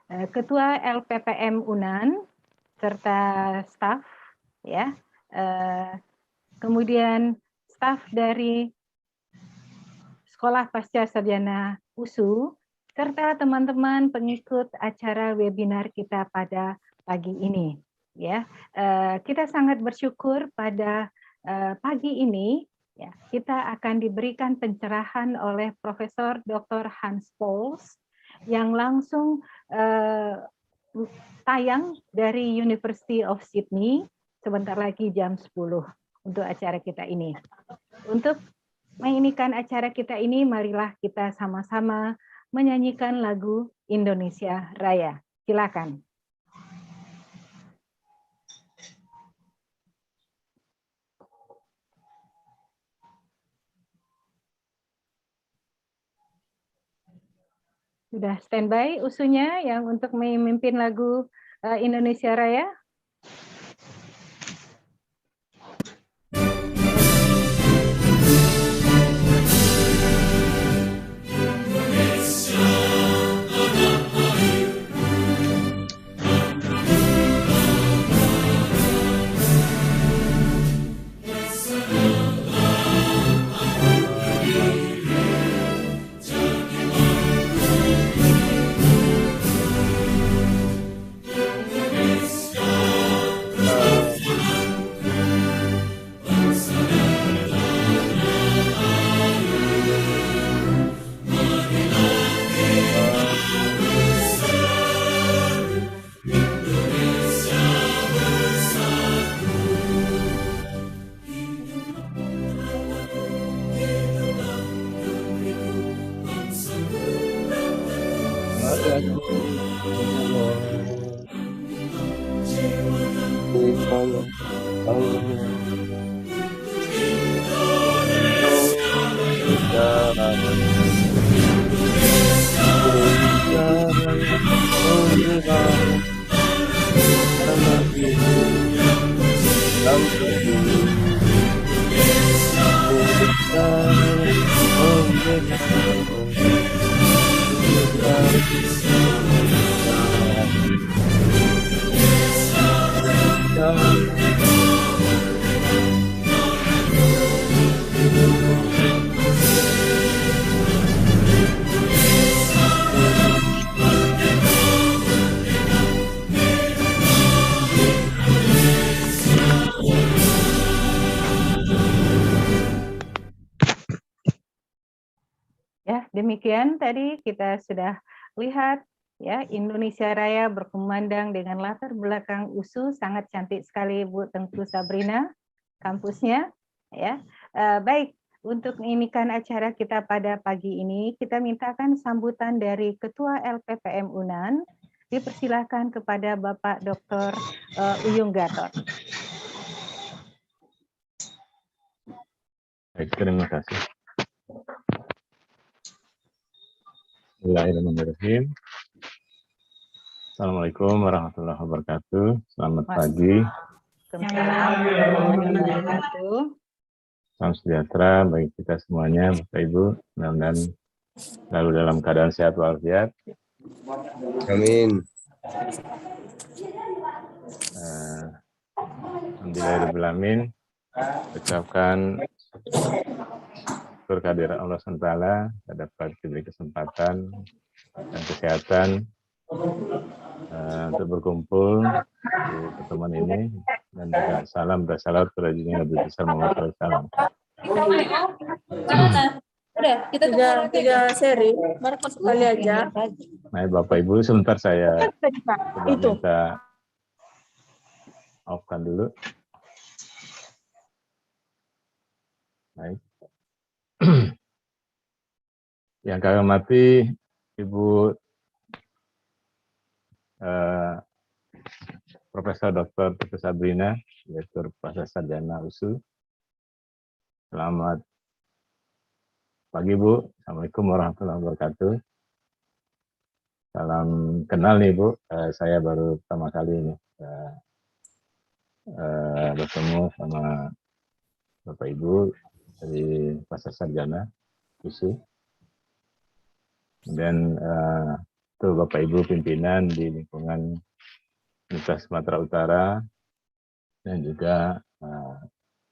Ketua LPPM Unand serta staf, ya, kemudian staf dari Sekolah Pasca Sarjana USU, serta teman-teman pengikut acara webinar kita pada pagi ini. Ya, kita sangat bersyukur pada pagi ini, ya, kita akan diberikan pencerahan oleh Profesor Dr. Hans Pols yang langsung tayang dari University of Sydney sebentar lagi jam 10 untuk acara kita ini. Untuk menginikan acara kita ini, marilah kita sama-sama menyanyikan lagu Indonesia Raya. Silakan. Sudah standby usunya yang untuk memimpin lagu Indonesia Raya? Demikian tadi kita sudah lihat, ya, Indonesia Raya berkumandang dengan latar belakang USU, sangat cantik sekali Bu Tengku Sabrina kampusnya, ya. Baik, untuk menginikan acara kita pada pagi ini, kita mintakan sambutan dari Ketua LPPM Unand. Dipersilakan kepada Bapak Dr. Uyung Gatot. Baik, terima kasih. Bismillahirrahmanirrahim. Assalamualaikum warahmatullahi wabarakatuh. Selamat pagi. Salam sejahtera bagi kita semuanya, Bapak Ibu. Mudah-mudahan selalu dalam keadaan sehat walafiat. Amin. Alhamdulillahirrahmanirrahim. Ucapkan syukur kehadirat Allah SWT dapat diberi kesempatan dan kesehatan untuk berkumpul di pertemuan ini, dan juga salam bersalawat kepada junjungan Nabi besar Muhammad SAW. Udah, kita tiga seri, baru sekali aja. Nah, Bapak Ibu, sebentar saya minta off-kan dulu. Baik. Yang kami hormati Ibu Profesor Dr. Sabrina, Direktur Pasca Sarjana USU. Selamat pagi Bu, Assalamualaikum warahmatullahi wabarakatuh. Salam kenal nih Bu, saya baru pertama kali ini bertemu sama Bapak Ibu dari Pasca Sarjana USU. Kemudian Itu Bapak Ibu pimpinan di lingkungan Universitas Sumatera Utara dan juga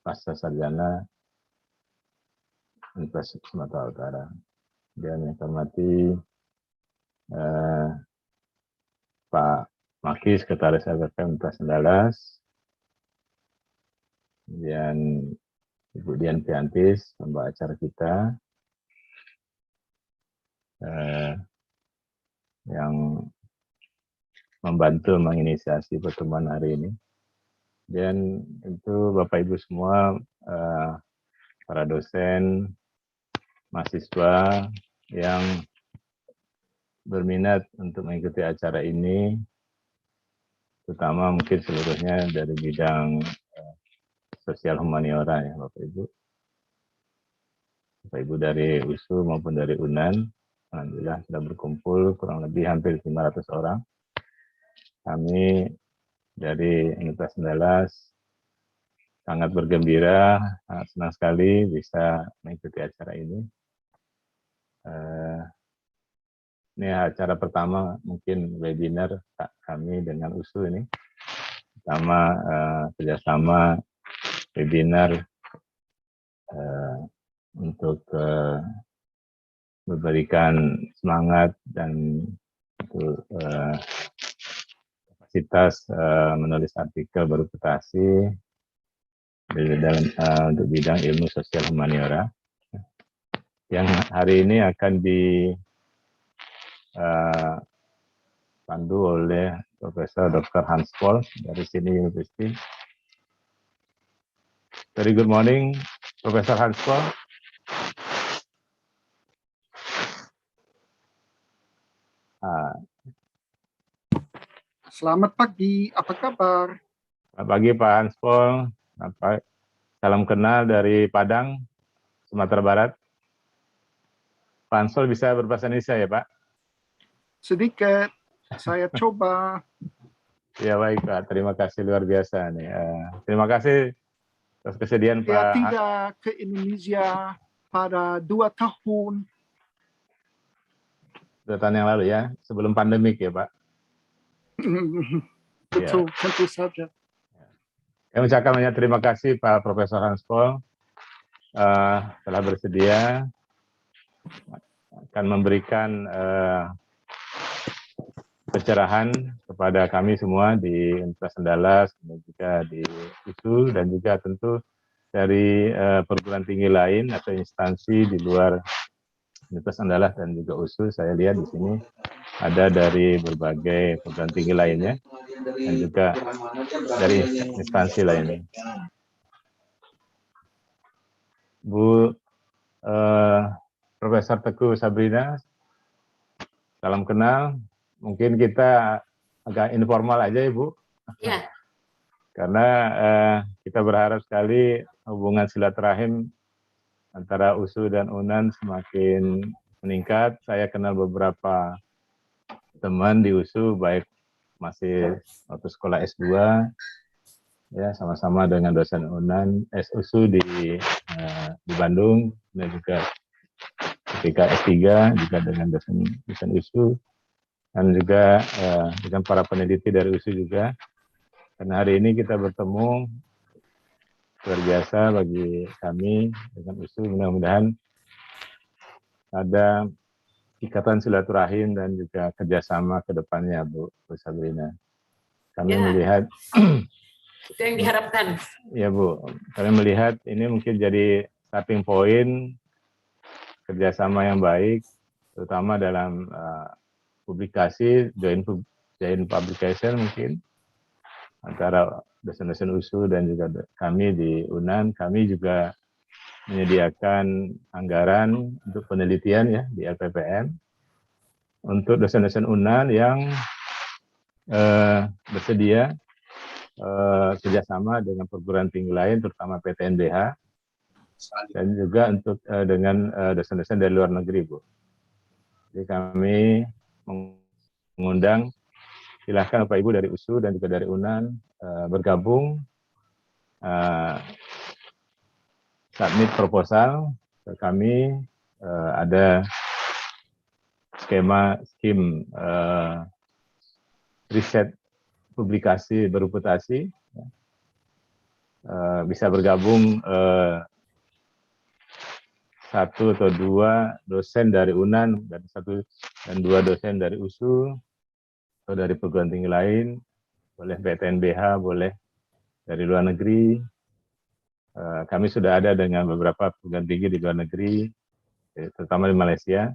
pasca sarjana Universitas Sumatera Utara. Dan yang hormati Pak Maki, Sekretaris LPM Universitas Andalas, kemudian Ibu Dian Piantis, pembawa acara kita, yang membantu menginisiasi pertemuan hari ini. Dan tentu Bapak Ibu semua, para dosen, mahasiswa yang berminat untuk mengikuti acara ini, terutama mungkin seluruhnya dari bidang sosial humaniora ya Bapak Ibu. Bapak Ibu dari USU maupun dari Unand, alhamdulillah sudah berkumpul kurang lebih hampir 500 orang. Kami dari Universitas Andalas sangat bergembira, sangat senang sekali bisa mengikuti acara ini. Ini acara pertama mungkin webinar kami dengan USU ini. Pertama kerjasama webinar untuk memberikan semangat dan untuk kapasitas menulis artikel bereputasi untuk bidang ilmu sosial humaniora yang hari ini akan dipandu oleh Profesor Dr. Hans Paul dari sini University. Very good morning, Profesor Hans Paul. Selamat pagi, apa kabar? Selamat pagi Pak Hans Paul. Salam kenal dari Padang, Sumatera Barat. Pak Hans Paul bisa berbahasa Indonesia ya Pak? Sedikit, saya coba. Ya baik Pak, terima kasih luar biasa nih. Terima kasih atas kesediaan Saya Pak. tidak ke Indonesia pada 2 tahun. 2 tahun yang lalu ya, sebelum pandemik ya Pak. Betul, tentu saja. Saya mengucapkan banyak terima kasih Pak Profesor Hans Paul telah bersedia akan memberikan pencerahan kepada kami semua di Universitas Andalas, dan juga di USU, dan juga tentu dari perguruan tinggi lain atau instansi di luar Universitas Andalas dan juga USU. Saya lihat di sini ada dari berbagai perguruan tinggi lainnya dan juga dari instansi lainnya. Bu Profesor Teguh Sabrina, salam kenal. Mungkin kita agak informal aja Ibu. Ya. Karena kita berharap sekali hubungan silaturahim antara USU dan Unand semakin meningkat. Saya kenal beberapa teman di USU, baik masih waktu sekolah S2, ya sama-sama dengan dosen Unand, USU di Bandung, dan juga ketika S3 juga dengan dosen USU, dan juga dengan para peneliti dari USU juga. Karena hari ini kita bertemu luar biasa bagi kami dengan USU, mudah-mudahan ada ikatan silaturahim dan juga kerjasama ke depannya, Bu Sabrina. Kami melihat Itu yang diharapkan. Ya Bu, kami melihat ini mungkin jadi starting point kerjasama yang baik, terutama dalam publikasi, joint publication mungkin, antara dosen-dosen USU dan juga kami di Unand. Kami juga menyediakan anggaran untuk penelitian ya di LPPN untuk dosen-dosen Unand yang bersedia kerjasama dengan perguruan tinggi lain, terutama PTNBH, dan juga untuk dengan dosen-dosen dari luar negeri, Bu. Jadi kami mengundang, silahkan Bapak Ibu dari USU dan juga dari Unand bergabung, submit proposal ke kami, ada skim riset publikasi bereputasi, bisa bergabung satu atau dua dosen dari UNAN dan dua dosen dari USU atau dari perguruan tinggi lain, boleh PTNBH, boleh dari luar negeri. Kami sudah ada dengan beberapa perguruan tinggi di luar negeri, terutama di Malaysia.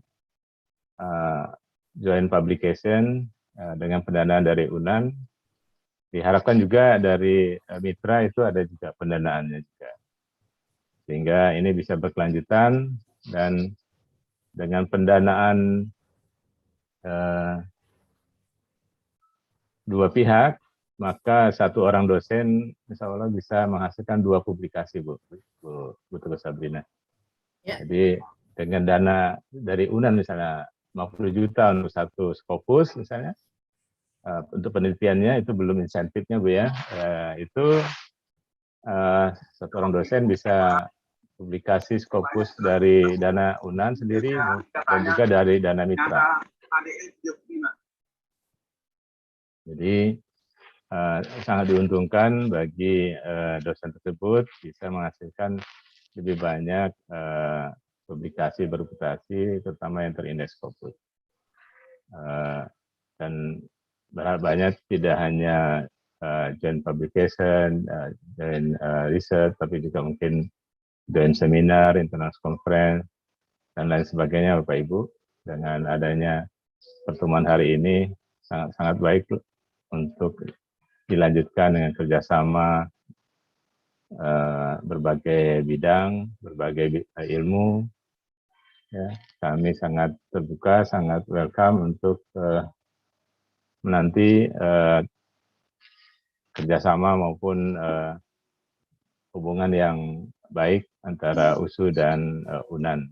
Joint publication dengan pendanaan dari UNAN. Diharapkan juga dari mitra itu ada juga pendanaannya juga. Sehingga ini bisa berkelanjutan, dan dengan pendanaan dua pihak, maka satu orang dosen insya Allah bisa menghasilkan 2 publikasi, Bu Teguh Sabrina. Ya. Jadi dengan dana dari UNAN misalnya 50 juta untuk satu Scopus misalnya, untuk penelitiannya itu belum insentifnya, Bu ya, itu satu orang dosen bisa publikasi Scopus dari dana UNAN sendiri dan juga dari dana mitra. Jadi sangat diuntungkan bagi dosen tersebut bisa menghasilkan lebih banyak publikasi bereputasi, terutama yang terindeks Scopus. Dan banyak tidak hanya joint publication, joint research, tapi juga mungkin joint seminar, international conference, dan lain sebagainya, Bapak Ibu. Dengan adanya pertemuan hari ini sangat baik untuk dilanjutkan dengan kerjasama berbagai bidang, berbagai ilmu. Ya, kami sangat terbuka, sangat welcome untuk menanti kerjasama maupun hubungan yang baik antara USU dan UNAN.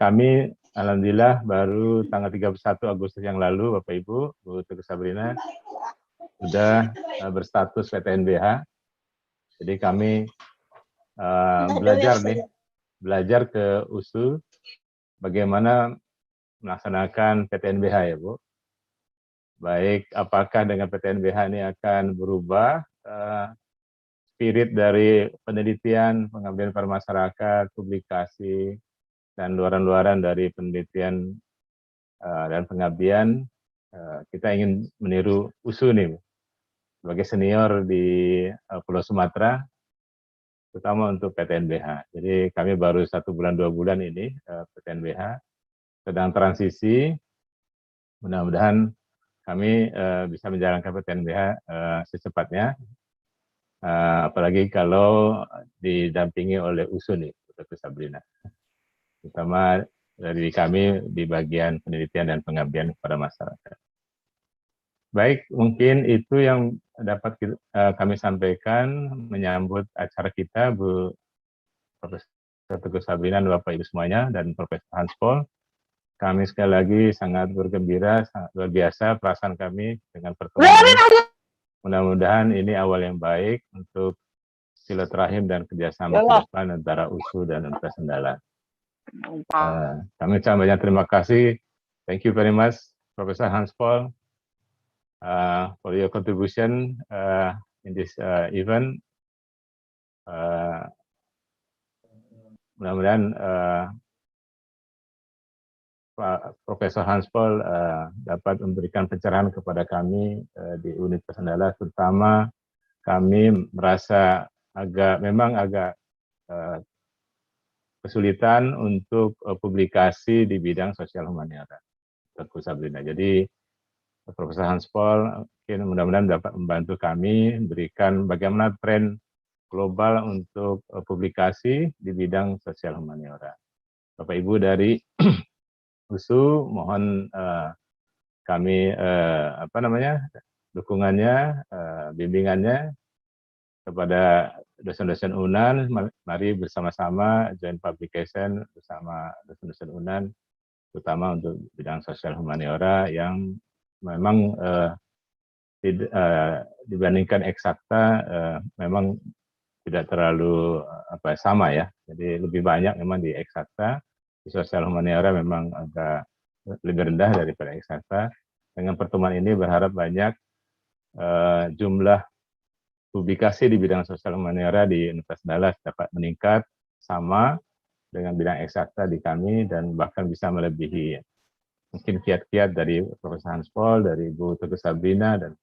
Kami alhamdulillah baru tanggal 31 Agustus yang lalu, Bapak Ibu, Bu Teguh Sabrina, sudah berstatus PTNBH. Jadi kami belajar ke USU bagaimana melaksanakan PTNBH ya, Bu. Baik, apakah dengan PTNBH ini akan berubah spirit dari penelitian, pengambilan per masyarakat, publikasi, dan luaran-luaran dari penelitian dan pengabdian. Kita ingin meniru USU nih, sebagai senior di Pulau Sumatera, terutama untuk PTNBH. Jadi kami baru 1 bulan 2 bulan ini PTNBH sedang transisi. Mudah-mudahan kami bisa menjalankan PTNBH secepatnya, apalagi kalau didampingi oleh USU nih, Dr. Sabrina. Terutama dari kami di bagian penelitian dan pengabdian kepada masyarakat. Baik, mungkin itu yang dapat kami sampaikan menyambut acara kita, Bu Profesor Teguh Sabrina, Bapak Ibu semuanya, dan Profesor Hans Paul. Kami sekali lagi sangat bergembira, sangat luar biasa perasaan kami dengan pertemuan ini. Mudah-mudahan ini awal yang baik untuk silaturahim dan kerjasama ke depan antara USU dan Universitas Andalas. Kami ucapkan banyak terima kasih. Thank you very much, Professor Hans Paul, for your contribution in this event. Mudah-mudahan Profesor Hans Paul dapat memberikan pencerahan kepada kami di Universitas Andalas, terutama kami merasa memang agak kesulitan untuk publikasi di bidang sosial humaniora, Dr. Sabrina. Jadi Profesor Hans Paul mungkin mudah-mudahan dapat membantu kami memberikan bagaimana tren global untuk publikasi di bidang sosial humaniora. Bapak Ibu dari USU, mohon kami dukungannya, bimbingannya kepada dosen-dosen UNAN. Mari bersama-sama joint publication bersama dosen-dosen UNAN, terutama untuk bidang sosial humaniora yang memang dibandingkan eksakta memang tidak terlalu sama ya. Jadi lebih banyak memang di eksakta. Di sosial humaniora memang agak lebih rendah daripada eksakta. Dengan pertemuan ini berharap banyak jumlah publikasi di bidang sosial humaniora di Universitas Dallas dapat meningkat sama dengan bidang eksakta di kami dan bahkan bisa melebihi. Mungkin kiat-kiat dari Profesor Hans Paul, dari Ibu Teguh Sabrina, dan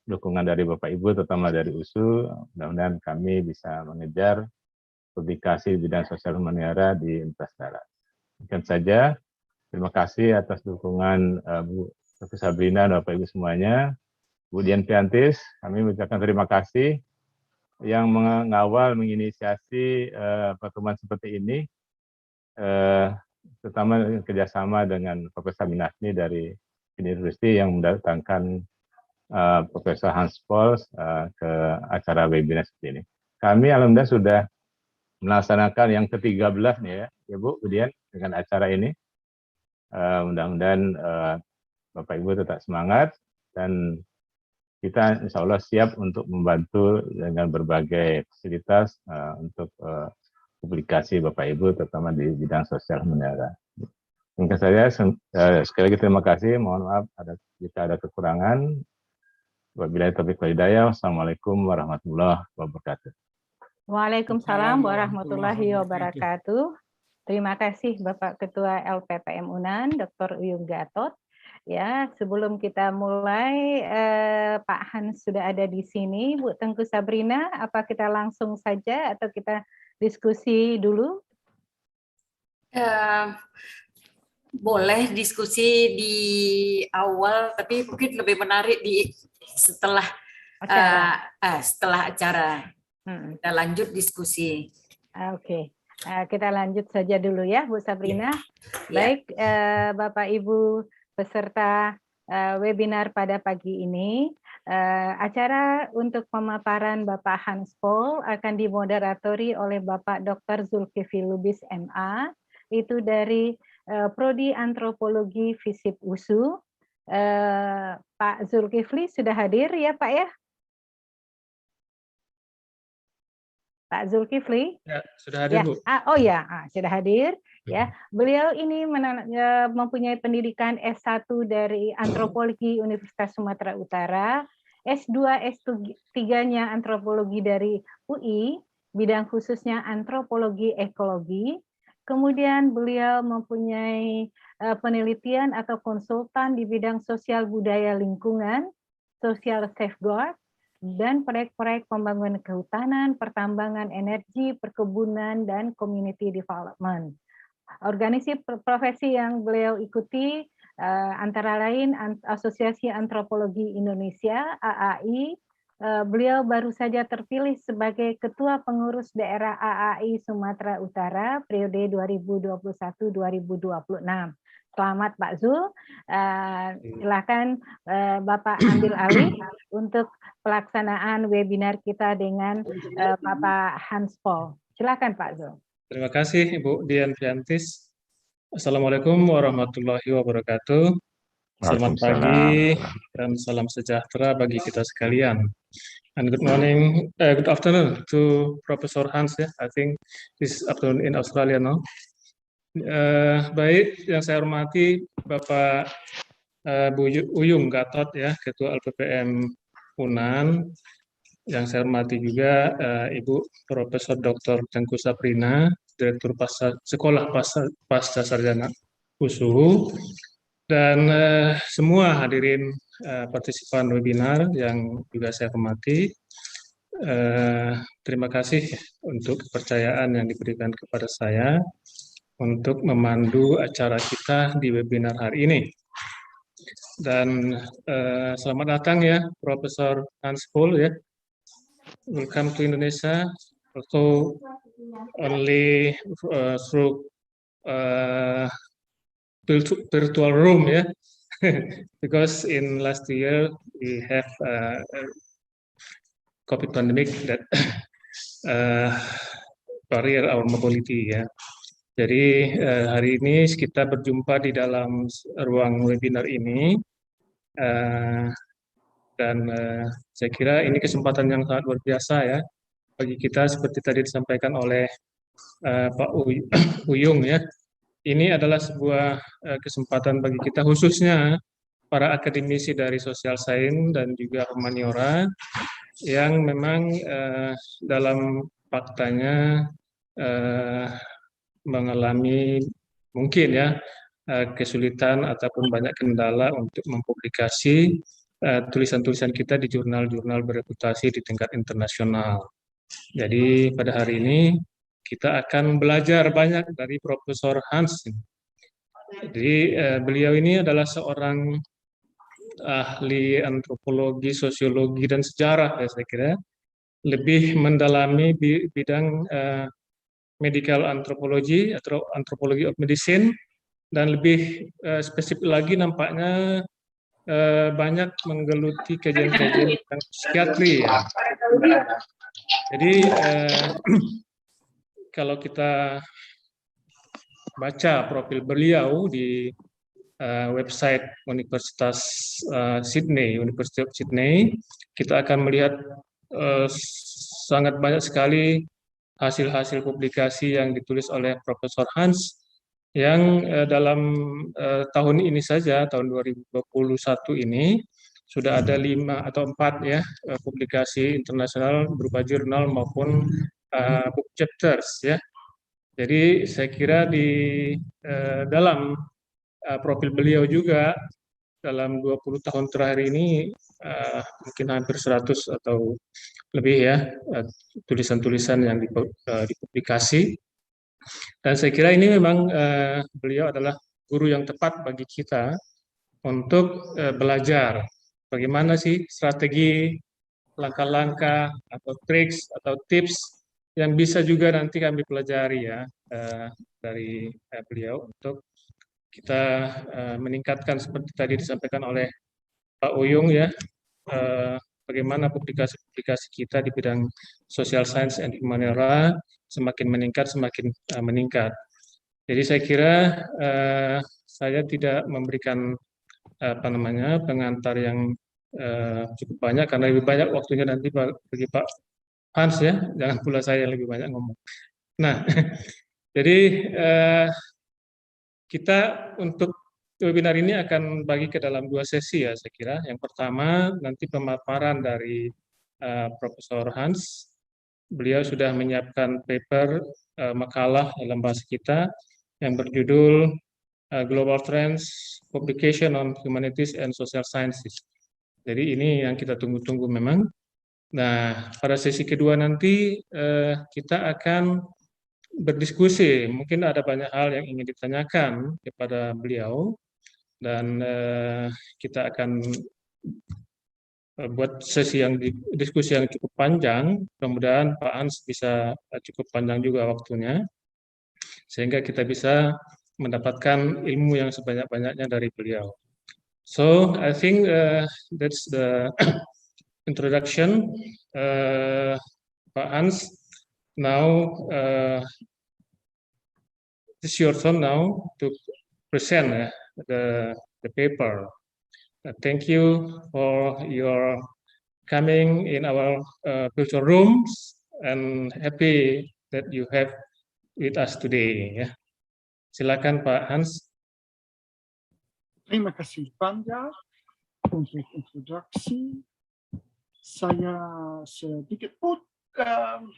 dukungan dari Bapak Ibu, terutama dari USU, mudah-mudahan kami bisa mengejar publikasi di bidang sosial humaniora di Universitas Dallas. Mungkin saja, terima kasih atas dukungan Bu Teguh Sabrina dan Bapak Ibu semuanya. Bu Dian Piantis, kami mengucapkan terima kasih yang mengawal, menginisiasi pertemuan seperti ini, terutama kerjasama dengan Profesor Minasmi dari University yang mendatangkan Profesor Hans Paul ke acara webinar seperti ini. Kami alhamdulillah sudah melaksanakan yang ke-13 nih ya Bu Dian, dengan acara ini. Mudah-mudahan Bapak Ibu tetap semangat dan kita insya Allah siap untuk membantu dengan berbagai fasilitas untuk publikasi Bapak Ibu, terutama di bidang sosial humaniora. Mungkin saya sekali lagi terima kasih. Mohon maaf jika ada kekurangan. Wabillahi taufiq wal hidayah. Wassalamualaikum warahmatullahi wabarakatuh. Waalaikumsalam warahmatullahi wabarakatuh. Terima kasih Bapak Ketua LPPM Unan, Dr. Uyung Gatot. Ya, sebelum kita mulai, Pak Hans sudah ada di sini. Bu Tengku Sabrina, apa kita langsung saja atau kita diskusi dulu? Boleh diskusi di awal, tapi mungkin lebih menarik di setelah acara. Kita lanjut diskusi. Oke. Kita lanjut saja dulu ya, Bu Sabrina. Baik, Bapak Ibu peserta webinar pada pagi ini, acara untuk pemaparan Bapak Hans Paul akan dimoderatori oleh Bapak Dr. Zulkifli Lubis MA, itu dari Prodi Antropologi FISIP USU. Pak Zulkifli sudah hadir ya Pak ya? Pak Zulkifli? Ya, sudah hadir, ya. Bu. Sudah hadir. Ya, beliau ini mempunyai pendidikan S1 dari Antropologi Universitas Sumatera Utara, S2, S3-nya Antropologi dari UI, bidang khususnya Antropologi Ekologi. Kemudian beliau mempunyai penelitian atau konsultan di bidang sosial budaya lingkungan, social safeguard, dan proyek-proyek pembangunan kehutanan, pertambangan energi, perkebunan, dan community development. Organisasi profesi yang beliau ikuti antara lain Asosiasi Antropologi Indonesia, AAI. Beliau baru saja terpilih sebagai Ketua Pengurus Daerah AAI Sumatera Utara periode 2021-2026. Selamat Pak Zul, silakan Bapak ambil alih untuk pelaksanaan webinar kita dengan Bapak Hans Paul. Silakan Pak Zul. Terima kasih Ibu Dian Piantis. Assalamualaikum warahmatullahi wabarakatuh. Selamat pagi dan salam sejahtera bagi kita sekalian. And good morning, good afternoon to Professor Hans. I think this afternoon in Australia now. Baik, yang saya hormati Bapak Bu Uyung Gatot ya, Ketua LPPM Unan. Yang saya hormati juga Ibu Profesor Dr. Tengku Sabrina, Direktur Sekolah Pasca Sarjana USU, dan semua hadirin partisipan webinar yang juga saya hormati. Terima kasih untuk kepercayaan yang diberikan kepada saya untuk memandu acara kita di webinar hari ini. Dan selamat datang ya Profesor Hans Paul ya. Welcome to Indonesia. Also only through virtual room ya. Because in last year we have COVID pandemic that barrier our mobility ya. Jadi hari ini kita berjumpa di dalam ruang webinar ini dan saya kira ini kesempatan yang sangat luar biasa ya bagi kita seperti tadi disampaikan oleh Pak Uyung ya, ini adalah sebuah kesempatan bagi kita, khususnya para akademisi dari social science dan juga humaniora, yang memang dalam faktanya mengalami mungkin ya kesulitan ataupun banyak kendala untuk mempublikasi tulisan-tulisan kita di jurnal-jurnal bereputasi di tingkat internasional. Jadi pada hari ini kita akan belajar banyak dari Profesor Hans. Jadi beliau ini adalah seorang ahli antropologi, sosiologi, dan sejarah ya saya kira. Lebih mendalami bidang medical anthropology atau antropologi of medicine, dan lebih spesifik lagi nampaknya banyak menggeluti kajian-kajian tentang psikiatri ya. Jadi kalau kita baca profil beliau di website Universitas University of Sydney, kita akan melihat sangat banyak sekali hasil-hasil publikasi yang ditulis oleh Profesor Hans, yang dalam tahun ini saja, tahun 2021 ini, sudah ada 5 atau 4 ya publikasi internasional berupa jurnal maupun book chapters ya. Jadi saya kira di dalam profil beliau juga dalam 20 tahun terakhir ini mungkin hampir 100 atau lebih ya tulisan-tulisan yang dipublikasi. Dan saya kira ini memang beliau adalah guru yang tepat bagi kita untuk belajar bagaimana sih strategi, langkah-langkah atau triks atau tips yang bisa juga nanti kami pelajari ya dari beliau untuk kita meningkatkan seperti tadi disampaikan oleh Pak Uyung ya, bagaimana publikasi-publikasi kita di bidang social science and humaniora semakin meningkat. Jadi saya kira saya tidak memberikan pengantar yang cukup banyak karena lebih banyak waktunya nanti bagi Pak Hans ya, jangan pula saya lebih banyak ngomong. Nah, jadi kita untuk webinar ini akan bagi ke dalam 2 sesi ya saya kira. Yang pertama nanti pemaparan dari Profesor Hans. Beliau sudah menyiapkan paper makalah dalam bahasa kita yang berjudul Global Trends Publication on Humanities and Social Sciences. Jadi ini yang kita tunggu-tunggu memang. Nah, pada sesi kedua nanti kita akan berdiskusi. Mungkin ada banyak hal yang ingin ditanyakan kepada beliau dan kita akan buat sesi diskusi yang cukup panjang. Mudah-mudahan Pak Hans bisa cukup panjang juga waktunya sehingga kita bisa mendapatkan ilmu yang sebanyak-banyaknya dari beliau. So I think that's the introduction. Pak Hans, now it's your turn now to present the paper. Thank you for your coming in our virtual rooms and happy that you have with us today. Ya. Silakan Pak Hans. Terima kasih banyak untuk introduksi. Saya sedikit pusing.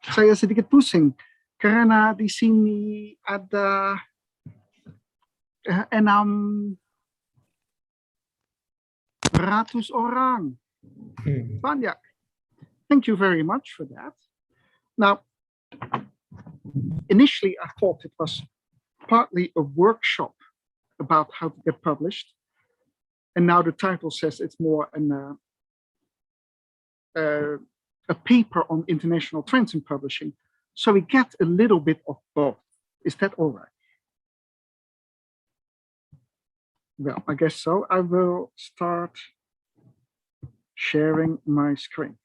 Saya sedikit pusing karena di sini ada 600 orang. Banyak. Thank you very much for that. Now, initially I thought it was partly a workshop about how to get published. And now the title says it's more a paper on international trends in publishing. So we get a little bit of both. Is that all right? Well, I guess so. I will start sharing my screen.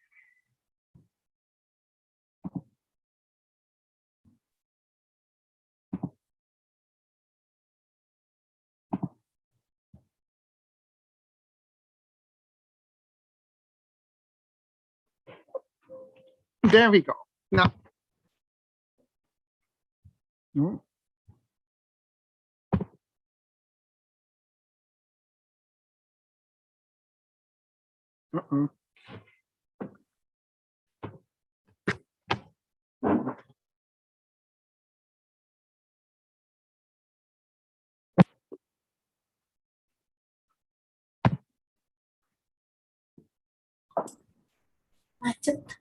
There we go. Now, Macet.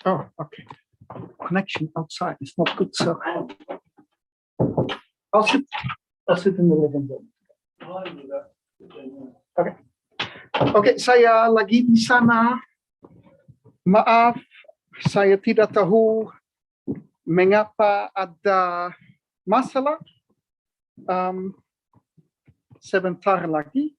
Oh, okay. Connection outside is not good, so I'll sit in the living room. Okay. Oke, saya lagi di sana. Maaf, saya tidak tahu mengapa ada masalah. Sebentar lagi.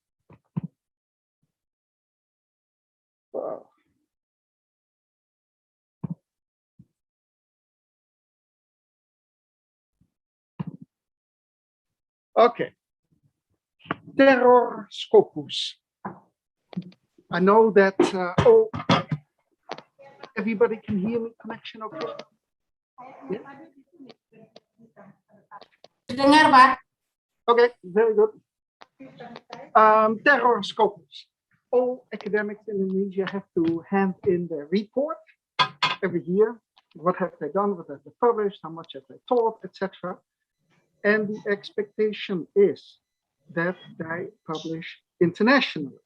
Okay. Terror Scopus. I know that everybody can hear me. Connection okay? Yeah? Dengar, Pak. Okay, very good. Terror Scopus. All academics in Indonesia have to hand in their report every year. What have they done? What have they published? How much have they taught, etc. And the expectation is that they publish internationally.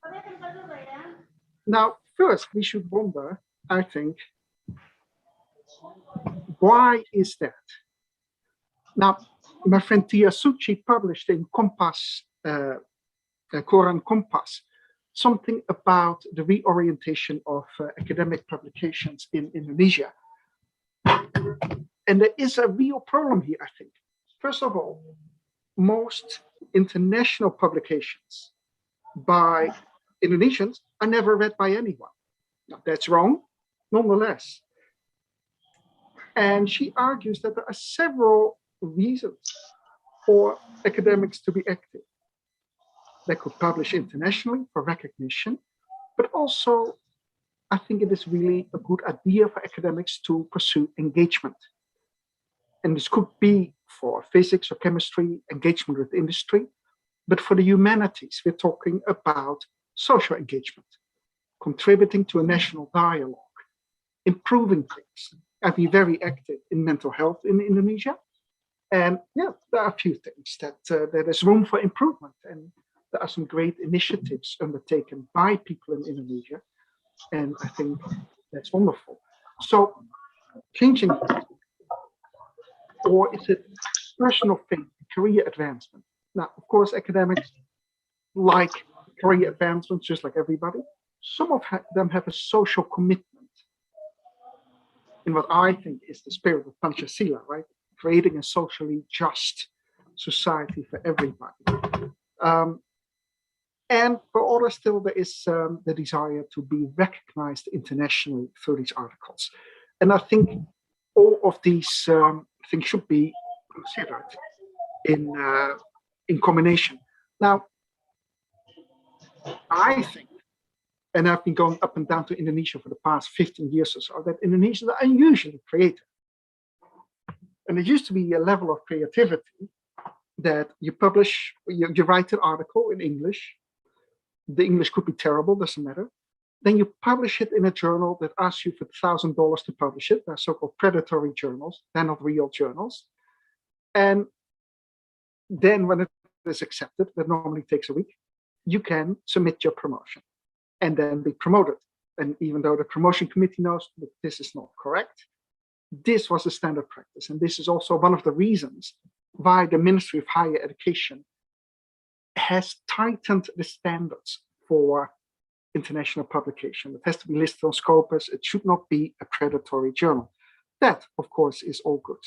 Now, first, we should wonder, I think, why is that? Now, my friend Tia Suchi published in Compass, Koran Compass, something about the reorientation of academic publications in Indonesia. And there is a real problem here, I think. First of all, most international publications by Indonesians are never read by anyone. Now, that's wrong, nonetheless. And she argues that there are several reasons for academics to be active. They could publish internationally for recognition, but also I think it is really a good idea for academics to pursue engagement. And this could be for physics or chemistry, engagement with industry, but for the humanities, we're talking about social engagement, contributing to a national dialogue, improving things. I've been very active in mental health in Indonesia. And yeah, there are a few things that there is room for improvement. And there are some great initiatives undertaken by people in Indonesia. And I think that's wonderful. So changing things, or is it personal thing, career advancement? Now, of course, academics like career advancement, just like everybody. Some of them have a social commitment in what I think is the spirit of Pancasila, right? Creating a socially just society for everybody. And for others, still, there is the desire to be recognized internationally through these articles. And I think all of these things should be considered in combination. Now, I think, and I've been going up and down to Indonesia for the past 15 years or so, that Indonesians are unusually creative. And there used to be a level of creativity that you publish, you write an article in English. The English could be terrible, doesn't matter. Then you publish it in a journal that asks you for $1,000 to publish it. They're so-called predatory journals. They're not real journals. And then when it is accepted, that normally takes a week, you can submit your promotion and then be promoted. And even though the promotion committee knows that this is not correct, this was a standard practice. And this is also one of the reasons why the Ministry of Higher Education has tightened the standards for international publication. It has to be listed on Scopus. It should not be a predatory journal. That, of course, is all good.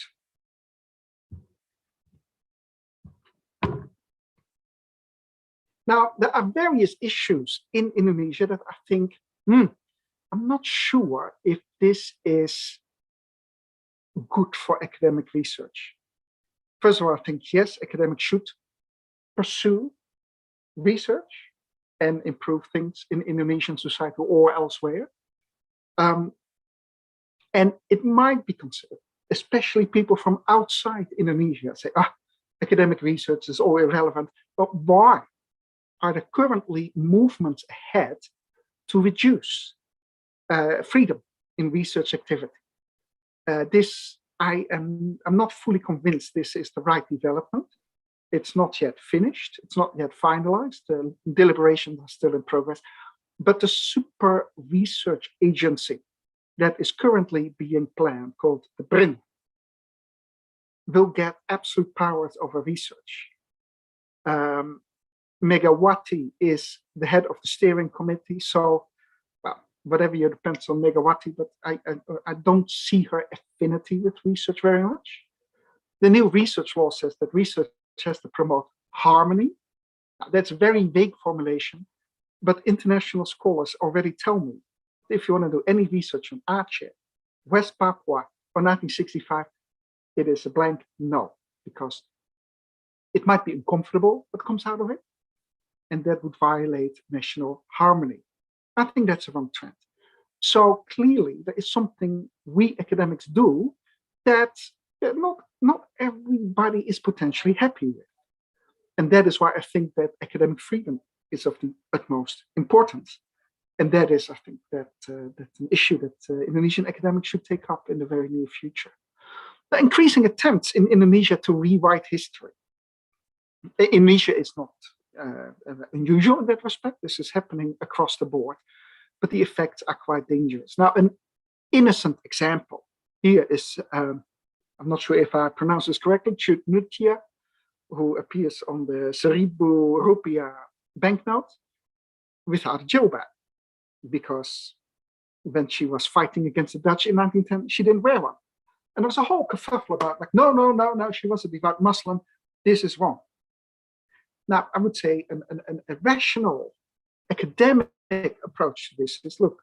Now, there are various issues in Indonesia that I think, I'm not sure if this is good for academic research. First of all, I think, yes, academics should pursue research and improve things in Indonesian society or elsewhere. And it might be considered, especially people from outside Indonesia say, academic research is all irrelevant. But why are there currently movements ahead to reduce freedom in research activity? I'm not fully convinced this is the right development. It's not yet finished. It's not yet finalized. The deliberations are still in progress. But the super research agency that is currently being planned, called the BRIN, will get absolute powers over research. Megawati is the head of the steering committee. So, well, whatever you depends on Megawati, but I don't see her affinity with research very much. The new research law says that research has to promote harmony. Now, that's a very vague formulation, but international scholars already tell me if you want to do any research on Aceh, West Papua, or 1965, it is a blank no, because it might be uncomfortable what comes out of it, and that would violate national harmony. I think that's a wrong trend. So clearly, there is something we academics do that not everybody is potentially happy with. And that is why I think that academic freedom is of the utmost importance. And that is, I think, that's an issue that Indonesian academics should take up in the very near future. The increasing attempts in Indonesia to rewrite history. Indonesia is not unusual in that respect. This is happening across the board, but the effects are quite dangerous. Now, an innocent example here is, I'm not sure if I pronounce this correctly, Chutnutia, who appears on the Seribu Rupiah banknote without a jilbab, because when she was fighting against the Dutch in 1910, she didn't wear one. And there was a whole kerfuffle about, like, no, she was a devout Muslim. This is wrong. Now, I would say a rational academic approach to this is, look,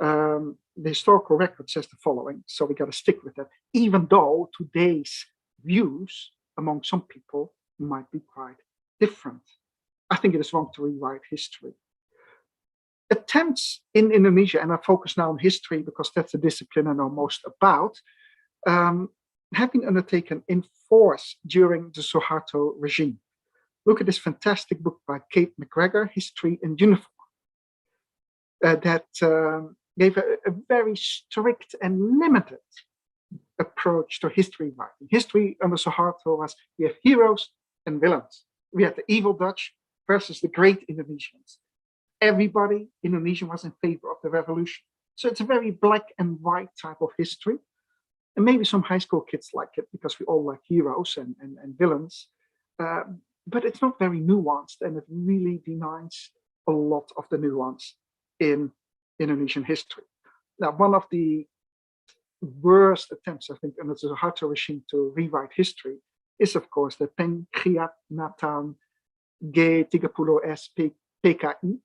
the historical record says the following, so we got to stick with that, even though today's views among some people might be quite different. I think it is wrong to rewrite history. Attempts in Indonesia, and I focus now on history because that's the discipline I know most about, have been undertaken in force during the Suharto regime. Look at this fantastic book by Kate McGregor, History in Uniform, that gave a very strict and limited approach to history writing. History under Suharto was, we have heroes and villains. We had the evil Dutch versus the great Indonesians. Everybody Indonesian was in favor of the revolution. So it's a very black and white type of history. And maybe some high school kids like it because we all like heroes and villains. But it's not very nuanced, and it really denies a lot of the nuance in Indonesian history. Now, one of the worst attempts, I think, under the Suharto regime to rewrite history is, of course, the Pengkhianatan G30S PKI,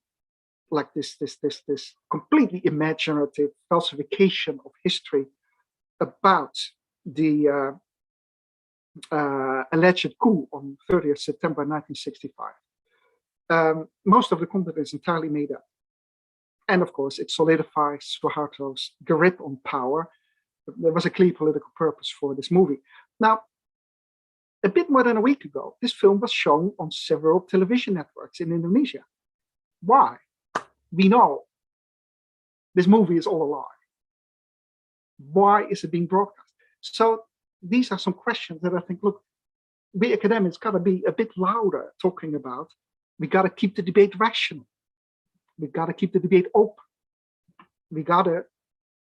like this completely imaginative falsification of history about the alleged coup on 30th September 1965. Most of the content is entirely made up. And of course, it solidifies Suharto's grip on power. There was a clear political purpose for this movie. Now, a bit more than a week ago, this film was shown on several television networks in Indonesia. Why? We know this movie is all a lie. Why is it being broadcast? So these are some questions that I think, look, we academics got to be a bit louder talking about. We got to keep the debate rational. We got to keep the debate open. We got to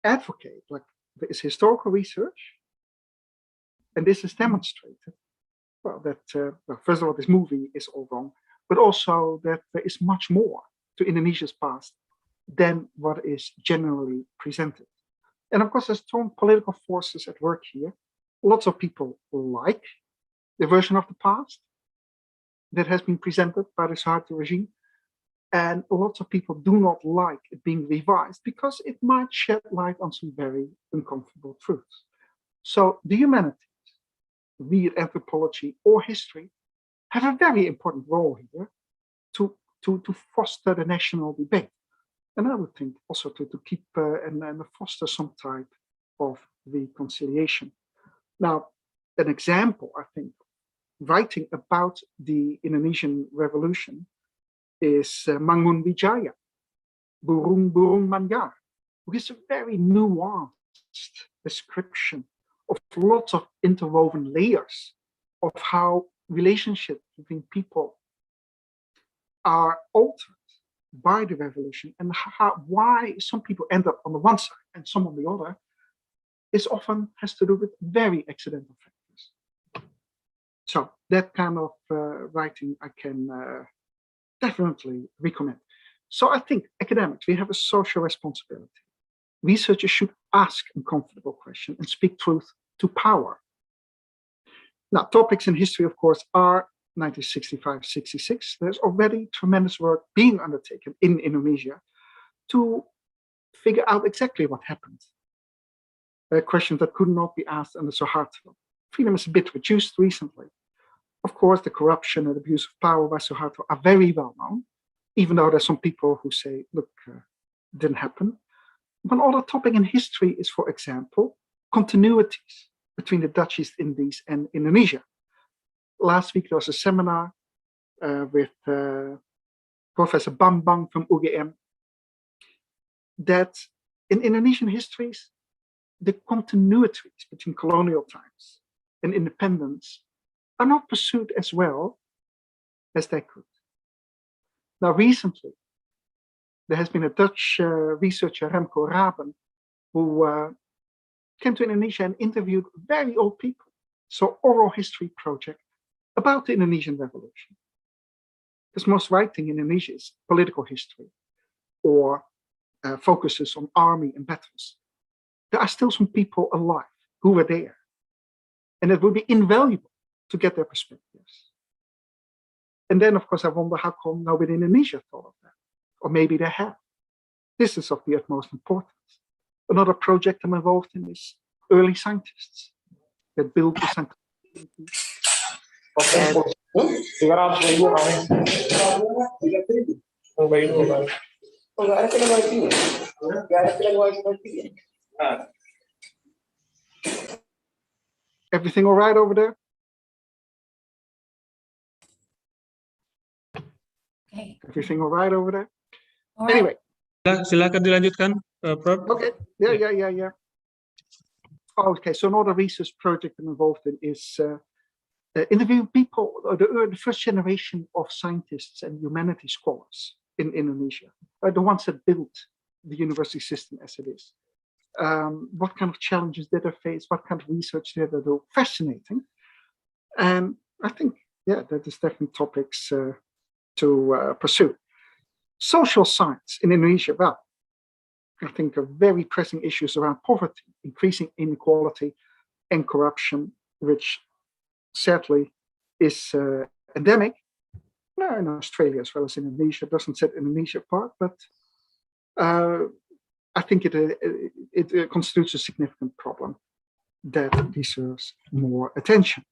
advocate, like, there is historical research, and this is demonstrated. Well, that first of all, this movie is all wrong, but also that there is much more to Indonesia's past than what is generally presented. And of course, there's strong political forces at work here. Lots of people like the version of the past. that has been presented by the Suharto regime. And lots of people do not like it being revised because it might shed light on some very uncomfortable truths. So the humanities, be it anthropology or history, have a very important role here to foster the national debate. And I would think also to keep and foster some type of reconciliation. Now, an example, I think, writing about the Indonesian revolution is Mangun Wijaya, Burung Burung Manyar, which is a very nuanced description of lots of interwoven layers of how relationships between people are altered by the revolution, and why some people end up on the one side and some on the other is often has to do with very accidental factors. So that kind of writing I can definitely recommend. So I think academics, we have a social responsibility. Researchers should ask uncomfortable questions and speak truth to power. Now, topics in history, of course, are 1965-66. There's already tremendous work being undertaken in Indonesia to figure out exactly what happened. Questions that could not be asked under Suharto. Freedom is a bit reduced recently. Of course, the corruption and abuse of power by Suharto are very well known, even though there's some people who say, look, it didn't happen. One other topic in history is, for example, continuities between the Dutch East Indies and Indonesia. Last week there was a seminar with Professor Bambang from UGM that in Indonesian histories, the continuities between colonial times and independence are not pursued as well as they could. Now, recently, there has been a Dutch researcher, Remco Raben, who came to Indonesia and interviewed very old people. So, oral history project about the Indonesian Revolution. Because most writing in Indonesia is political history or focuses on army and battles. There are still some people alive who were there. And it would be invaluable to get their perspectives. And then, of course, I wonder how come nobody in Indonesia thought of that. Or maybe they have. This is of the utmost importance. Another project I'm involved in is early scientists that build the scientific community. Everything all right over there? Okay. Everything all right over there? All right. Anyway. Silakan dilanjutkan, Prof. Okay. Yeah. Okay, so another research project I'm involved in is interviewing people, the first generation of scientists and humanities scholars in Indonesia, the ones that built the university system as it is. What kind of challenges did they face? What kind of research did they do? Fascinating. And I think, yeah, that is definitely topics to pursue. Social science in Indonesia, well, I think are very pressing issues around poverty, increasing inequality, and corruption, which sadly is endemic. No, in Australia as well as in Indonesia. Doesn't set Indonesia apart, but I think it constitutes a significant problem that deserves more attention.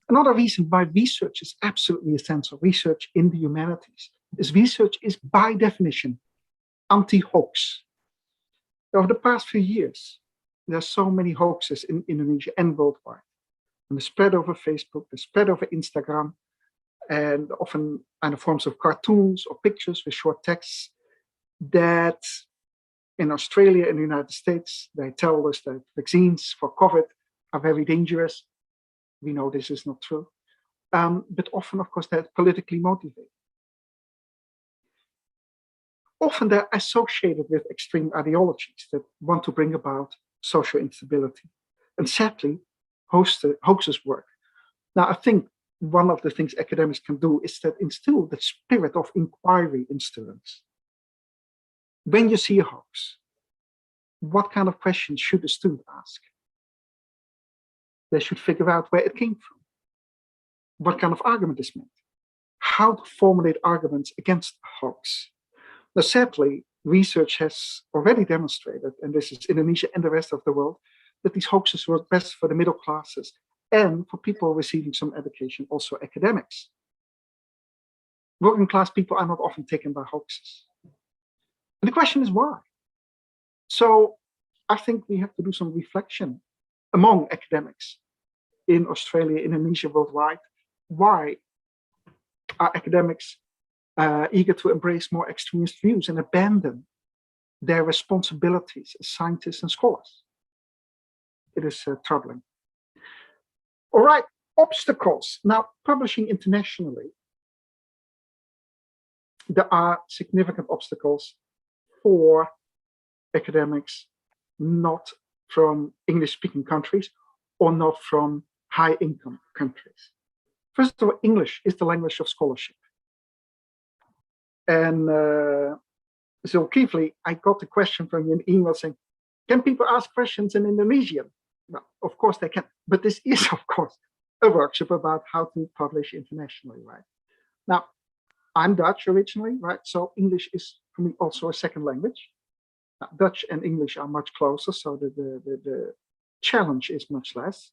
Another reason why research is absolutely essential, research in the humanities, is research is by definition anti-hoax. Over the past few years, there are so many hoaxes in Indonesia and worldwide. And the spread over Facebook, the spread over Instagram, and often in the forms of cartoons or pictures with short texts, that in Australia and the United States, they tell us that vaccines for COVID are very dangerous. We know this is not true. But often, of course, they're politically motivated. Often they're associated with extreme ideologies that want to bring about social instability. And sadly, hoaxes work. Now, I think one of the things academics can do is that instill the spirit of inquiry in students. When you see a hoax, what kind of questions should a student ask? They should figure out where it came from. What kind of argument is meant? how to formulate arguments against hoax. Now, sadly, research has already demonstrated, and this is Indonesia and the rest of the world, that these hoaxes work best for the middle classes and for people receiving some education, also academics. Working class people are not often taken by hoaxes. And the question is why? So I think we have to do some reflection among academics in Australia, Indonesia, worldwide. Why are academics eager to embrace more extremist views and abandon their responsibilities as scientists and scholars? It is troubling. All right, obstacles. Now, publishing internationally, there are significant obstacles for academics not from English-speaking countries or not from high-income countries. First of all, English is the language of scholarship. And so briefly, I got a question from you in email saying, can people ask questions in Indonesian? Well, of course they can, but this is, of course, a workshop about how to publish internationally, right? Now, I'm Dutch originally, right? So English is for me also a second language. Now, Dutch and English are much closer, so the challenge is much less.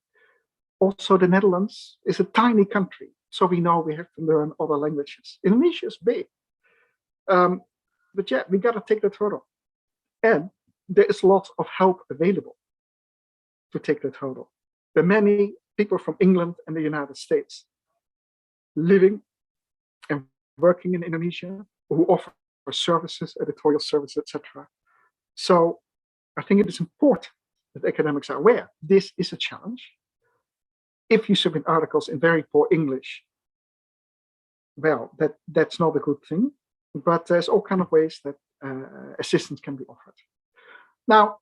Also, the Netherlands is a tiny country, so we know we have to learn other languages. Indonesia is big. But yeah, we got to take that hurdle. And there is lots of help available to take that hurdle. There are many people from England and the United States living and working in Indonesia who offer services, editorial services, etc. So I think it is important that academics are aware this is a challenge. If you submit articles in very poor English, well, that's not a good thing. But there's all kinds of ways that assistance can be offered. Now,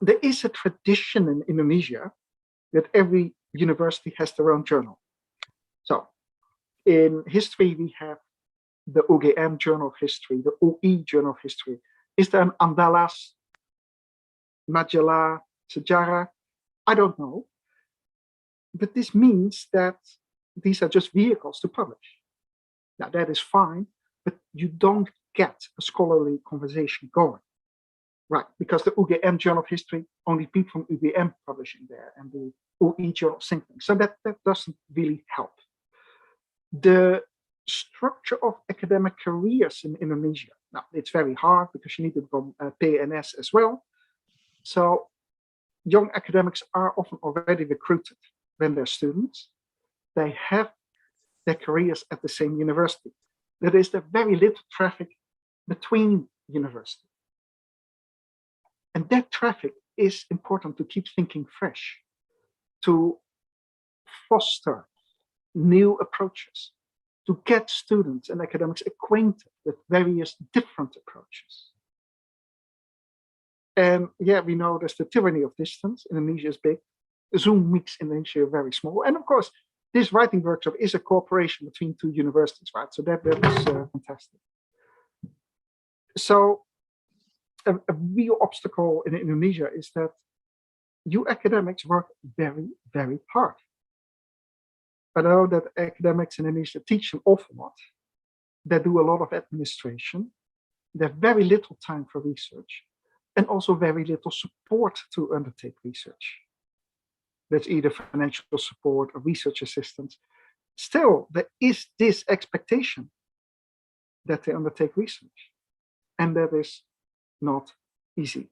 there is a tradition in Indonesia that every university has their own journal. So in history, we have the UGM Journal of History, the UI Journal of History. Is there an Andalas, Majalah, Sejarah? I don't know. But this means that these are just vehicles to publish. Now, that is fine, but you don't get a scholarly conversation going, right? Because the UGM Journal of History, only people from UGM publishing there, and the UI Journal same thing. So that doesn't really help. The structure of academic careers in Indonesia, now it's very hard because you need to become PNS as well. So young academics are often already recruited when they're students. They have their careers at the same university. There is very little traffic between universities. And that traffic is important to keep thinking fresh, to foster new approaches, to get students and academics acquainted with various different approaches. And yeah, we know there's the tyranny of distance. Indonesia is big. Zoom makes Indonesia very small. And of course, this writing workshop is a cooperation between two universities, right? So that is fantastic. So a real obstacle in Indonesia is that you academics work very, very hard. I know that academics in Indonesia teach an awful lot. They do a lot of administration. They have very little time for research and also very little support to undertake research. That's either financial support or research assistance. Still, there is this expectation that they undertake research, and that is not easy.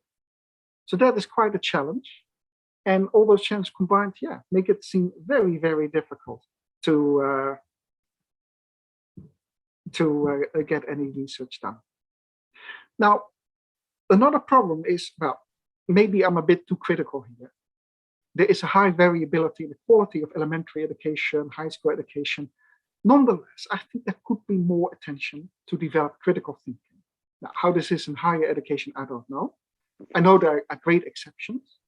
So that is quite a challenge, and all those challenges combined, yeah, make it seem very, very difficult to get any research done. Now, another problem is, well, maybe I'm a bit too critical here. There is a high variability in the quality of elementary education, high school education. Nonetheless, I think there could be more attention to develop critical thinking. Now, how this is in higher education, I don't know. I know there are great exceptions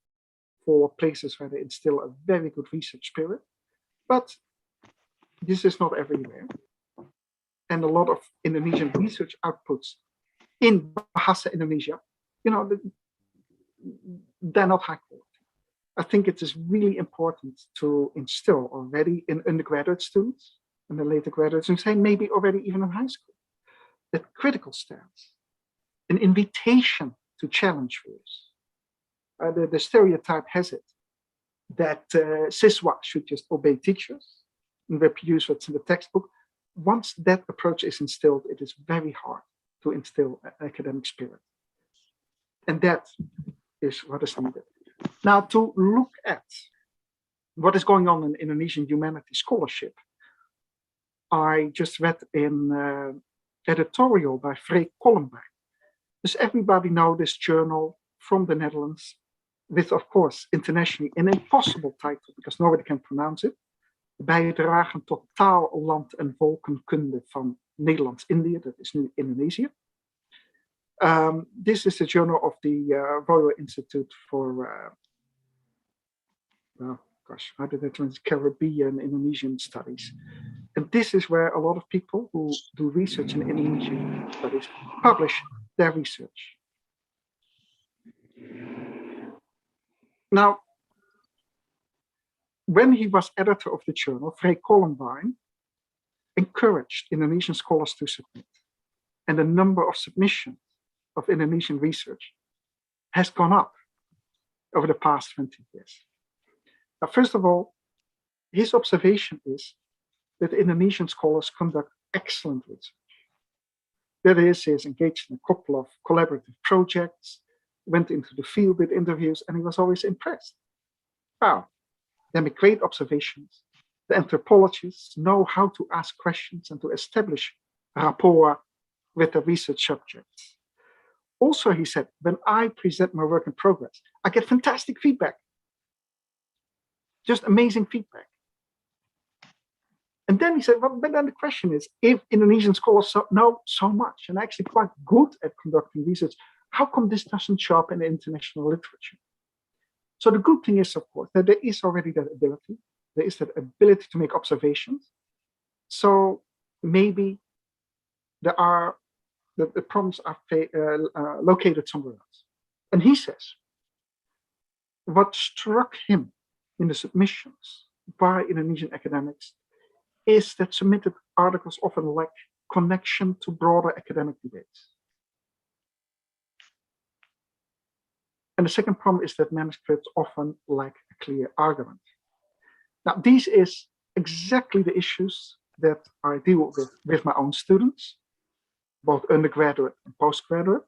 for places where they instill a very good research spirit, but this is not everywhere. And a lot of Indonesian research outputs in Bahasa Indonesia, you know, they're not high quality. I think it is really important to instill already in undergraduate students and the later graduates, who say maybe already even in high school, that critical stance, an invitation to challenge views. The stereotype has it that ciswa should just obey teachers and reproduce what's in the textbook. Once that approach is instilled, it is very hard to instill an academic spirit. And that is what is needed. Now, to look at what is going on in Indonesian humanities scholarship, I just read an editorial by Freek Kollenbein. Does everybody know this journal from the Netherlands with, of course, internationally an impossible title because nobody can pronounce it. Bijdragen tot taal, land en volkenkunde van Nederlands-Indië, that is nu Indonesia. This is the journal of the Royal Institute for, how did I translate? Caribbean Indonesian Studies. And this is where a lot of people who do research in Indonesian studies publish their research. Now, when he was editor of the journal, Freek Kollenbein encouraged Indonesian scholars to submit. And the number of submissions of Indonesian research has gone up over the past 20 years. Now, first of all, his observation is that Indonesian scholars conduct excellent research. That is, he is engaged in a couple of collaborative projects, went into the field with interviews, and he was always impressed. Wow, they make great observations. The anthropologists know how to ask questions and to establish rapport with the research subjects. Also, he said, when I present my work in progress, I get fantastic feedback. Just amazing feedback. And then he said, well, but then the question is, if Indonesian scholars know so much and actually quite good at conducting research, how come this doesn't show up in the international literature? So the good thing is, of course, that there is already that ability. There is that ability to make observations. So maybe there are the problems are located somewhere else. And he says, what struck him in the submissions by Indonesian academics is that submitted articles often lack connection to broader academic debates. And the second problem is that manuscripts often lack a clear argument. Now, these is exactly the issues that I deal with my own students, both undergraduate and postgraduate,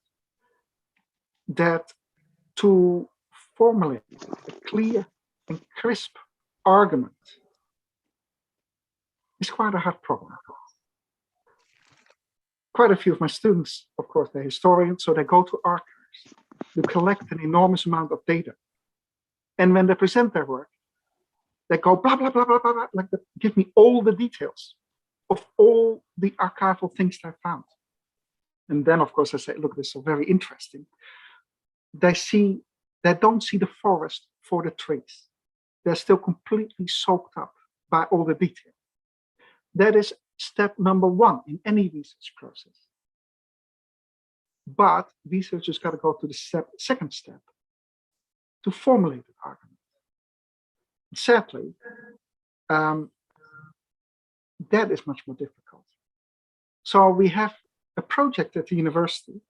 that to formulate a clear and crisp argument is quite a hard problem. Quite a few of my students, of course, they're historians, so they go to archives to collect an enormous amount of data. And when they present their work, they go blah, blah, blah, blah, blah, blah, like that, give me all the details of all the archival things they found. And then, of course, I say, look, this is very interesting. They don't see the forest for the trees. They're still completely soaked up by all the detail. That is step number one in any research process. But researchers got to go to the second step to formulate an argument. Sadly, that is much more difficult. So we have a project at the university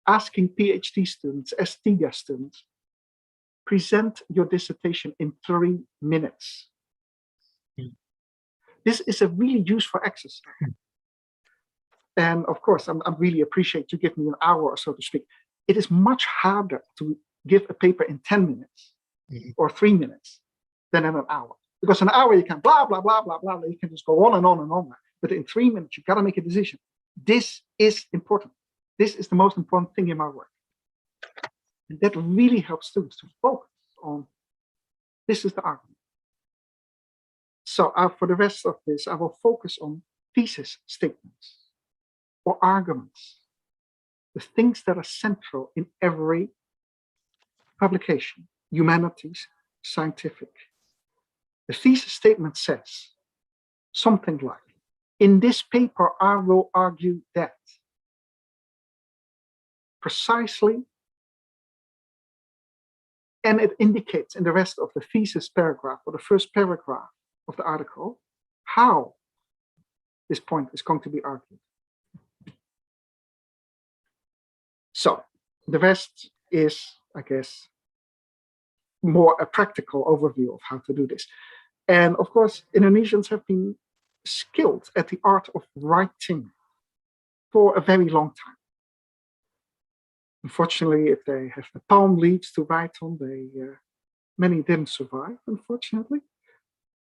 asking PhD students, as TIGA students, present your dissertation in 3 minutes. This is a really useful exercise. And of course, I really appreciate you give me an hour or so to speak. It is much harder to give a paper in 10 minutes or 3 minutes than in an hour. Because in an hour you can blah, blah, blah, blah, blah. You can just go on and on and on. But in 3 minutes, you've got to make a decision. This is important. This is the most important thing in my work. And that really helps students to focus on, this is the argument. So for the rest of this, I will focus on thesis statements or arguments, the things that are central in every publication, humanities, scientific. The thesis statement says something like, in this paper, I will argue that. Precisely. And it indicates in the rest of the thesis paragraph or the first paragraph of the article how this point is going to be argued. So the rest is, I guess, more a practical overview of how to do this. And of course, Indonesians have been skilled at the art of writing for a very long time. Unfortunately, if they have the palm leaves to write on, many didn't survive, unfortunately.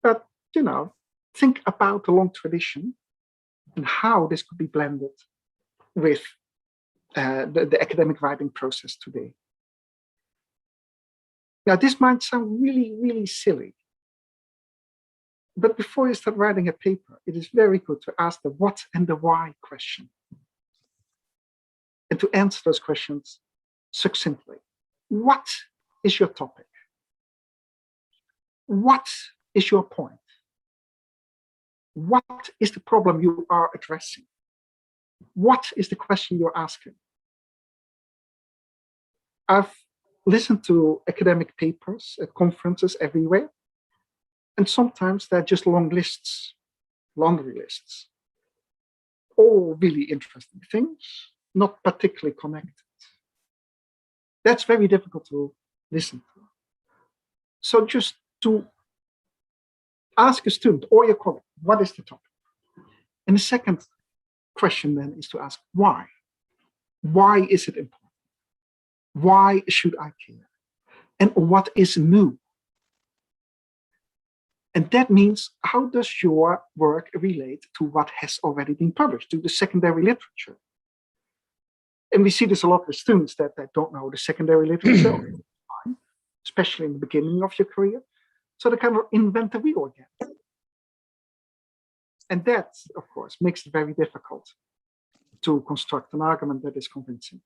But, you know, think about the long tradition and how this could be blended with the academic writing process today. Now, this might sound really, really silly. But before you start writing a paper, it is very good to ask the what and the why question. And to answer those questions succinctly. What is your topic? What is your point? What is the problem you are addressing? What is the question you're asking? I've listened to academic papers at conferences everywhere, and sometimes they're just long lists, laundry lists, all really interesting things, not particularly connected. That's very difficult to listen to. So just to ask a student or your colleague, what is the topic? And the second question then is to ask why. Why is it important? Why should I care? And what is new? And that means, how does your work relate to what has already been published, to the secondary literature? And we see this a lot with students that don't know the secondary literature, especially in the beginning of your career. So they kind of invent the wheel again. And that, of course, makes it very difficult to construct an argument that is convincing.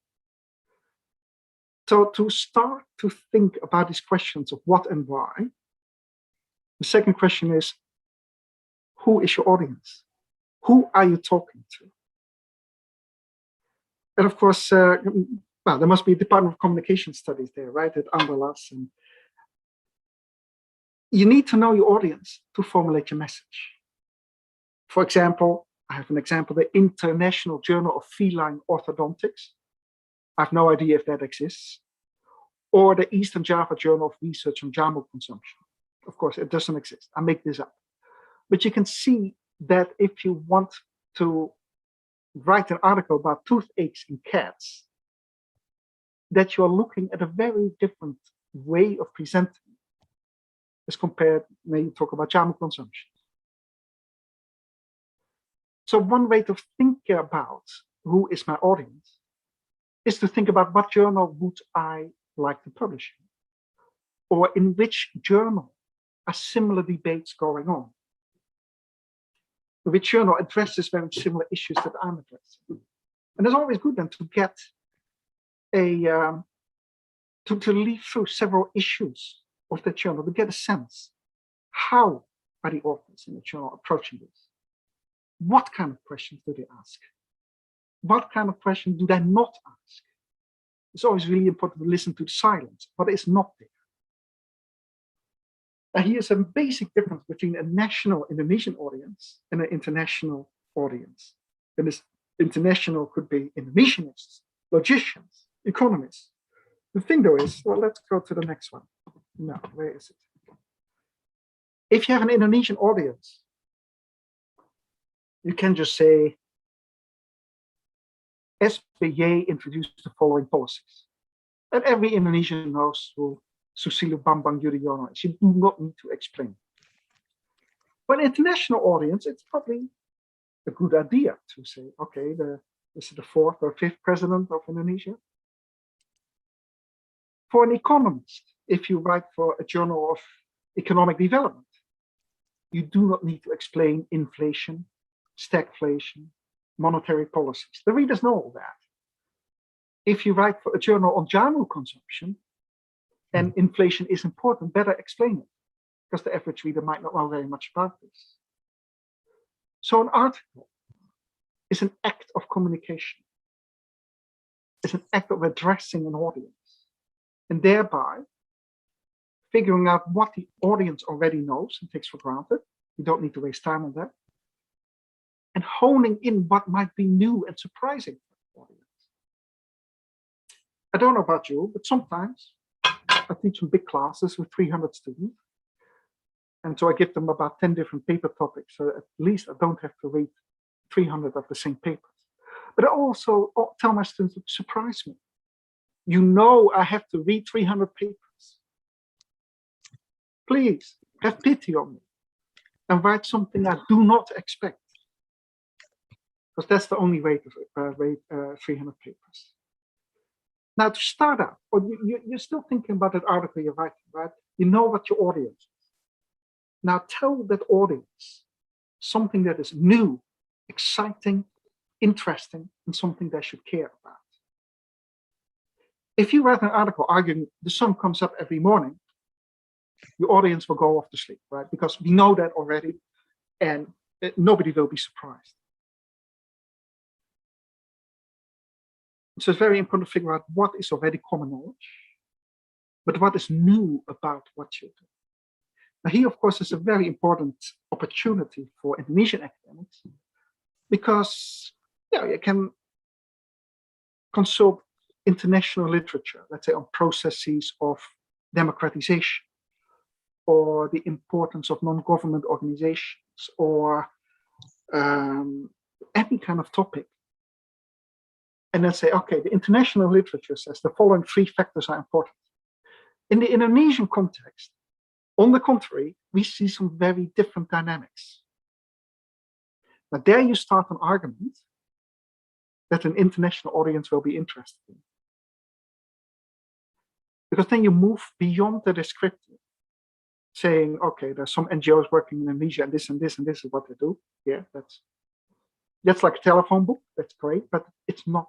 So to start to think about these questions of what and why, the second question is, who is your audience? Who are you talking to? And of course, well, there must be a Department of Communication Studies there, right, at Anderlas. And you need to know your audience to formulate your message. For example, I have an example, the International Journal of Feline Orthodontics. I have no idea if that exists. Or the Eastern Java Journal of Research on Jamu Consumption. Of course, it doesn't exist. I make this up. But you can see that if you want to write an article about toothaches in cats, that you're looking at a very different way of presenting as compared when you talk about Jamu consumption. So one way to think about who is my audience is to think about what journal would I like to publish in, or in which journal are similar debates going on, which journal addresses very similar issues that I'm addressing. And it's always good then to get a to leaf through several issues of the journal to get a sense, how are the authors in the journal approaching this? What kind of questions do they ask? What kind of questions do they not ask? It's always really important to listen to the silence, what is not there. Now, here's a basic difference between a national Indonesian audience and an international audience. And this international could be Indonesianists, logicians, economists. The thing though is, well, let's go to the next one. No, where is it? If you have an Indonesian audience, you can just say, SBY introduced the following policies. And every Indonesian knows who Susilo Bambang Yudhoyono is. You do not need to explain. For an international audience, it's probably a good idea to say, okay, this is the 4th or 5th president of Indonesia. For an economist, if you write for a journal of economic development, you do not need to explain inflation, stagflation, monetary policies. The readers know all that. If you write for a journal on jamu consumption, and inflation is important, better explain it, because the average reader might not know very much about this. So an article is an act of communication. It's an act of addressing an audience, and thereby figuring out what the audience already knows and takes for granted. You don't need to waste time on that. and honing in what might be new and surprising for the audience. I don't know about you, but sometimes I teach some big classes with 300 students. And so I give them about 10 different paper topics. So at least I don't have to read 300 of the same papers. But I also tell my students to surprise me. You know I have to read 300 papers. Please have pity on me and write something I do not expect. Because that's the only way to read 300 papers. Now to start out, or you're still thinking about that article you're writing, right? You know what your audience is. Now tell that audience something that is new, exciting, interesting, and something they should care about. If you write an article arguing the sun comes up every morning, your audience will go off to sleep, right? Because we know that already, and nobody will be surprised. So it's very important to figure out what is already common knowledge, but what is new about what you do. Now here, of course, is a very important opportunity for Indonesian academics, because you can consult international literature, let's say on processes of democratization, or the importance of non-government organizations, or any kind of topic. And then say, okay, the international literature says the following 3 factors are important. In the Indonesian context, on the contrary, we see some very different dynamics. Now there you start an argument that an international audience will be interested in. Because then you move beyond the descriptive, saying, okay, there's some NGOs working in Indonesia and this and this and this is what they do. Yeah, that's like a telephone book, that's great, but it's not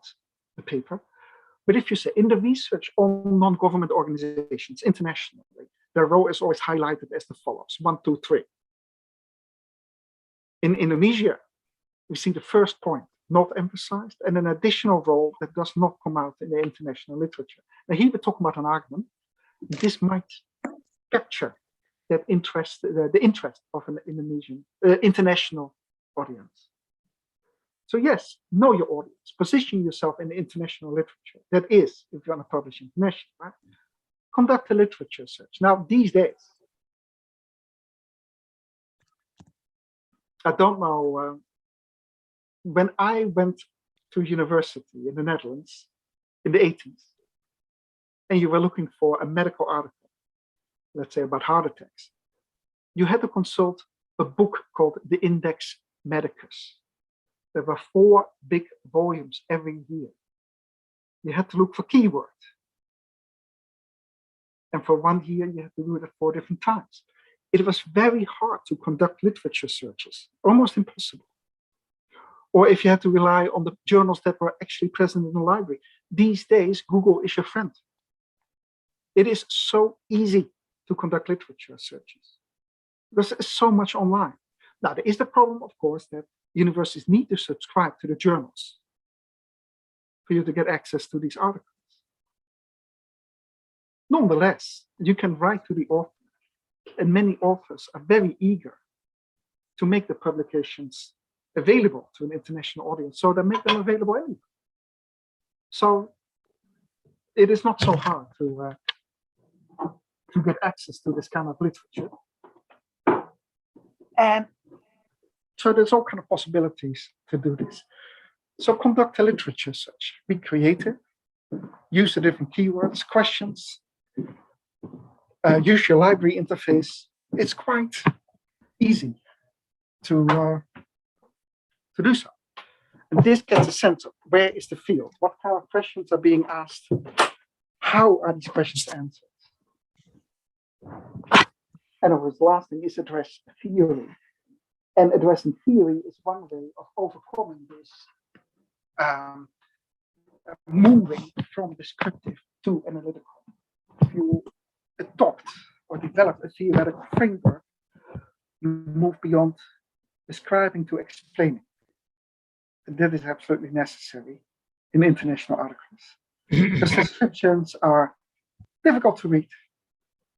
a paper. But if you say in the research on non-government organizations internationally, their role is always highlighted as the follows: 1, 2, 3. In Indonesia, we see the first point not emphasized and an additional role that does not come out in the international literature. Now here we're talking about an argument. This might capture that interest, the interest of an Indonesian international audience. So yes, know your audience, position yourself in the international literature. That is, if you want to publish internationally, right? Conduct a literature search. Now, these days, I don't know, when I went to university in the Netherlands in the 80s, and you were looking for a medical article, let's say about heart attacks, you had to consult a book called the Index Medicus. There were 4 big volumes every year. You had to look for keywords. And for 1 year, you had to do it at 4 different times. It was very hard to conduct literature searches, almost impossible. Or if you had to rely on the journals that were actually present in the library. These days, Google is your friend. It is so easy to conduct literature searches because there's so much online. Now, there is the problem, of course, that universities need to subscribe to the journals for you to get access to these articles. Nonetheless, you can write to the author, and many authors are very eager to make the publications available to an international audience, so they make them available anyway. So it is not so hard to get access to this kind of literature. And so there's all kind of possibilities to do this. So conduct a literature search, be creative, use the different keywords, questions, use your library interface. It's quite easy to do so. And this gets a sense of where is the field, what kind of questions are being asked, how are these questions answered. And of course, the last thing is address theory. And addressing theory is one way of overcoming this moving from descriptive to analytical. If you adopt or develop a theoretical framework, you move beyond describing to explaining. And that is absolutely necessary in international articles. Because descriptions are difficult to read,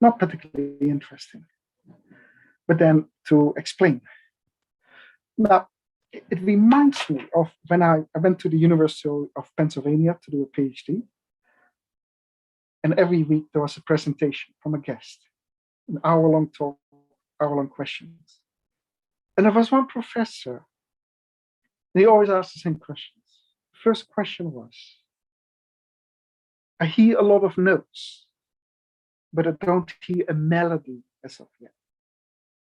not particularly interesting, but then to explain. Now, it reminds me of when I went to the University of Pennsylvania to do a PhD. And every week there was a presentation from a guest, an hour-long talk, hour-long questions. And there was one professor, they always asked the same questions. First question was, I hear a lot of notes, but I don't hear a melody as of yet.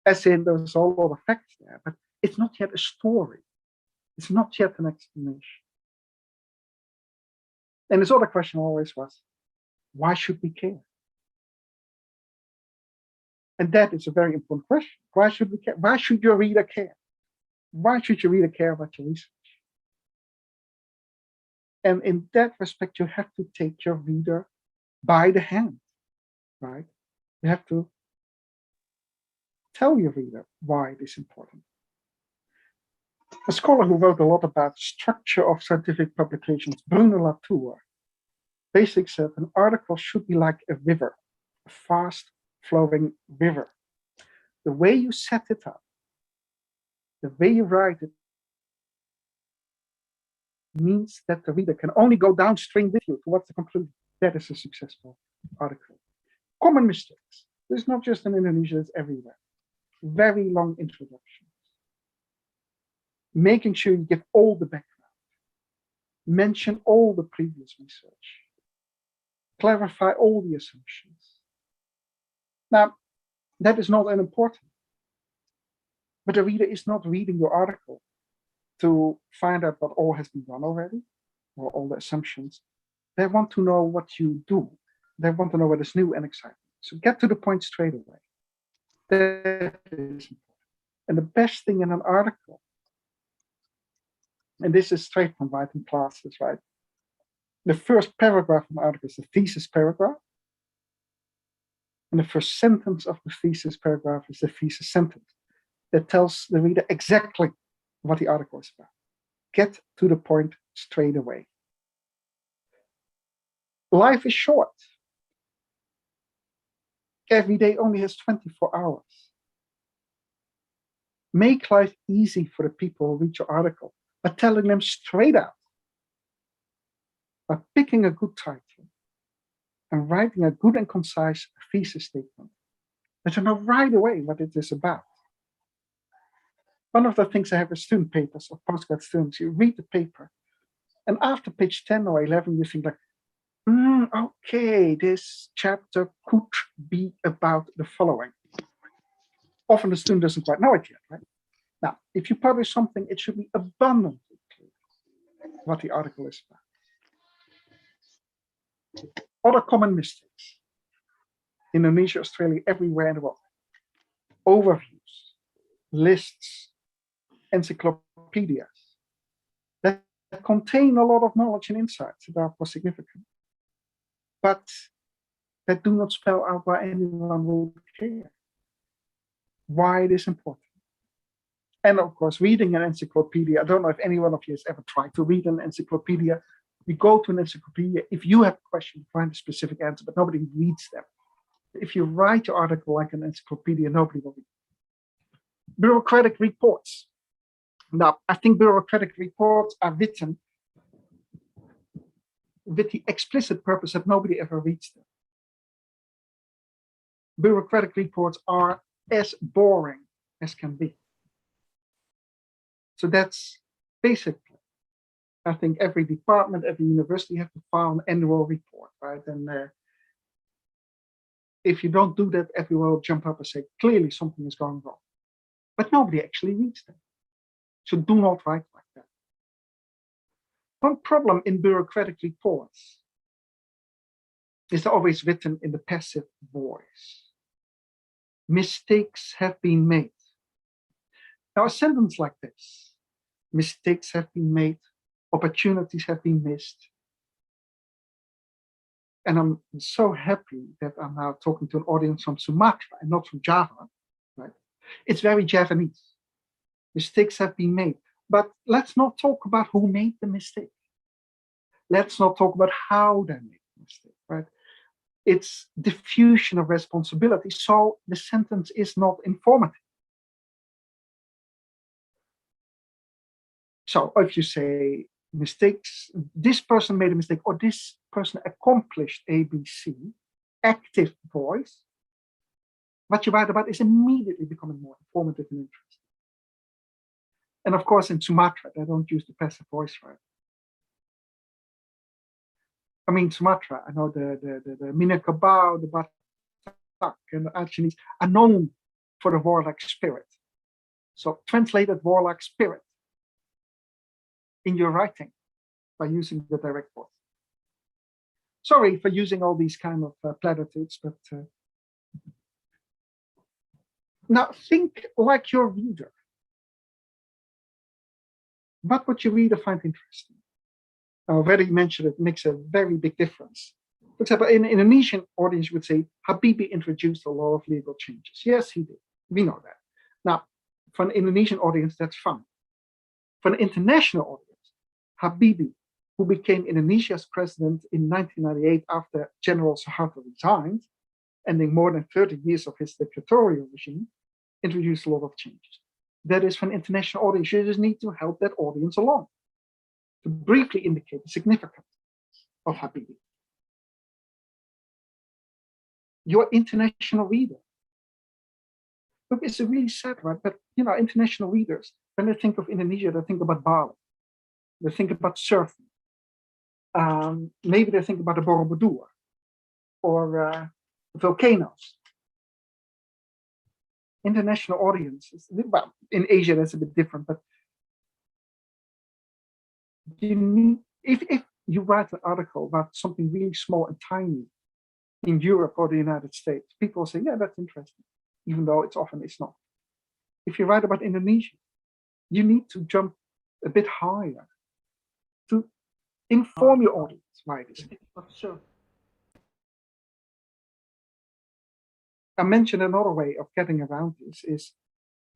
As in, there's a lot of facts there, but it's not yet a story. It's not yet an explanation. And his other question always was, why should we care? And that is a very important question. Why should we care? Why should your reader care? Why should your reader care about your research? And in that respect, you have to take your reader by the hand, right? You have to tell your reader why it is important. A scholar who wrote a lot about structure of scientific publications, Bruno Latour, basically said an article should be like a river, a fast-flowing river. The way you set it up, the way you write it, means that the reader can only go downstream with you towards the conclusion. That is a successful article. Common mistakes. This is not just in Indonesia, it's everywhere. Very long introductions. Making sure you give all the background. Mention all the previous research. Clarify all the assumptions. Now, that is not unimportant. But the reader is not reading your article to find out what all has been done already, or all the assumptions. They want to know what you do. They want to know what is new and exciting. So get to the point straight away. That is important. And the best thing in an article, and this is straight from writing classes, right? The first paragraph of an article is the thesis paragraph. And the first sentence of the thesis paragraph is the thesis sentence. That tells the reader exactly what the article is about. Get to the point straight away. Life is short. Every day only has 24 hours. Make life easy for the people who read your article by telling them straight out, by picking a good title and writing a good and concise thesis statement, that you know right away what it is about. One of the things I have with student papers or postgrad students, you read the paper, and after page 10 or 11, you think like, okay, this chapter could be about the following. Often the student doesn't quite know it yet, right? Now, if you publish something, it should be abundantly clear what the article is about. Other common mistakes. Indonesia, Australia, everywhere in the world. Overviews, lists, encyclopedias that contain a lot of knowledge and insights that are significant, but that do not spell out why anyone would care, why it is important. And of course, reading an encyclopedia, I don't know if any one of you has ever tried to read an encyclopedia. You go to an encyclopedia, if you have a question, find a specific answer, but nobody reads them. If you write your article like an encyclopedia, nobody will read. Bureaucratic reports. Now, I think bureaucratic reports are written with the explicit purpose that nobody ever reads them. Bureaucratic reports are as boring as can be. So that's basically, I think every department, every university have to file an annual report, right? And if you don't do that, everyone will jump up and say, clearly something is going wrong. But nobody actually reads them. So do not write like that. One problem in bureaucratic reports is they're always written in the passive voice. Mistakes have been made. Now, a sentence like this, mistakes have been made, opportunities have been missed. And I'm so happy that I'm now talking to an audience from Sumatra and not from Java, right? It's very Javanese. Mistakes have been made, but let's not talk about who made the mistake. Let's not talk about how they made the mistake, right? It's diffusion of responsibility, so the sentence is not informative. So if you say mistakes, this person made a mistake, or this person accomplished ABC, active voice, what you write about is immediately becoming more informative and interesting. And of course, in Sumatra, they don't use the passive voice, right? I mean, Sumatra, I know the Minangkabau, the Batak, and the Achinese are known for the warlike spirit. So translated warlike spirit in your writing by using the direct voice. Sorry for using all these kind of platitudes, but now think like your reader. What would your reader find interesting? I already mentioned it makes a very big difference. For example, in an Indonesian audience would say, Habibie introduced a lot of legal changes. Yes, he did. We know that. Now, for an Indonesian audience, that's fine. For an international audience, Habibie, who became Indonesia's president in 1998 after General Suharto resigned, ending more than 30 years of his dictatorial regime, introduced a lot of changes. That is, for an international audience, you just need to help that audience along to briefly indicate the significance of Habibie. Your international reader. Look, it's really sad, right? But you know, international readers, when they think of Indonesia, they think about Bali. They think about surfing. Maybe they think about the Borobudur or volcanoes. International audiences, well, in Asia that's a bit different, but you need, if you write an article about something really small and tiny in Europe or the United States, people say, yeah, that's interesting, even though it's not. If you write about Indonesia, you need to jump a bit higher to inform your audience why this is. So I mentioned another way of getting around this is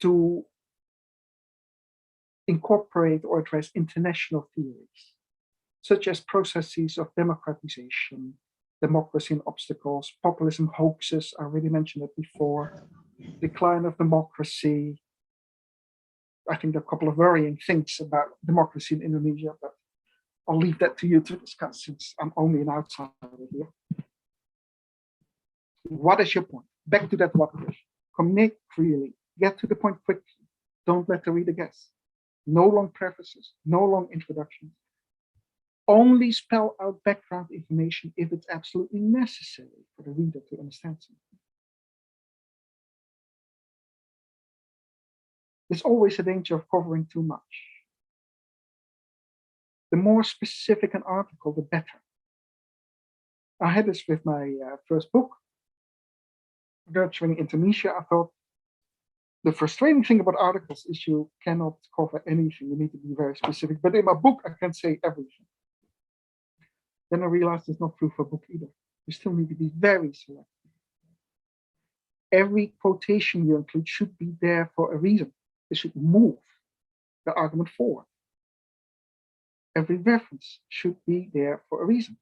to incorporate or address international theories, such as processes of democratization, democracy and obstacles, populism, hoaxes, I already mentioned it before, decline of democracy. I think there are a couple of worrying things about democracy in Indonesia, but I'll leave that to you to discuss since I'm only an outsider here. What is your point? Back to that what question. Communicate freely, get to the point quickly. Don't let the reader guess. No long prefaces, no long introductions. Only spell out background information if it's absolutely necessary for the reader to understand something. There's always a danger of covering too much. The more specific an article, the better. I had this with my first book, Nurturing Indonesia. I thought the frustrating thing about articles is you cannot cover anything. You need to be very specific. But in my book, I can say everything. Then I realized it's not true for a book either. You still need to be very selective. Every quotation you include should be there for a reason. It should move the argument forward. Every reference should be there for a reason,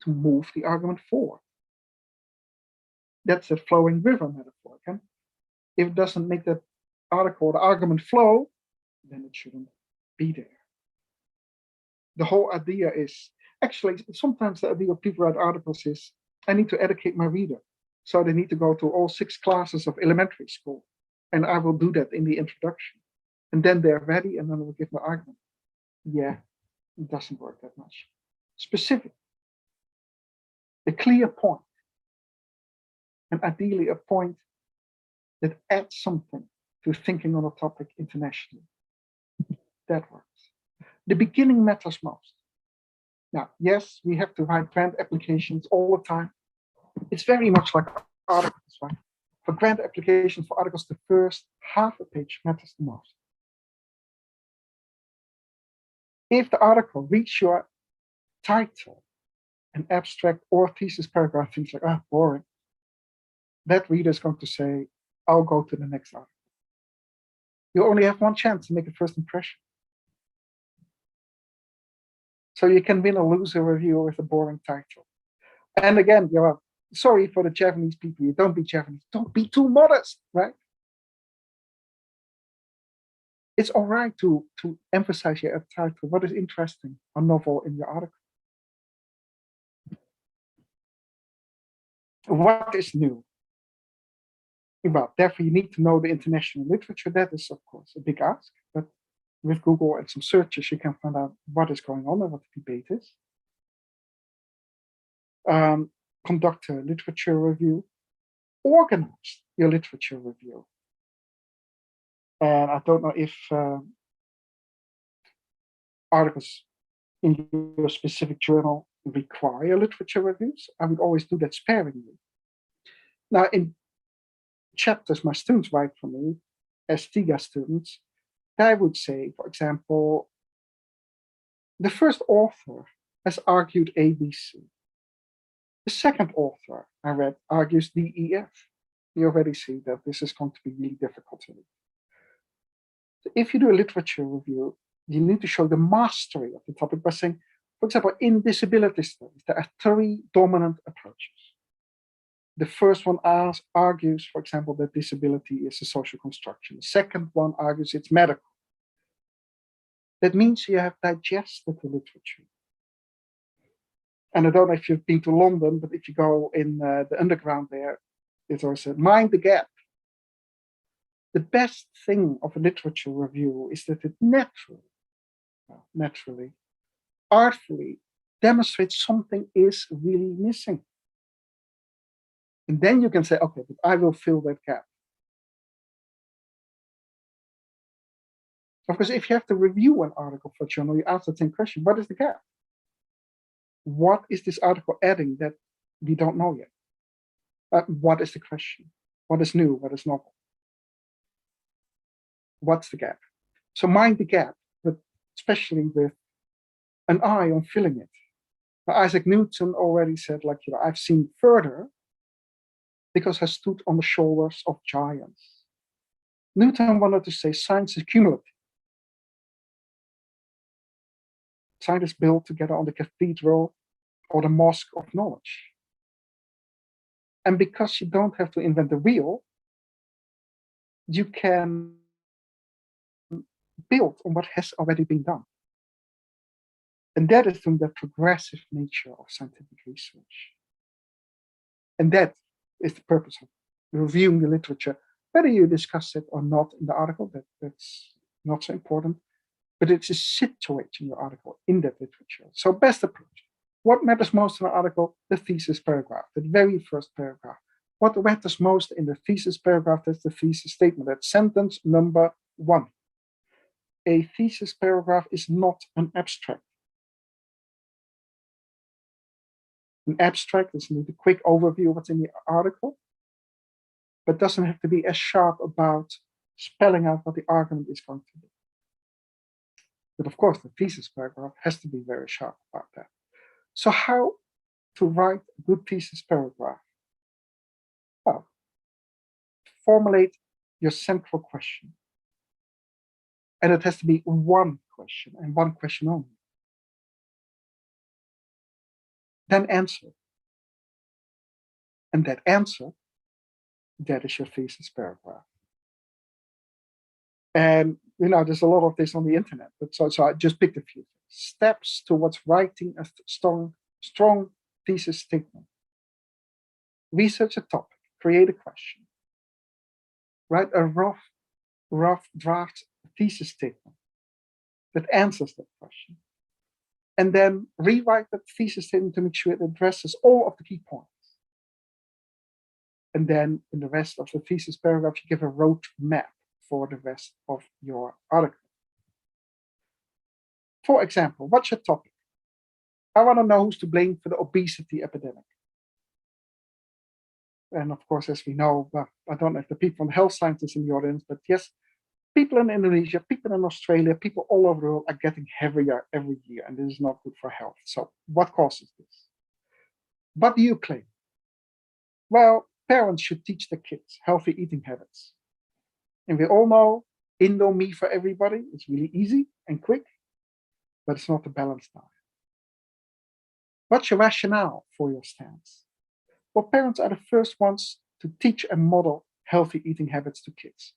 to move the argument forward. That's a flowing river metaphor. Okay? If it doesn't make the article, the argument flow, then it shouldn't be there. The whole idea is, actually, sometimes the idea of people write articles is, I need to educate my reader. So they need to go to all 6 classes of elementary school. And I will do that in the introduction. And then they're ready, and then I will give my argument. Yeah, it doesn't work that much. Specific. A clear point. And ideally a point that adds something to thinking on a topic internationally. That works. The beginning matters most. Now, yes, we have to write grant applications all the time. It's very much like articles, right? For grant applications for articles, the first half a page matters the most. If the article reads your title, an abstract or thesis paragraph, things like, boring, that reader is going to say, I'll go to the next article. You only have one chance to make a first impression. So you can win or lose a reviewer with a boring title. And again, sorry for the Japanese people, you don't be Japanese, don't be too modest, right? it's all right to emphasize your title, what is interesting or novel in your article. What is new? Well, therefore you need to know the international literature. That is, of course, a big ask, but with Google and some searches, you can find out what is going on and what the debate is. Conduct a literature review. Organize your literature review. And I don't know if articles in your specific journal require literature reviews. I would always do that sparingly. Now, in chapters my students write for me, as TIGA students, I would say, for example, the first author has argued A, B, C. The second author I read argues D, E, F. You already see that this is going to be really difficult to read. So if you do a literature review, you need to show the mastery of the topic by saying, for example, in disability studies, there are 3 dominant approaches. The first one argues, for example, that disability is a social construction. The second one argues it's medical. That means you have digested the literature. And I don't know if you've been to London, but if you go in the underground there, it's always said, mind the gap. The best thing of a literature review is that it naturally, artfully demonstrates something is really missing. And then you can say, okay, but I will fill that gap. Of course, if you have to review an article for a journal, you ask the same question, what is the gap? What is this article adding that we don't know yet? What is the question? What is new? What is novel? What's the gap? So mind the gap, but especially with an eye on filling it. Now, Isaac Newton already said, like, I've seen further because I stood on the shoulders of giants. Newton wanted to say science is cumulative. Scientists built together on the cathedral or the mosque of knowledge. And because you don't have to invent the wheel, you can build on what has already been done. And that is from the progressive nature of scientific research. And that is the purpose of reviewing the literature. Whether you discuss it or not in the article, that's not so important, but it's situating your article in that literature. So best approach. What matters most in an article? The thesis paragraph, the very first paragraph. What matters most in the thesis paragraph? That's the thesis statement. That's sentence number 1. A thesis paragraph is not an abstract. An abstract is a quick overview of what's in the article, but doesn't have to be as sharp about spelling out what the argument is going to be. But of course, the thesis paragraph has to be very sharp about that. So how to write a good thesis paragraph? Well, formulate your central question. And it has to be one question and one question only. Then answer. And that answer, that is your thesis paragraph. And there's a lot of this on the internet, but so I just picked a few steps towards writing a strong thesis statement. Research a topic, create a question, write a rough draft thesis statement that answers that question, and then rewrite that thesis statement to make sure it addresses all of the key points. And then in the rest of the thesis paragraph, you give a road map for the rest of your article. For example, what's your topic? I want to know who's to blame for the obesity epidemic. And of course, as we know, well, I don't know if the people from health scientists in the audience, but yes, people in Indonesia, people in Australia, people all over the world are getting heavier every year, and this is not good for health. So what causes this? What do you claim? Well, parents should teach their kids healthy eating habits. And we all know Indomie for everybody is really easy and quick, but it's not a balanced diet. What's your rationale for your stance? Well, parents are the first ones to teach and model healthy eating habits to kids.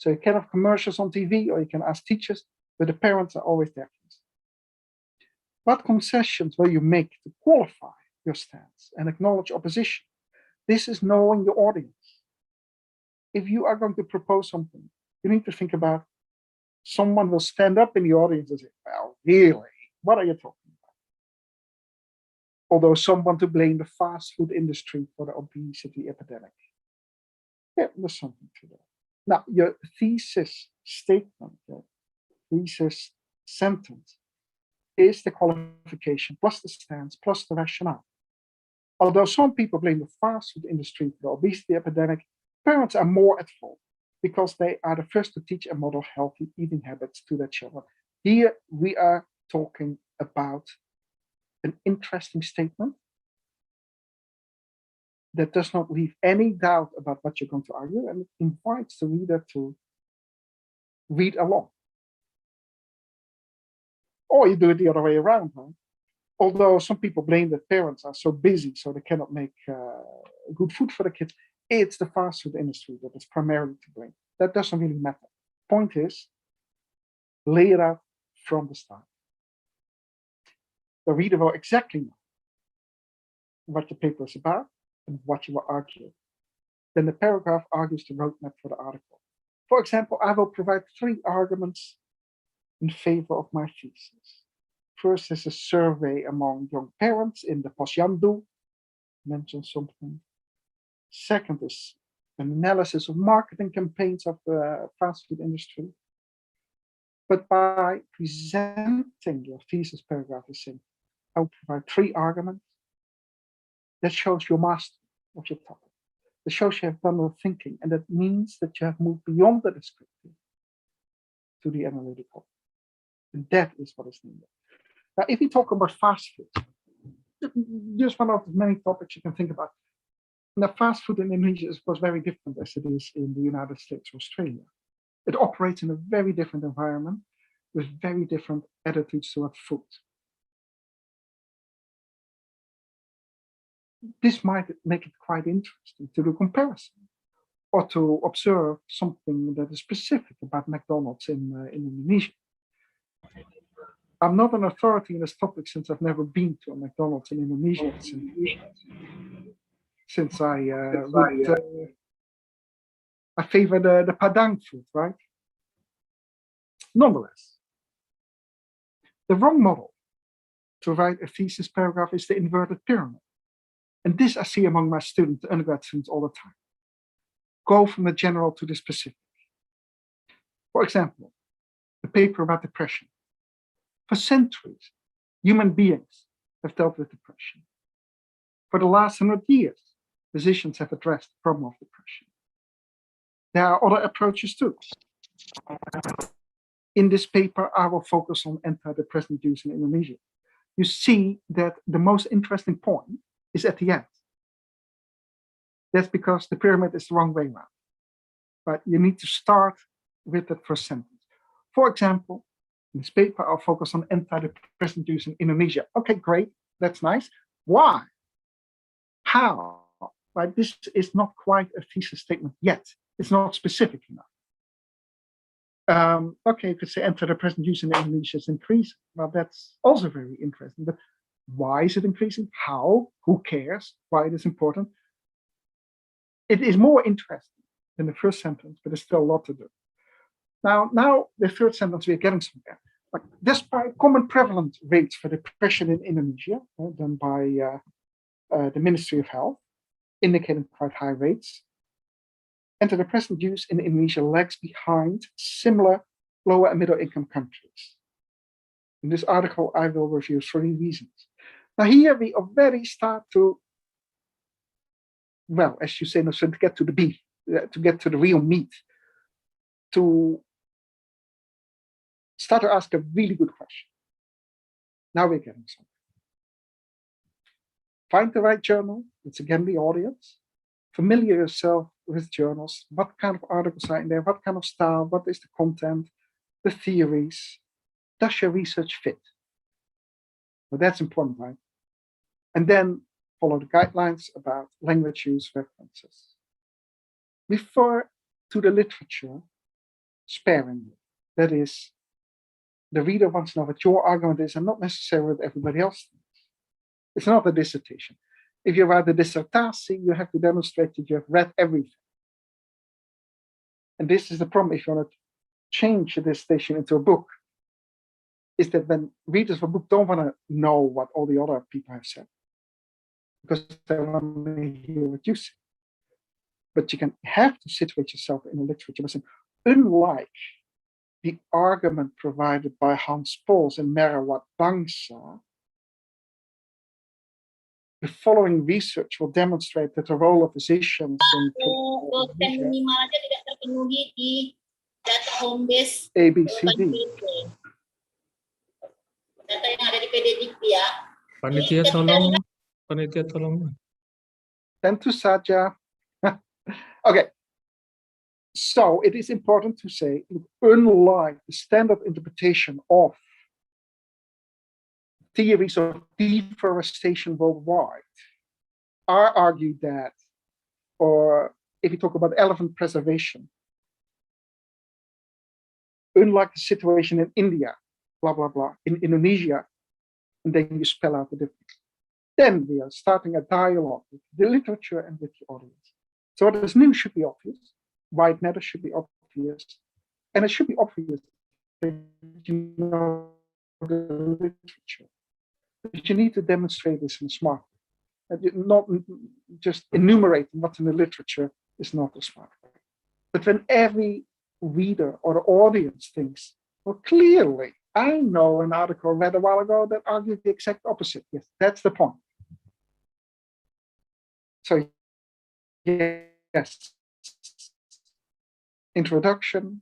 So you can have commercials on TV, or you can ask teachers, but the parents are always there. What concessions will you make to qualify your stance and acknowledge opposition? This is knowing your audience. If you are going to propose something, you need to think about someone will stand up in the audience and say, well, really, what are you talking about? Although some want to blame the fast food industry for the obesity epidemic. Yeah, there's something to that. Now, your thesis statement, your thesis sentence, is the qualification plus the stance plus the rationale. Although some people blame the fast food industry for the obesity epidemic, parents are more at fault because they are the first to teach and model healthy eating habits to their children. Here we are talking about an interesting statement that does not leave any doubt about what you're going to argue, and it invites the reader to read along. Or you do it the other way around, huh? Although some people blame that parents are so busy, so they cannot make good food for the kids, it's the fast food industry that is primarily to blame. That doesn't really matter. Point is, lay it out from the start. The reader will exactly know what the paper is about and what you will argue. Then the paragraph argues the roadmap for the article. For example, I will provide 3 arguments in favor of my thesis. First is a survey among young parents in the Posyandu, mention something. Second is an analysis of marketing campaigns of the fast food industry. But by presenting your thesis paragraph as saying, I'll provide 3 arguments, that shows your mastery of your topic. That shows you have done your thinking, and that means that you have moved beyond the descriptive to the analytical. And that is what is needed. Now, if we talk about fast food, just one of the many topics you can think about. Now, fast food in Indonesia is, of course, very different as it is in the United States or Australia. It operates in a very different environment with very different attitudes toward food. This might make it quite interesting to do comparison or to observe something that is specific about McDonald's in Indonesia. I'm not an authority in this topic since I've never been to a McDonald's in Indonesia since I favor the Padang food, right? Nonetheless, the wrong model to write a thesis paragraph is the inverted pyramid. And this I see among my students, undergrad students, all the time. Go from the general to the specific. For example, the paper about depression. For centuries, human beings have dealt with depression. For the last 100 years, physicians have addressed the problem of depression. There are other approaches too. In this paper, I will focus on antidepressant use in Indonesia. You see that the most interesting point is at the end. That's because the pyramid is the wrong way around. But you need to start with the first sentence. For example, in this paper, I'll focus on antidepressant use in Indonesia. Okay, great, that's nice. Why? How? Right, this is not quite a thesis statement yet. It's not specific enough. Okay, you could say antidepressant use in Indonesia is increasing. Well, that's also very interesting. But why is it increasing? How? Who cares? Why it is important? It is more interesting than the first sentence, but there's still a lot to do. Now the third sentence, we're getting somewhere. Like, despite common prevalent rates for depression in Indonesia, done by the Ministry of Health, indicating quite high rates, antidepressant use in Indonesia lags behind similar lower and middle income countries. In this article, I will review 3 reasons. Now here we already start to, well, as you say, so to get to the beef, to get to the real meat, to start to ask a really good question. Now we're getting something. Find the right journal. It's again the audience. Familiar yourself with journals. What kind of articles are in there? What kind of style? What is the content? The theories. Does your research fit? Well, that's important, right? And then follow the guidelines about language use, references. Refer to the literature sparingly. That is, the reader wants to know what your argument is and not necessarily what everybody else thinks. It's not a dissertation. If you write a dissertation, you have to demonstrate that you have read everything. And this is the problem if you want to change a dissertation into a book, is that when readers of a book don't want to know what all the other people have said, because they want to hear what you say. But you can have to situate yourself in a literature. Unlike the argument provided by Hans Pauls in Merawat Bangsa, the following research will demonstrate that the role of physicians in A, B, C, D. Data yang ada di PDDIK ya. Panitia tolong. Tentu saja. Okay. So it is important to say, unlike the standard interpretation of theories of deforestation worldwide, I argue that, or if you talk about elephant preservation, unlike the situation in India, blah, blah, blah, in Indonesia, and then you spell out the difference. Then we are starting a dialogue with the literature and with the audience. So what is new should be obvious, white matter should be obvious, and it should be obvious that you know the literature. But you need to demonstrate this in a smart way. Not just enumerating what's in the literature is not a smart way. But when every reader or the audience thinks, well, clearly, I know an article read a while ago that argued the exact opposite. Yes, that's the point. So, yes, introduction,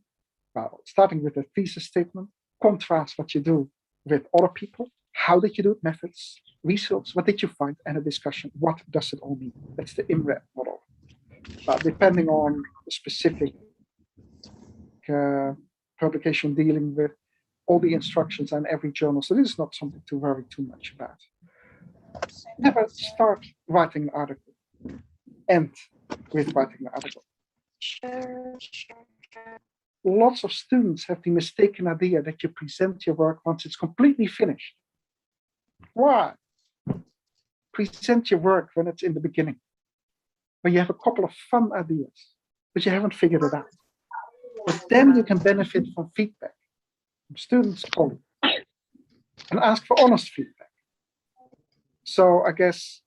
well, starting with a thesis statement, contrast what you do with other people. How did you do it? Methods, results, what did you find? And a discussion, what does it all mean? That's the IMRED model. But depending on the specific publication dealing with all the instructions and every journal, so this is not something to worry too much about. Never start writing an article, end with writing an article. Lots of students have the mistaken idea that you present your work once it's completely finished. Why? Present your work when it's in the beginning, when you have a couple of fun ideas, but you haven't figured it out. But then you can benefit from feedback from students, colleagues, and ask for honest feedback. So I guess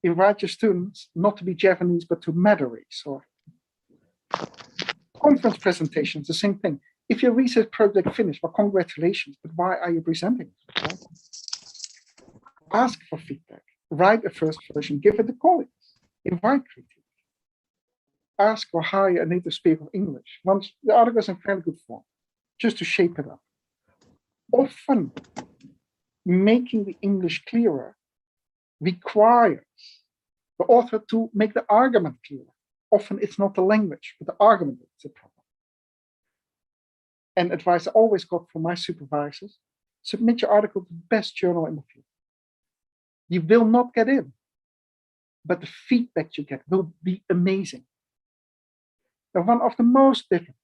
invite your students not to be Japanese, but to Mandarins or conference presentations, the same thing. If your research project finished, well, congratulations, but why are you presenting it? Right? Ask for feedback, write a first version, give it to colleagues, invite critique. Ask or hire a native speaker of English. Once the article is in fairly good form, just to shape it up. Often, making the English clearer requires the author to make the argument clearer. Often it's not the language, but the argument that's the problem. And advice I always got from my supervisors, submit your article to the best journal in the field. You will not get in, but the feedback you get will be amazing. Now, one of the most difficult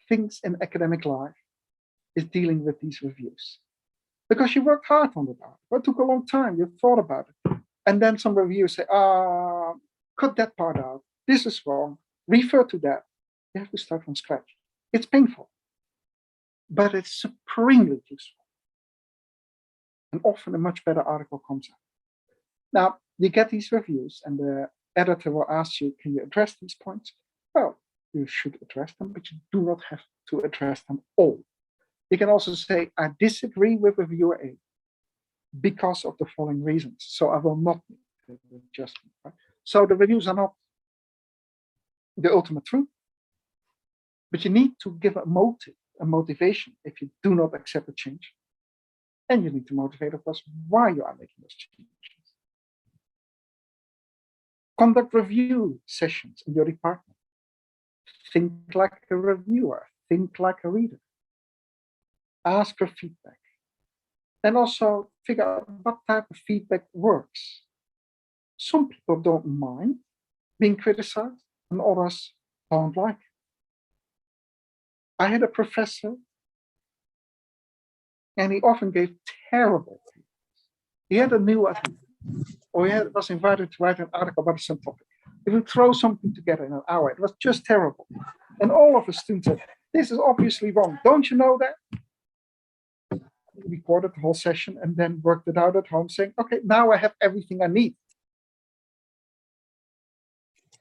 things in academic life is dealing with these reviews. Because you worked hard on it. It took a long time, you thought about it. And then some reviewers say, cut that part out, this is wrong, refer to that. You have to start from scratch. It's painful, but it's supremely useful. And often a much better article comes out. Now, you get these reviews and the editor will ask you, can you address these points? Well, you should address them, but you do not have to address them all. You can also say, I disagree with reviewer A because of the following reasons. So I will not make the adjustment. Right? So the reviews are not the ultimate truth, but you need to give a motive, a motivation if you do not accept a change. And you need to motivate, of course, why you are making those changes. Conduct review sessions in your department. Think like a reviewer, think like a reader. Ask for feedback. And also figure out what type of feedback works. Some people don't mind being criticized and others don't like it. I had a professor, and he often gave terrible papers. He had a new idea, or he was invited to write an article about some topic. He would throw something together in an hour. It was just terrible. And all of us students said, this is obviously wrong. Don't you know that? He recorded the whole session and then worked it out at home saying, okay, now I have everything I need.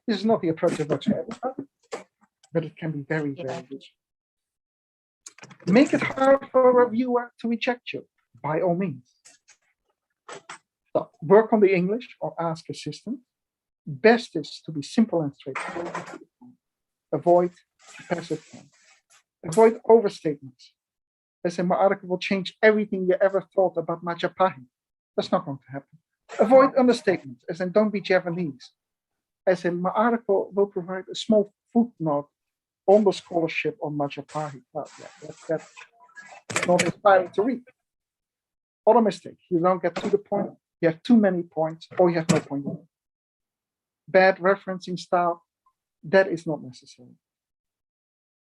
This is not the approach that works for everybody, but it can be very, very useful. Make it hard for a reviewer to reject you, by all means. So work on the English or ask assistance. Best is to be simple and straightforward. Avoid passive tense. Avoid overstatements. As in, my article will change everything you ever thought about Majapahit. That's not going to happen. Avoid understatements, as in don't be Japanese. As in, my article will provide a small footnote on the scholarship on Majapahit. Well, yeah, that's not inspiring to read. Other mistake, you don't get to the point, you have too many points, or you have no point. Bad referencing style, that is not necessary.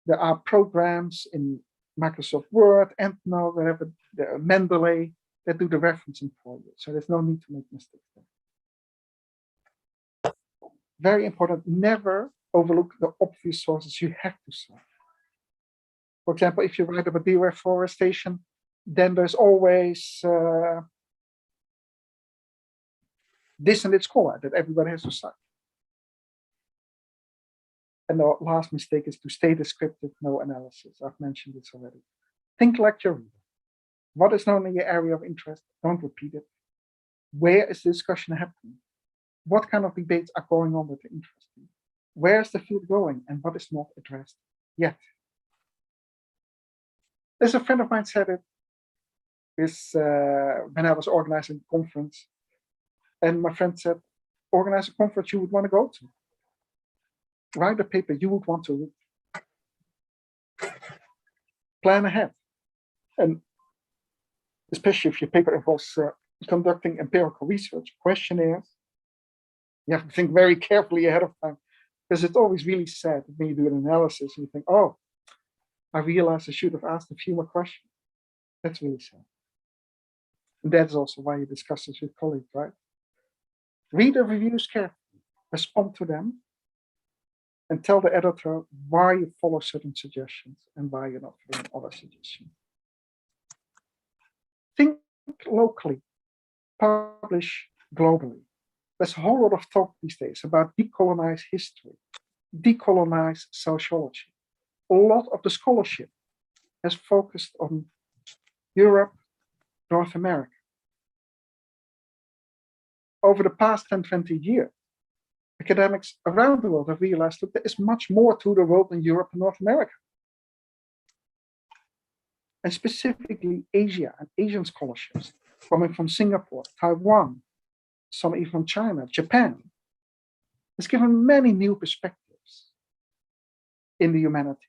There are programs in Microsoft Word, EndNote, whatever, there are Mendeley that do the referencing for you. So there's no need to make mistakes there. Very important, never overlook the obvious sources you have to cite. For example, if you write about deforestation, then there's always this and its scholar that everybody has to cite. And the last mistake is to stay descriptive, no analysis. I've mentioned this already. Think like your reader. What is known in your area of interest? Don't repeat it. Where is the discussion happening? What kind of debates are going on that are interesting? Where is the field going and what is not addressed yet? There's a friend of mine said it when I was organizing a conference. And my friend said, organize a conference you would want to go to. Write a paper you would want to read. Plan ahead. And especially if your paper involves conducting empirical research, questionnaires, you have to think very carefully ahead of time. Because it's always really sad when you do an analysis and you think, oh, I realized I should have asked a few more questions. That's really sad. And that's also why you discuss this with colleagues, right? Read the reviews carefully, respond to them, and tell the editor why you follow certain suggestions and why you're not following other suggestions. Think locally, publish globally. There's a whole lot of talk these days about decolonize history, decolonize sociology. A lot of the scholarship has focused on Europe, North America. Over the past 10, 20 years, academics around the world have realized that there is much more to the world than Europe and North America. And specifically Asia and Asian scholarships coming from Singapore, Taiwan, some even from China, Japan, has given many new perspectives in the humanities.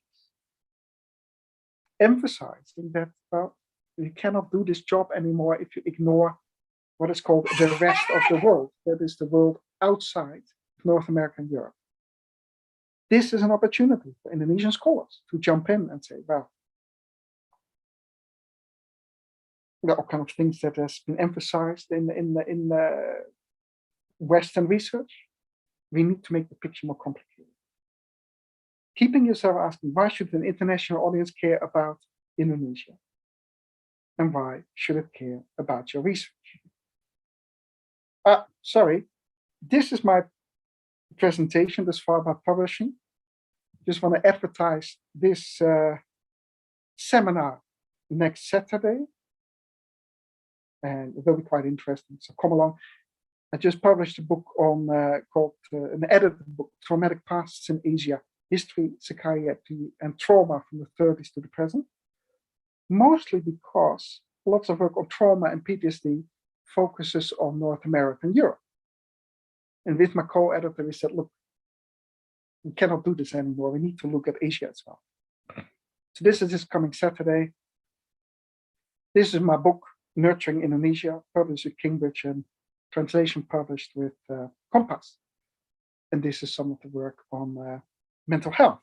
Emphasizing that, well, you cannot do this job anymore if you ignore what is called the rest of the world, that is the world outside North America and Europe. This is an opportunity for Indonesian scholars to jump in and say, well, there are all kinds of things that has been emphasized in Western research. We need to make the picture more complicated. Keeping yourself asking, why should an international audience care about Indonesia? And why should it care about your research? Sorry, this is my presentation thus far about publishing. Just want to advertise this seminar next Saturday. And it will be quite interesting, so come along. I just published a book on called an edited book, Traumatic Pasts in Asia, History, Psychiatry, and Trauma from the 30s to the present. Mostly because lots of work on trauma and PTSD focuses on North America and Europe. And with my co-editor, we said, look, we cannot do this anymore. We need to look at Asia as well. So this is this coming Saturday. This is my book, Nurturing Indonesia, published at Cambridge and translation published with Compass. And this is some of the work on mental health.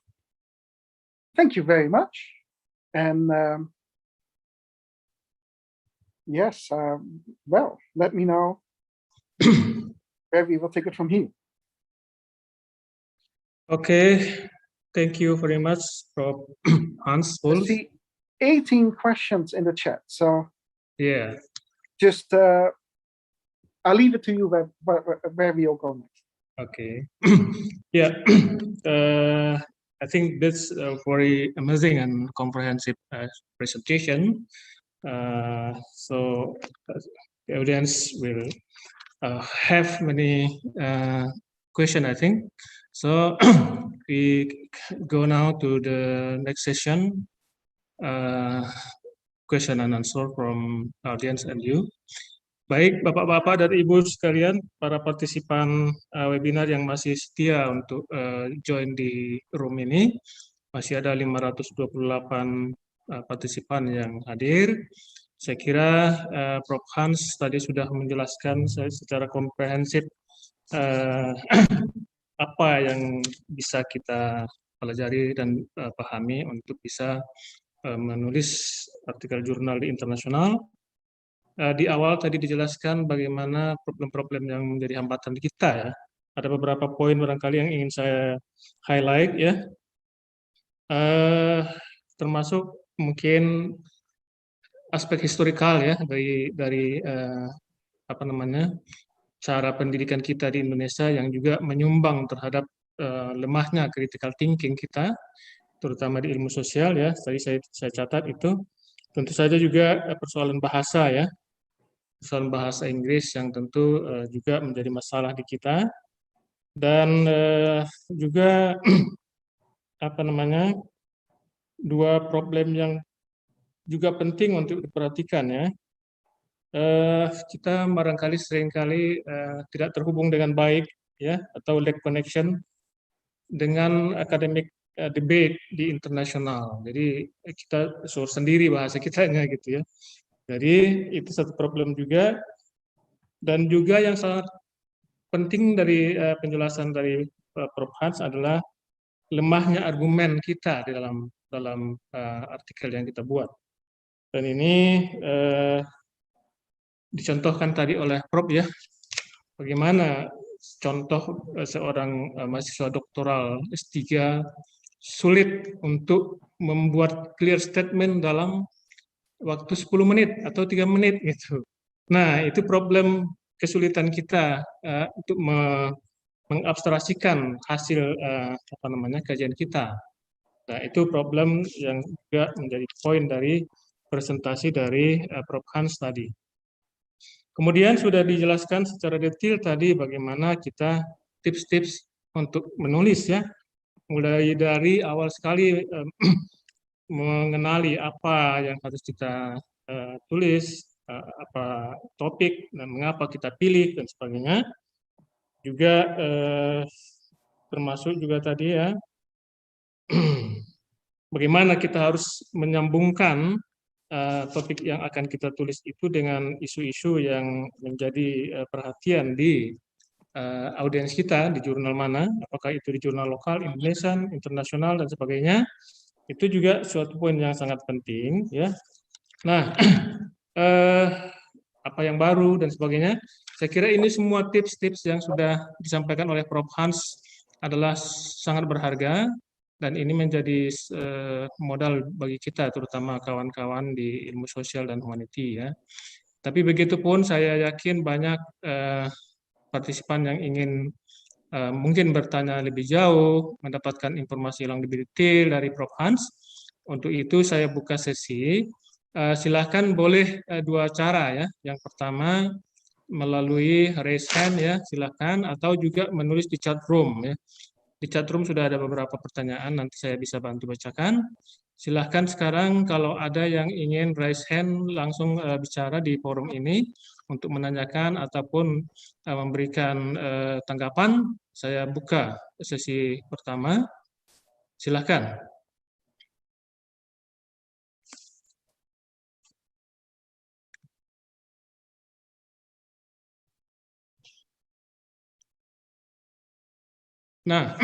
thank you very much. And yes, well, let me know where we will take it from here. Okay, thank you very much, Prof. Hans I Wolf. see 18 questions in the chat, so Yeah. just I'll leave it to you where we'll go next. Okay. Yeah. I think that's a very amazing and comprehensive presentation. So the audience will have many questions, I think. So we go now to the next session, question and answer from audience and you. Baik, Bapak-Bapak dan Ibu sekalian, para partisipan webinar yang masih setia untuk join di room ini, masih ada 528 partisipan yang hadir. Saya kira Prof. Hans tadi sudah menjelaskan secara komprehensif apa yang bisa kita pelajari dan pahami untuk bisa menulis artikel jurnal di internasional. Di awal tadi dijelaskan bagaimana problem-problem yang menjadi hambatan di kita ya. Ada beberapa poin barangkali yang ingin saya highlight ya. Termasuk mungkin aspek historikal ya dari apa namanya cara pendidikan kita di Indonesia yang juga menyumbang terhadap lemahnya critical thinking kita, terutama di ilmu sosial ya. Tadi saya catat itu. Tentu saja juga persoalan bahasa ya. Persoalan bahasa Inggris yang tentu juga menjadi masalah di kita, dan juga apa namanya dua problem yang juga penting untuk diperhatikan ya. Kita barangkali seringkali tidak terhubung dengan baik ya, atau lack connection dengan academic debate di internasional. Jadi kita soal sendiri bahasa kitanya gitu ya. Jadi itu satu problem juga. Dan juga yang sangat penting dari penjelasan dari Prof. Hans adalah lemahnya argumen kita di dalam artikel yang kita buat. Dan ini dicontohkan tadi oleh Prof. Ya, bagaimana contoh seorang mahasiswa doktoral S3 sulit untuk membuat clear statement dalam waktu 10 menit atau 3 menit gitu. Nah, itu problem kesulitan kita untuk mengabstraksikan hasil apa namanya kajian kita. Nah, itu problem yang juga menjadi poin dari presentasi dari Prof. Hans tadi. Kemudian sudah dijelaskan secara detail tadi bagaimana kita tips-tips untuk menulis ya, mulai dari awal sekali mengenali apa yang harus kita tulis, apa topik dan mengapa kita pilih dan sebagainya. Juga termasuk juga tadi ya bagaimana kita harus menyambungkan topik yang akan kita tulis itu dengan isu-isu yang menjadi perhatian di audiens kita di jurnal mana, apakah itu di jurnal lokal, Indonesian, internasional dan sebagainya. Itu juga suatu poin yang sangat penting ya. Nah, apa yang baru dan sebagainya. Saya kira ini semua tips-tips yang sudah disampaikan oleh Prof. Hans adalah sangat berharga dan ini menjadi modal bagi kita, terutama kawan-kawan di ilmu sosial dan humanity ya. Tapi begitupun saya yakin banyak partisipan yang ingin mungkin bertanya lebih jauh, mendapatkan informasi yang lebih detail dari Prof. Hans. Untuk itu saya buka sesi. Silakan boleh dua cara ya. Yang pertama melalui raise hand ya, silakan, atau juga menulis di chat room ya. Di chat room sudah ada beberapa pertanyaan, nanti saya bisa bantu bacakan. Silahkan sekarang kalau ada yang ingin raise hand langsung bicara di forum ini untuk menanyakan ataupun memberikan tanggapan. Saya buka sesi pertama. Silahkan. Nah,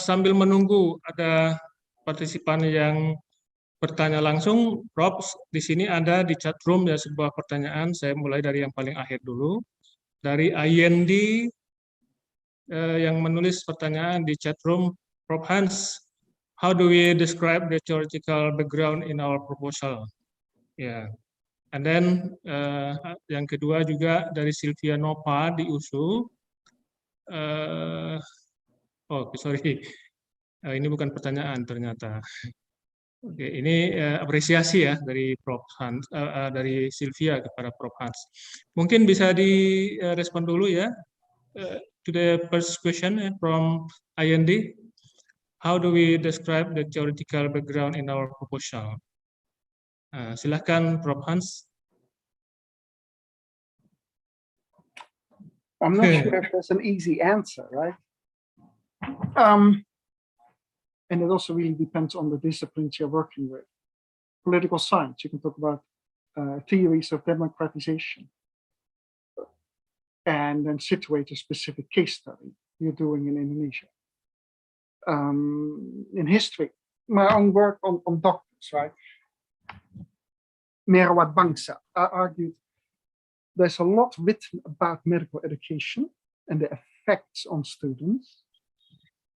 Sambil menunggu ada partisipan yang bertanya langsung, Prof, di sini ada di chat room ya sebuah pertanyaan. Saya mulai dari yang paling akhir dulu. Dari IND yang menulis pertanyaan di chat room, Prof Hans, how do we describe the theoretical background in our proposal? Ya, and then yang kedua juga dari Sylvia Nova di USU. Oh, sorry, ini bukan pertanyaan ternyata. Oke, ini apresiasi ya dari Prof Hans, dari Sylvia kepada Prof Hans. Mungkin bisa direspon dulu ya. To the first question from IND, how do we describe the theoretical background in our proposal? Silakan Prof Hans. I'm not sure if there's an easy answer, right? And it also really depends on the disciplines you're working with. Political science, you can talk about theories of democratization, and then situate a specific case study you're doing in Indonesia. In history, my own work on doctors, right? Merawat Bangsa, I argued there's a lot written about medical education and the effects on students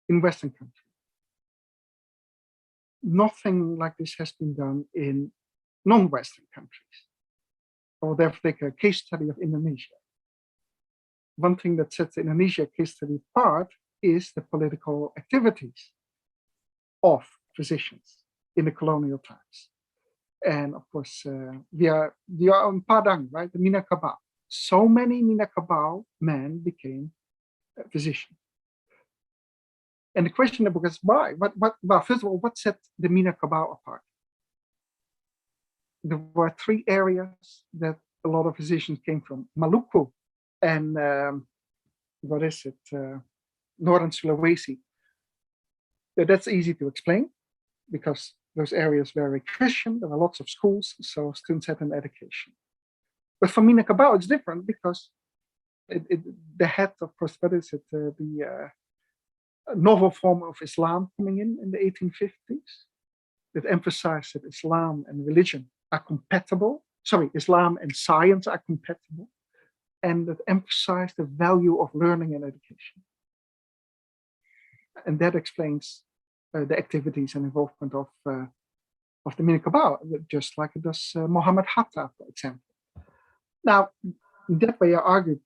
in Western countries. Nothing like this has been done in non-Western countries. I will therefore take a case study of Indonesia. One thing that sets the Indonesia case study apart is the political activities of physicians in the colonial times. And of course, we are on Padang, right? The Minangkabau. So many Minangkabau men became physicians. And the question in the book is why? Well, first of all, what set the Minangkabau apart? There were three areas that a lot of physicians came from: Maluku and Northern Sulawesi. That's easy to explain because those areas were very Christian. There were lots of schools, so students had an education. But for Minangkabau, it's different because they had, of course, the novel form of Islam coming in the 1850s that emphasized that Islam and religion are compatible. Sorry, Islam and science are compatible, and that emphasized the value of learning and education. And that explains the activities and involvement of the Minangkabau, just like it does Muhammad Hatta, for example. Now, in that way, I argued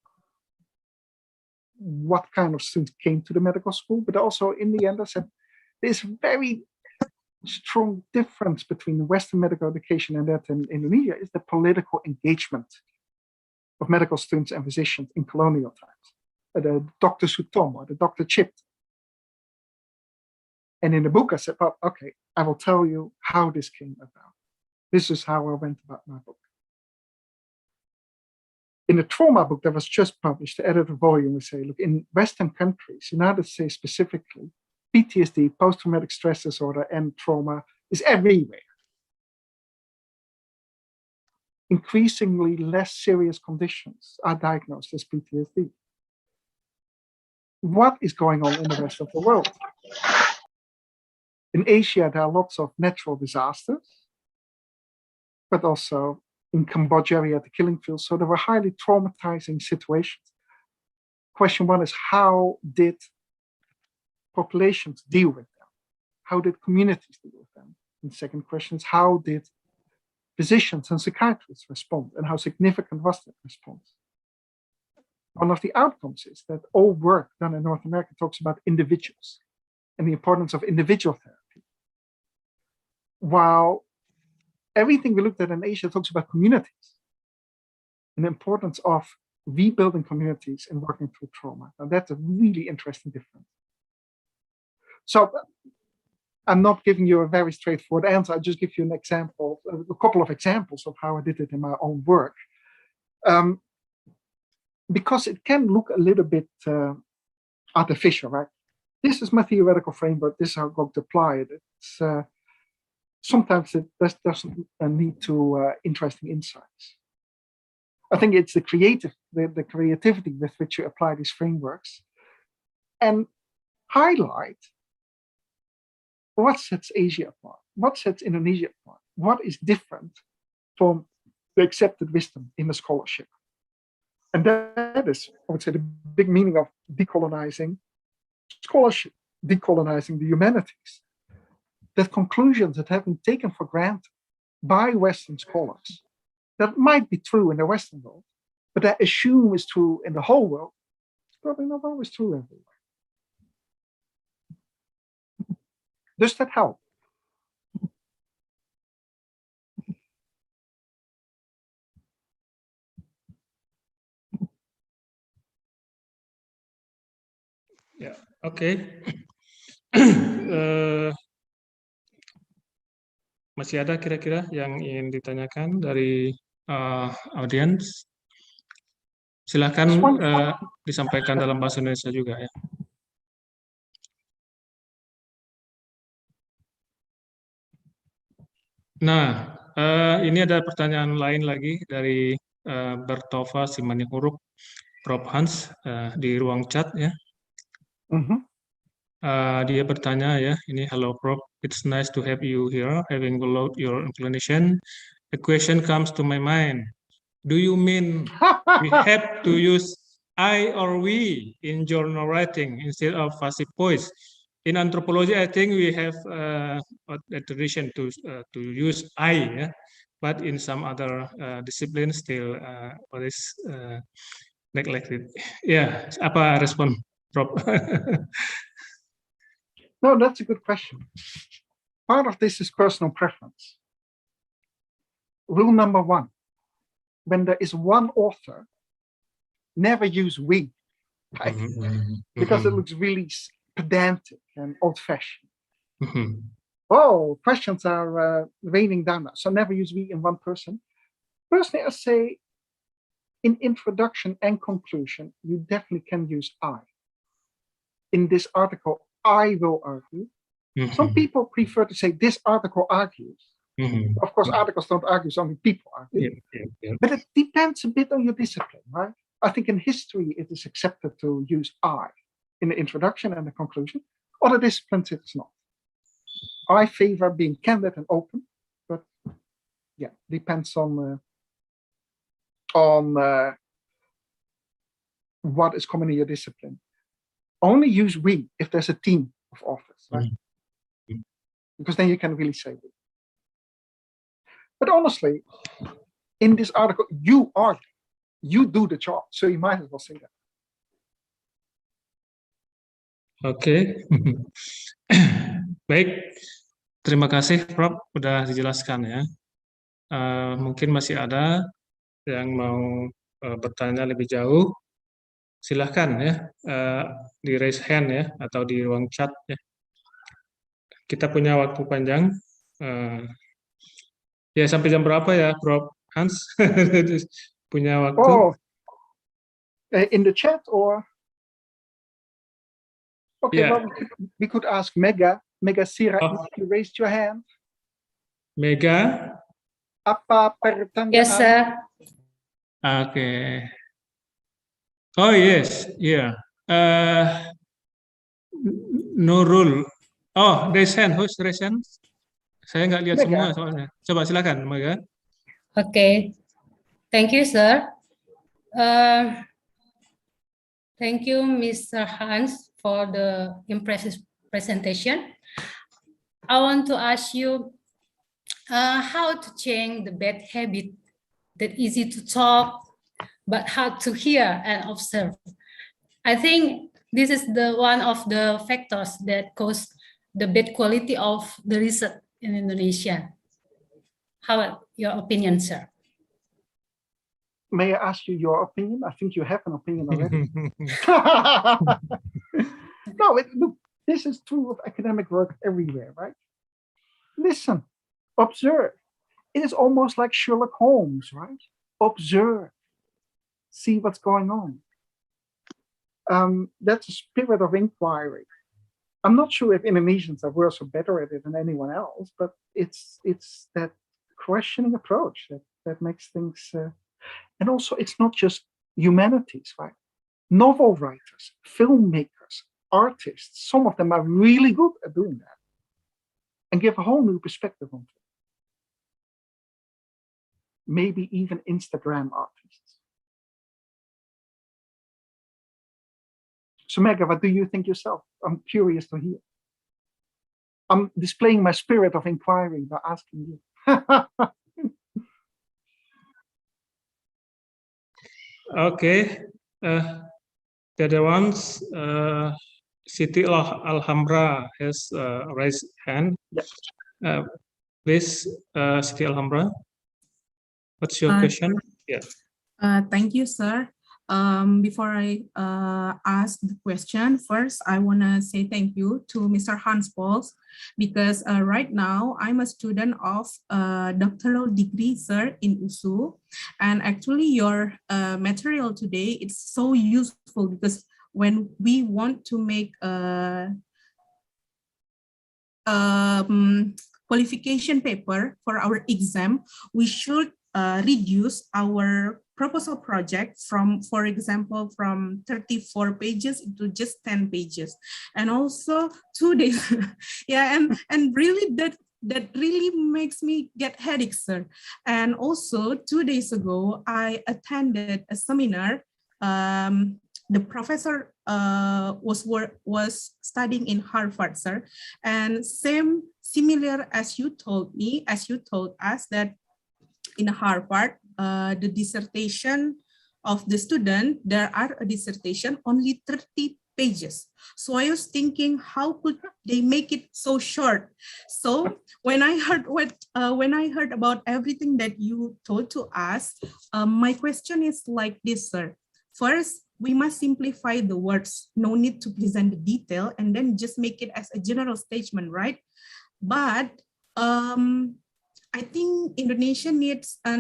what kind of students came to the medical school, but also in the end, I said there's a very strong difference between Western medical education and that in Indonesia is the political engagement of medical students and physicians in colonial times. The Dr. Sutomo, the Dr. Chip. And in the book, I said, well, okay, I will tell you how this came about. This is how I went about my book. In the trauma book that was just published, the edited volume would say, look, in Western countries, United States specifically, PTSD, post-traumatic stress disorder, and trauma is everywhere. Increasingly less serious conditions are diagnosed as PTSD. What is going on in the rest of the world? In Asia, there are lots of natural disasters, but also in Cambodia, we had the killing fields. So there were highly traumatizing situations. Question one is, how did populations deal with them? How did communities deal with them? And the second question is, how did physicians and psychiatrists respond? And how significant was that response? One of the outcomes is that all work done in North America talks about individuals and the importance of individual therapy. While everything we looked at in Asia talks about communities and the importance of rebuilding communities and working through trauma. Now that's a really interesting difference. So I'm not giving you a very straightforward answer. I'll just give you an example, a couple of examples of how I did it in my own work. Because it can look a little bit artificial, right? This is my theoretical framework. This is how I'm going to apply it. It's, sometimes it doesn't lead to interesting insights. I think it's the creativity with which you apply these frameworks and highlight what sets Asia apart, what sets Indonesia apart, what is different from the accepted wisdom in the scholarship. And that is, I would say, the big meaning of decolonizing scholarship, decolonizing the humanities. That conclusions that have been taken for granted by Western scholars, that might be true in the Western world, but that assume is true in the whole world, it's probably not always true everywhere. Does that help? Ya, oke. Masih ada kira-kira yang ingin ditanyakan dari audiens? Silahkan disampaikan dalam bahasa Indonesia juga ya. Nah, ini ada pertanyaan lain lagi dari Bertova Simanihuruk, Prof. Hans di ruang chat ya. Dia bertanya ya, ini hello Prof, it's nice to have you here, having followed your explanation. A question comes to my mind. Do you mean we have to use I or we in journal writing instead of passive voice? In anthropology, I think we have a tradition to use I, yeah? But in some other disciplines still what is neglected. Ya, apa respon Prof? No, that's a good question. Part of this is personal preference. Rule number 1, when there is one author, never use we, right? Because it looks really pedantic and old-fashioned. Oh, questions are raining down, so never use we in one person. Personally, I say in introduction and conclusion, you definitely can use I. In this article, I will argue. Some people prefer to say this article argues. Of course, articles don't argue, only people argue. But it depends a bit on your discipline, right? I think in history, it is accepted to use I in the introduction and the conclusion. Other disciplines, it's not. I favor being candid and open, but yeah, depends on what is common in your discipline. Only use we if there's a team of authors, right? Because then you can really say we. But honestly, in this article, you argue, you do the job, so you might as well say that. Oke. Baik, terima kasih Prof. Udah dijelaskan ya. Mungkin masih ada yang mau bertanya lebih jauh. Silahkan ya, di raise hand ya, atau di ruang chat ya. Kita punya waktu panjang. Ya sampai jam berapa ya Prof. Hans? Punya waktu? Oh, in the chat or? Okay, Yeah. well, we could ask Mega Sira, if you raised your hand. Mega? Apa pertanyaan? Yes, sir. Okay. Oh yes, yeah. Nurul. Oh, raise hand. Who's raise hand? Saya nggak lihat Mega. semua soalnya. Coba silakan, Mega. Okay. Thank you, sir. Thank you, Mr. Hans, for the impressive presentation. I want to ask you how to change the bad habit that easy to talk, but hard to hear and observe. I think this is the one of the factors that cause the bad quality of the research in Indonesia. How your opinion, sir? May I ask you your opinion? I think you have an opinion already. No, look, this is true of academic work everywhere, right? Listen, observe. It is almost like Sherlock Holmes, right? Observe, see what's going on. That's a spirit of inquiry. I'm not sure if Indonesians are worse or better at it than anyone else, but it's that questioning approach that makes things. And also, it's not just humanities, right? Novel writers, filmmakers, artists, some of them are really good at doing that and give a whole new perspective on it. Maybe even Instagram artists. So Megha, what do you think yourself? I'm curious to hear. I'm displaying my spirit of inquiry by asking you. Okay. The other ones, Siti Alhambra has raised hand. Yeah. Please, Siti Alhambra, what's your question? Yeah. Thank you, sir. Before I ask the question, first I want to say thank you to Mr. Hans Pauls, because right now I'm a student of doctoral degree, sir, in USU, and actually your material today is so useful, because when we want to make qualification paper for our exam, we should reduce our proposal project from, for example, from 34 pages into just 10 pages. And also 2 days, yeah, and really that really makes me get headaches, sir. And also 2 days ago, I attended a seminar. The professor was studying in Harvard, sir, and similar as you told me, as you told us, that in Harvard, the dissertation of the student, there are a dissertation only 30 pages. So I was thinking, how could they make it so short? So when I heard about everything that you told to us, my question is like this, sir. First, we must simplify the words. No need to present the detail, and then just make it as a general statement, right? But I think Indonesia needs a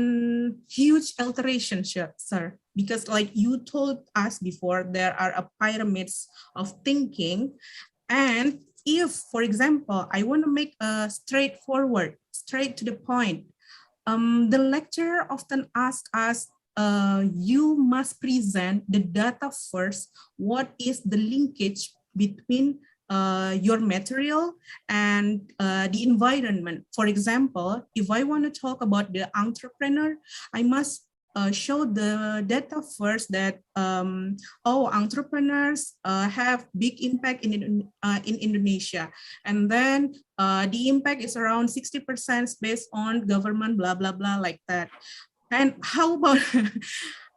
huge alteration, sir, because like you told us before, there are a pyramids of thinking. And if, for example, I want to make a straightforward, straight to the point, the lecturer often asks us, you must present the data first. What is the linkage between your material and the environment? For example, if I want to talk about the entrepreneur, I must show the data first that entrepreneurs have big impact in Indonesia, and then the impact is around 60% based on government, blah blah blah, like that. And how about,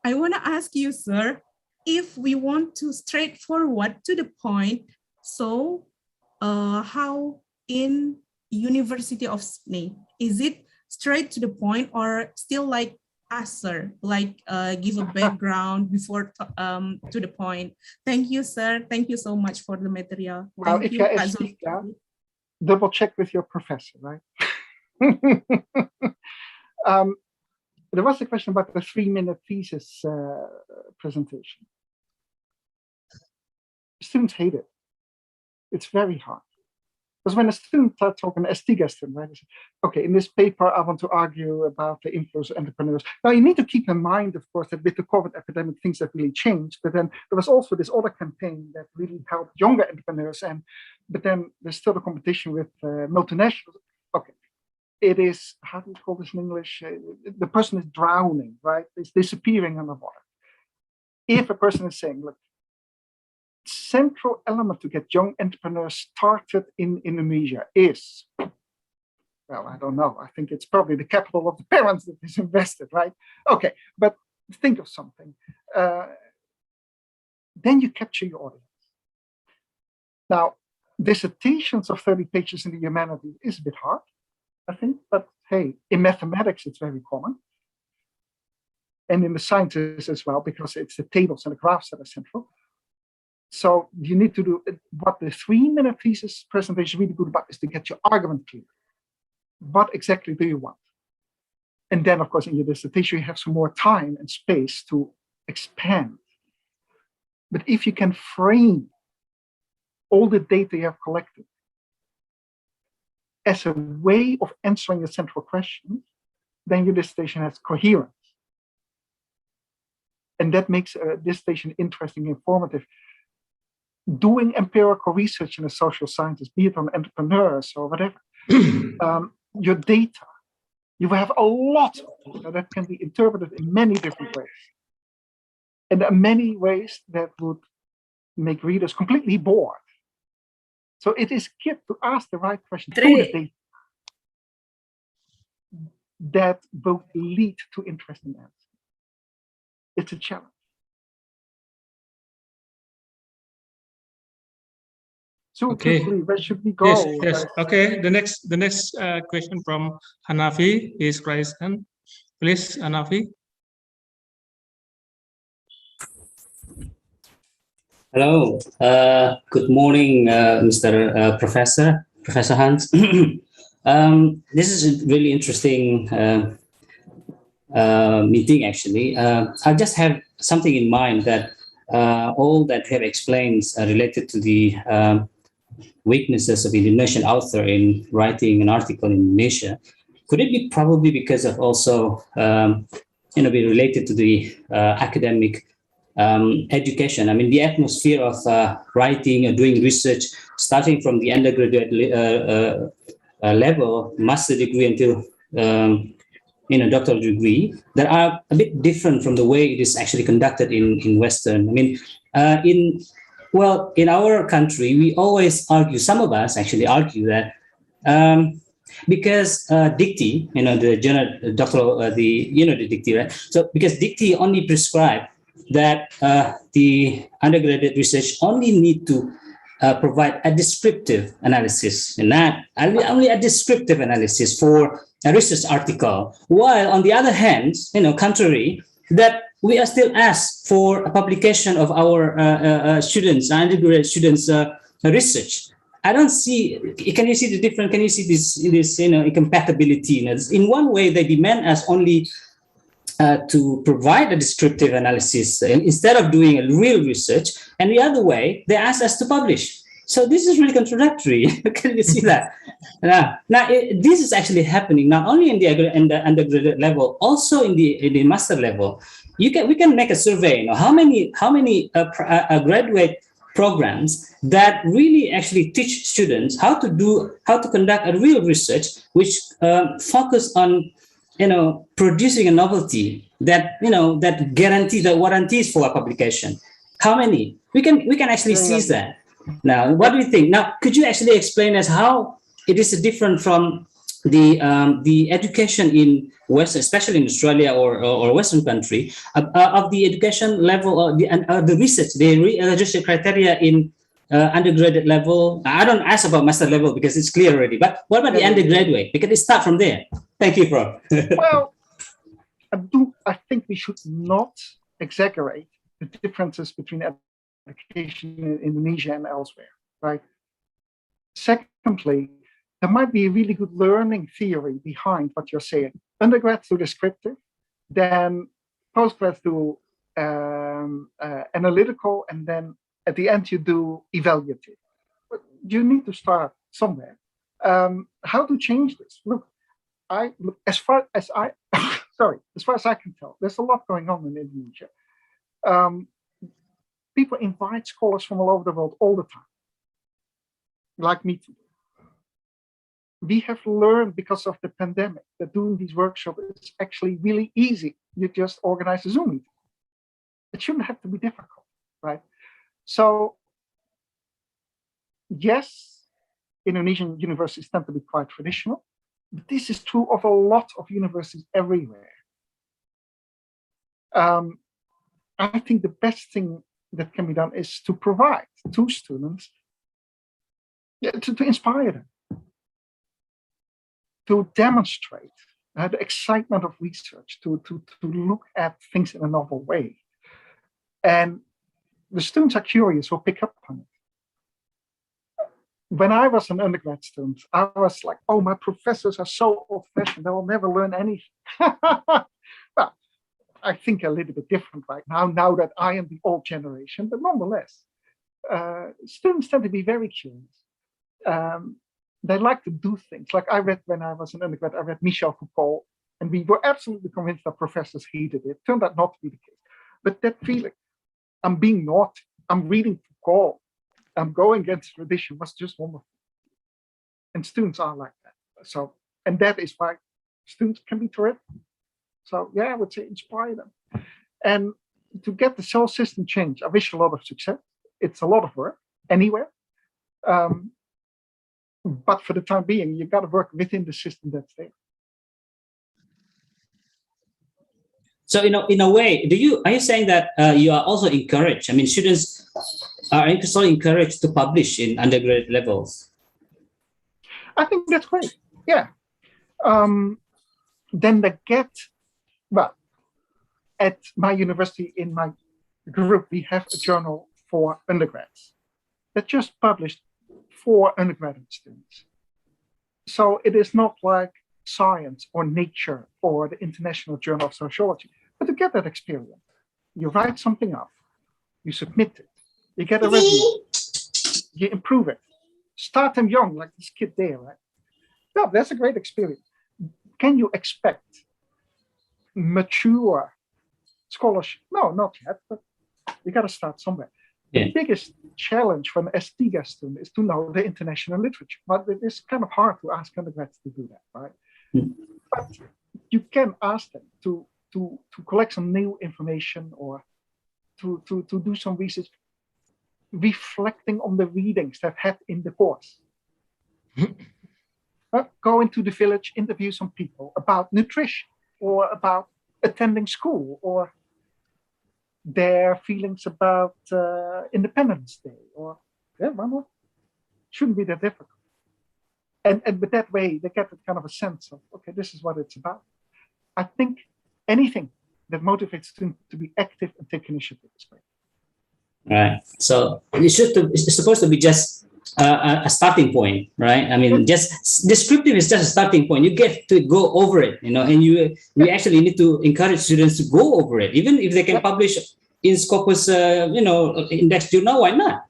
I want to ask you, sir, if we want to straightforward to the point, so how in University of Sydney, is it straight to the point or still like us, sir, like give a background before to the point? Thank you, sir. Thank you so much for the material. Well, Thank if you, you're a speaker, double check with your professor, right? There was a question about the 3-minute thesis presentation. Students hate it. It's very hard. Because when a student starts talking, as Tiga student, right? Say, okay, in this paper, I want to argue about the influence of entrepreneurs. Now, you need to keep in mind, of course, that with the COVID epidemic, things have really changed. But then there was also this other campaign that really helped younger entrepreneurs. But then there's still a competition with multinationals. Okay. It is, how do you call this in English? The person is drowning, right? It's disappearing underwater. If a person is saying, look, central element to get young entrepreneurs started in Indonesia is, well, I don't know. I think it's probably the capital of the parents that is invested, right? Okay, but think of something. Then you capture your audience. Now, dissertations of 30 pages in the humanities is a bit hard, I think, but hey, in mathematics, it's very common. And in the sciences as well, because it's the tables and the graphs that are central. So you need to do what the 3-minute thesis presentation is really good about is to get your argument clear. What exactly do you want? And then, of course, in your dissertation, you have some more time and space to expand. But if you can frame all the data you have collected as a way of answering the central question, then your dissertation has coherence. And that makes a dissertation interesting, informative. doing empirical research in the social sciences, be it on entrepreneurs or whatever, your data, you have a lot of data that can be interpreted in many different ways. And there are many ways that would make readers completely bored. So it is key to ask the right question to the data that will lead to interesting answers. It's a challenge. So Okay. quickly, where should we go? Yes. Okay. The next question from Hanafi is raised hand. Please, Hanafi. Hello. Good morning, Mr. Professor Hans. This is a really interesting meeting, actually. I just have something in mind that all that have explained related to the weaknesses of Indonesian author in writing an article in Indonesia. Could it be probably because of also, be related to the academic education? I mean, the atmosphere of writing or doing research, starting from the undergraduate level, master degree until doctoral degree, that are a bit different from the way it is actually conducted in Western. I mean, in our country, we always argue, some of us actually argue that because dictee, the journal doctoral, the dictee, right? So because dictee only prescribe that the undergraduate research only need to provide a descriptive analysis, and not only a descriptive analysis for a research article, while on the other hand, contrary, that we are still asked for a publication of our students, undergraduate students' research. I don't see. Can you see the difference? Can you see this incompatibility? In one way, they demand us only to provide a descriptive analysis instead of doing a real research, and the other way, they ask us to publish. So this is really contradictory. Can you see that? Now this is actually happening not only in the undergraduate level, also in the master level. We can make a survey. How many graduate programs that really actually teach students how to conduct a real research, which focus on producing a novelty that that guarantees for a publication. How many? We can actually seize that. Now, what do you think? Now, could you actually explain us how it is different from the education in West, especially in Australia or Western country, of the education level or the research, the research criteria in undergraduate level? I don't ask about master level because it's clear already. But what about the undergraduate? Because it start from there. Thank you, Prof. Well, I think we should not exaggerate the differences between education in Indonesia and elsewhere, right? Secondly, there might be a really good learning theory behind what you're saying. Undergrads do descriptive, then postgrads do analytical, and then at the end you do evaluative. But you need to start somewhere. How to change this? Look, as far as I can tell, there's a lot going on in Indonesia. People invite scholars from all over the world all the time, like me too. We have learned because of the pandemic that doing these workshops is actually really easy. You just organize a Zoom meeting. It shouldn't have to be difficult, right? So, yes, Indonesian universities tend to be quite traditional, but this is true of a lot of universities everywhere. I think the best thing that can be done is to provide to students, to inspire them, to demonstrate the excitement of research, to look at things in a novel way. And the students are curious, will pick up on it. When I was an undergrad student, I was like, oh, my professors are so old-fashioned, they will never learn anything. Well, I think a little bit different right now that I am the old generation, but nonetheless, students tend to be very curious. They like to do things. Like I read when I was an undergrad, I read Michel Foucault, and we were absolutely convinced that professors hated it. Turned out not to be the case. But that feeling, I'm being naughty, I'm reading Foucault, going against tradition was just wonderful. And students are like that. So, and that is why students can be terrific. So yeah, I would say inspire them. And to get the whole system changed, I wish a lot of success. It's a lot of work anywhere. But for the time being, you've got to work within the system that's there. So, in a way, are you saying that you are also encouraged? I mean, students are also encouraged to publish in undergraduate levels. I think that's great. Yeah. Then they get, well, at my university, in my group, we have a journal for undergrads that just published for undergraduate students. So it is not like Science or Nature or the International Journal of Sociology, but to get that experience, you write something up, you submit it, you get a review, you improve it. Start them young, like this kid there, right? No, that's a great experience. Can you expect mature scholarship? No, not yet, but you got to start somewhere. The biggest challenge for an S.T.G.A. student is to know the international literature, but it is kind of hard to ask undergrads to do that, right? But you can ask them to collect some new information or to do some research, reflecting on the readings they've had in the course. Go into the village, interview some people about nutrition or about attending school or their feelings about Independence Day, or shouldn't be that difficult. And with that way, they get a kind of a sense of, okay, this is what it's about. I think anything that motivates students to be active and take initiative is great. Right. So it's supposed to be just a starting point, right? I mean, just descriptive is just a starting point. You get to go over it, and we actually need to encourage students to go over it, even if they can publish in Scopus, index journal. Why not?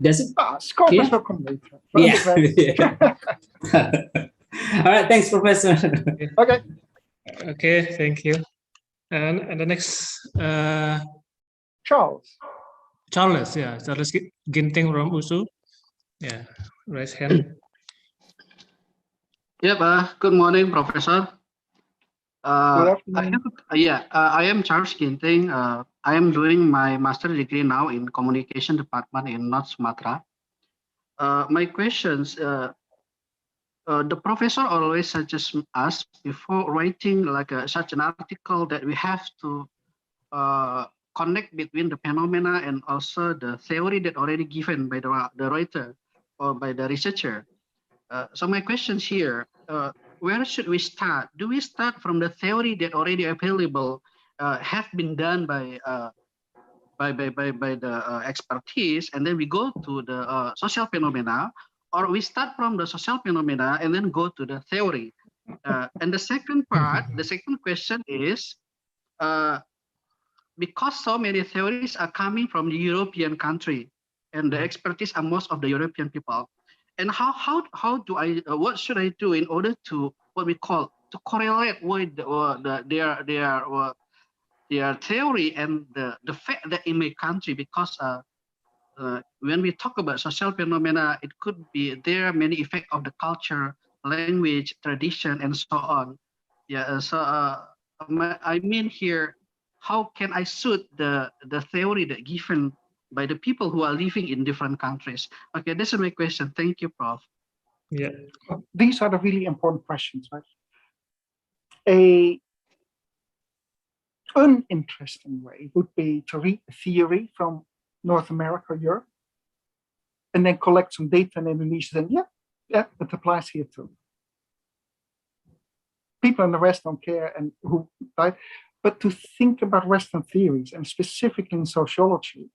Does it? Scopus will come later. Yeah. All right. Thanks, Professor. Okay. Okay. Thank you. And the next, Charles. Charles Ginting from USU. Yeah, raise hand. Yep. Good morning, Professor. Good afternoon. I am Charles Ginting. I am doing my master's degree now in Communication Department in North Sumatra. My questions. The professor always suggests us before writing such an article that we have to connect between the phenomena and also the theory that already given by the writer or by the researcher. So my questions here, where should we start? Do we start from the theory that already available, have been done by the expertise, and then we go to the social phenomena, or we start from the social phenomena and then go to the theory? And the second part, the second question is, because so many theories are coming from the European country, and the expertise are most of the European people, and how do I what should I do in order to what we call to correlate with their theory and the fact that in my country, because when we talk about social phenomena, it could be there are many effects of the culture, language, tradition, and so on. Yeah. So I mean here, how can I suit the theory that given by the people who are living in different countries? Okay, this is my question. Thank you, Prof. Yeah. These are the really important questions, right? A uninteresting way would be to read a theory from North America, Europe, and then collect some data in Indonesia, and yeah, it applies here too. People in the West don't care, and who, right? But to think about Western theories, and specifically in sociology,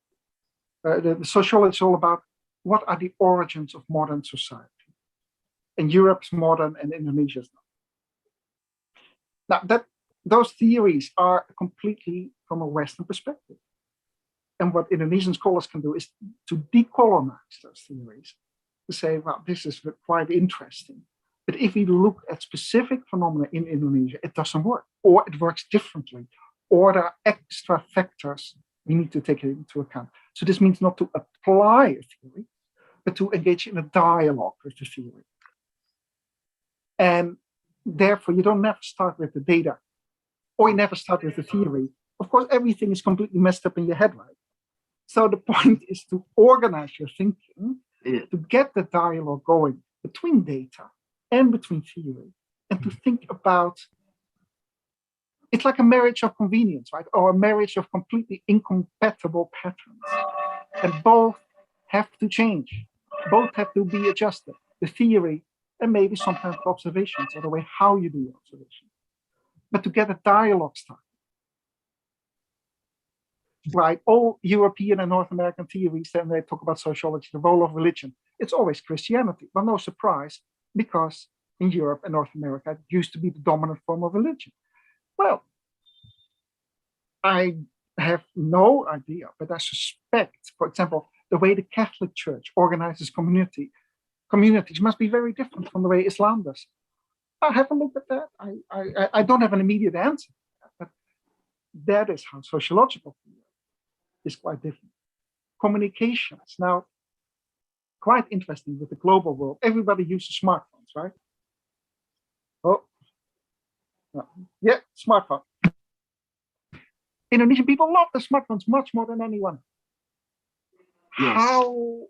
the sociology is all about what are the origins of modern society. And Europe's modern and Indonesia's not. Now, those theories are completely from a Western perspective. And what Indonesian scholars can do is to decolonize those theories, to say, well, this is quite interesting. But if we look at specific phenomena in Indonesia, it doesn't work, or it works differently, or there are extra factors we need to take into account. So this means not to apply a theory, but to engage in a dialogue with the theory. And therefore, you don't never start with the data, or you never start with the theory. Of course, everything is completely messed up in your head, right? So the point is to organize your thinking, to get the dialogue going between data and between theory, and to think about, it's like a marriage of convenience, right? Or a marriage of completely incompatible patterns. And both have to change. Both have to be adjusted. The theory and maybe sometimes the observations, or the way how you do your observation. But to get a dialogue started. Right, all European and North American theories, then they talk about sociology, the role of religion. It's always Christianity, but no surprise, because in Europe and North America, it used to be the dominant form of religion. Well, I have no idea, but I suspect, for example, the way the Catholic Church organizes communities must be very different from the way Islam does. I haven't looked at that. I don't have an immediate answer, but that is how sociological theory is quite different. Communications, now, quite interesting with the global world. Everybody uses smartphones, right? Oh, no. Yeah, smartphone. Indonesian people love the smartphones much more than anyone. Yes. How,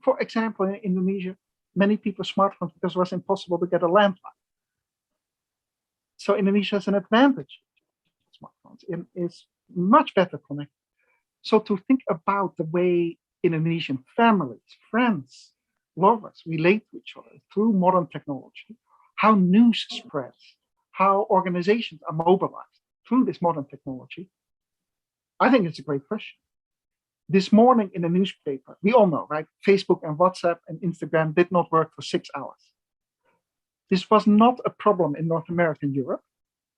for example, in Indonesia, many people have smartphones because it was impossible to get a landline. So Indonesia has an advantage. Smartphones is much better connected. So to think about the way Indonesian families, friends, lovers relate to each other through modern technology, how news spreads, how organizations are mobilized through this modern technology, I think it's a great question. This morning in the newspaper, we all know, right? Facebook and WhatsApp and Instagram did not work for 6 hours. This was not a problem in North America and Europe,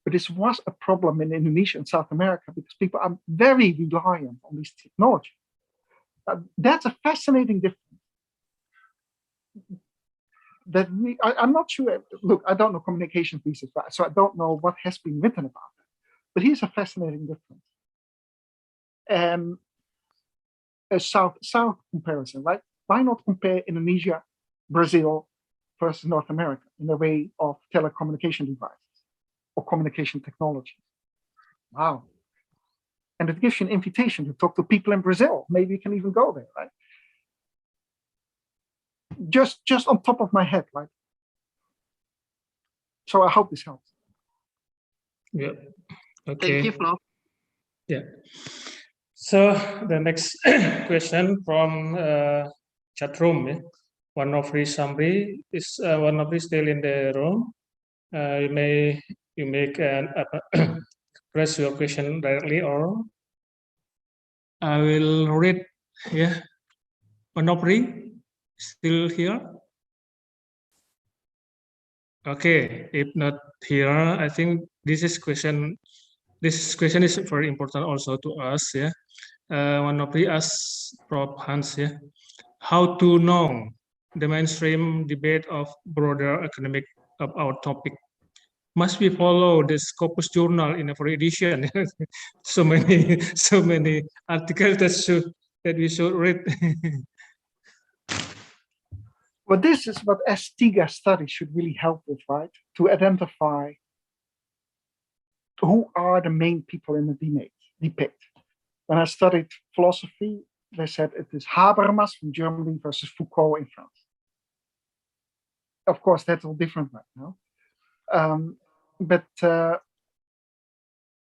but this was a problem in Indonesia and South America because people are very reliant on this technology. That's a fascinating difference. That I'm not sure. Look, I don't know communication thesis, so I don't know what has been written about it. But here's a fascinating difference. And a South comparison, right? Why not compare Indonesia, Brazil versus North America in the way of telecommunication devices or communication technology? Wow. And it gives you an invitation to talk to people in Brazil. Maybe you can even go there, right? Just on top of my head, right? So I hope this helps. Yeah. Okay. Thank you, Flo. Yeah. So the next question from chat room. Yeah? One of the summary is one of the still in the room. You can press your question directly, or I will read. Yeah. Onopri still here? Okay, if not here, I think this question is very important also to us. Yeah, Onopri asks Prof. Hans. Yeah, how to know the mainstream debate of broader academic of our topic? Must we follow the Scopus Journal in every edition? so many articles that we should read. Well, this is what S-TIGA study should really help with, right? To identify who are the main people in the debate. When I studied philosophy, they said it is Habermas from Germany versus Foucault in France. Of course, that's all different right now. But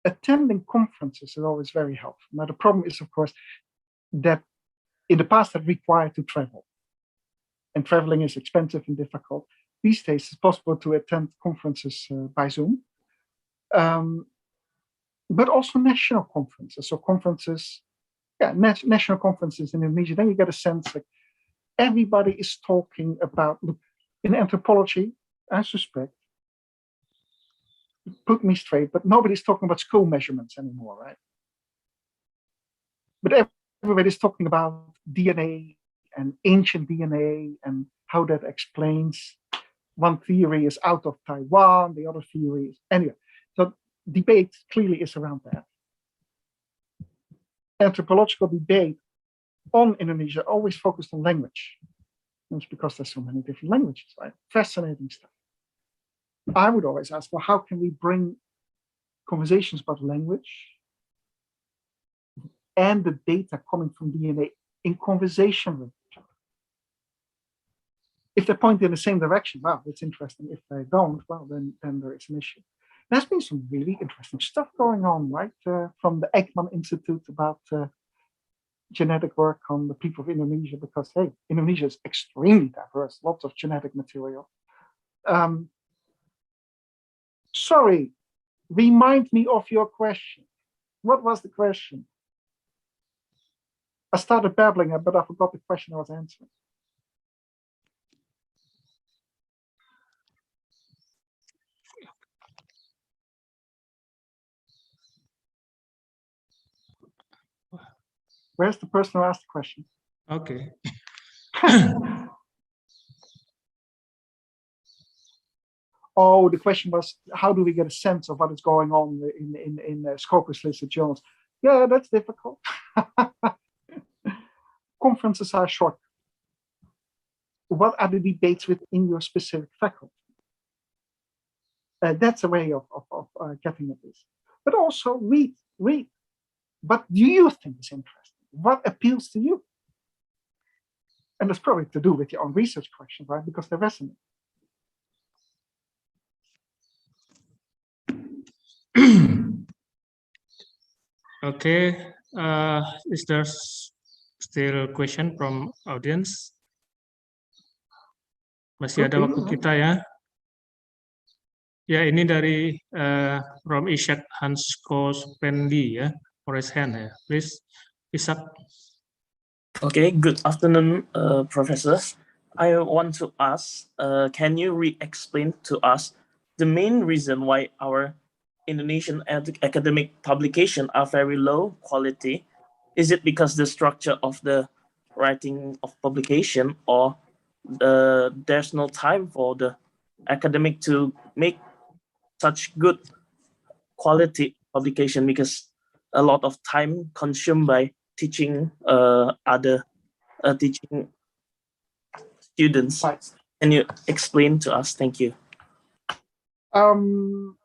attending conferences is always very helpful. Now, the problem is, of course, that in the past that required to travel. And traveling is expensive and difficult. These days, it's possible to attend conferences by Zoom, but also national conferences. So conferences, national conferences in Indonesia. Then you get a sense that everybody is talking about. Look, in anthropology, I suspect, put me straight, but nobody's talking about school measurements anymore, right? But everybody's talking about DNA. And ancient DNA and how that explains. One theory is out of Taiwan, the other theory is anyway. So debate clearly is around that. anthropological debate on Indonesia always focused on language. It's because there's so many different languages, right? Fascinating stuff. I would always ask, well, how can we bring conversations about language and the data coming from DNA in conversation with each other? If they point in the same direction, well, it's interesting. If they don't, well, then there is an issue. There's been some really interesting stuff going on, right? From the Ekman Institute about genetic work on the people of Indonesia, because, hey, Indonesia is extremely diverse, lots of genetic material. Sorry, remind me of your question. What was the question? I started babbling, but I forgot the question I was answering. Where's the person who asked the question? Okay. Oh, the question was, how do we get a sense of what is going on in Scopus listed journals? Yeah, that's difficult. Conferences are short. What are the debates within your specific faculty? That's a way of getting at this. But also read. What do you think is interesting? What appeals to you? And that's probably to do with your own research questions, right? Because they resonate. Okay, is there still question from audience? Masih ada waktu kita ya. Ya, ini dari from Ishak Hansko Spendi ya, raise hand ya. Please, Ishak. Okay, good afternoon, Professor. I want to ask, can you re-explain to us the main reason why our Indonesian academic publications are very low quality? Is it because the structure of the writing of publication, or there's no time for the academic to make such good quality publication, because a lot of time consumed by teaching other teaching students? Can you explain to us? Thank you.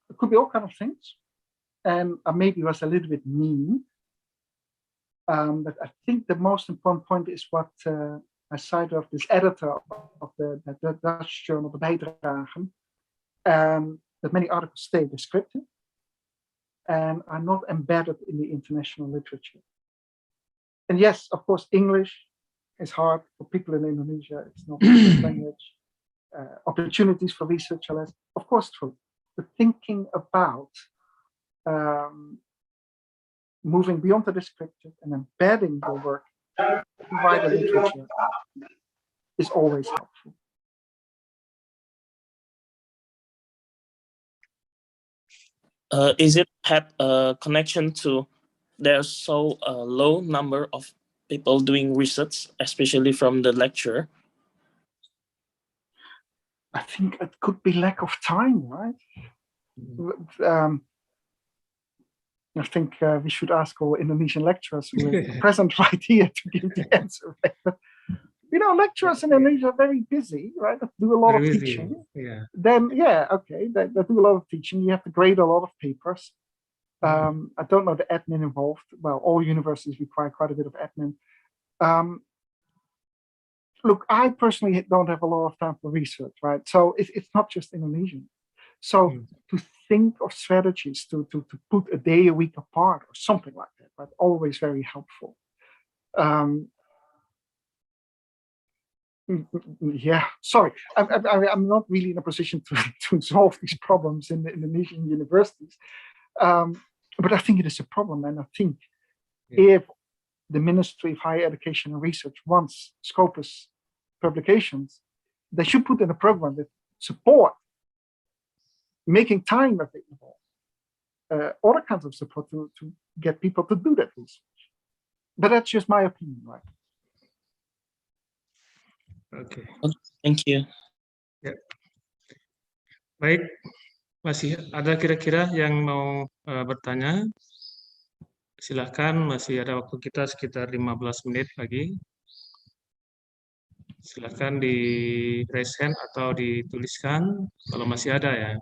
It could be all kind of things, and maybe it was a little bit mean. But I think the most important point is what I cited of this editor of the Dutch journal, the Bijdragen, that many articles stay descriptive and are not embedded in the international literature. And yes, of course, English is hard for people in Indonesia. It's not a language. Opportunities for research are less. Of course, true. But thinking about moving beyond the descriptive and embedding the work in wider literature is always helpful. Is it have a connection to there's so low number of people doing research, especially from the lecturer? I think it could be lack of time, right? I think we should ask all Indonesian lecturers who are present right here to give the answer. But, you know, lecturers in Indonesia are very busy, right? They do a lot of teaching. Yeah. Then, yeah, okay, they do a lot of teaching. You have to grade a lot of papers. I don't know the admin involved. Well, all universities require quite a bit of admin. Look, I personally don't have a lot of time for research, right? So it's not just Indonesian. So to think of strategies to put a day a week apart or something like that, right? Always very helpful. Yeah, sorry, I'm not really in a position to solve these problems in the Indonesian universities. But I think it is a problem, and I think if the Ministry of Higher Education and Research wants Scopus publications, they should put in a program that support making time available, other kinds of support to get people to do that research. But that's just my opinion, right? Okay. Thank you. Ya. Baik, masih ada kira-kira yang mau bertanya? Silakan, masih ada waktu kita sekitar 15 menit lagi. Silakan di raise hand atau dituliskan kalau masih ada ya.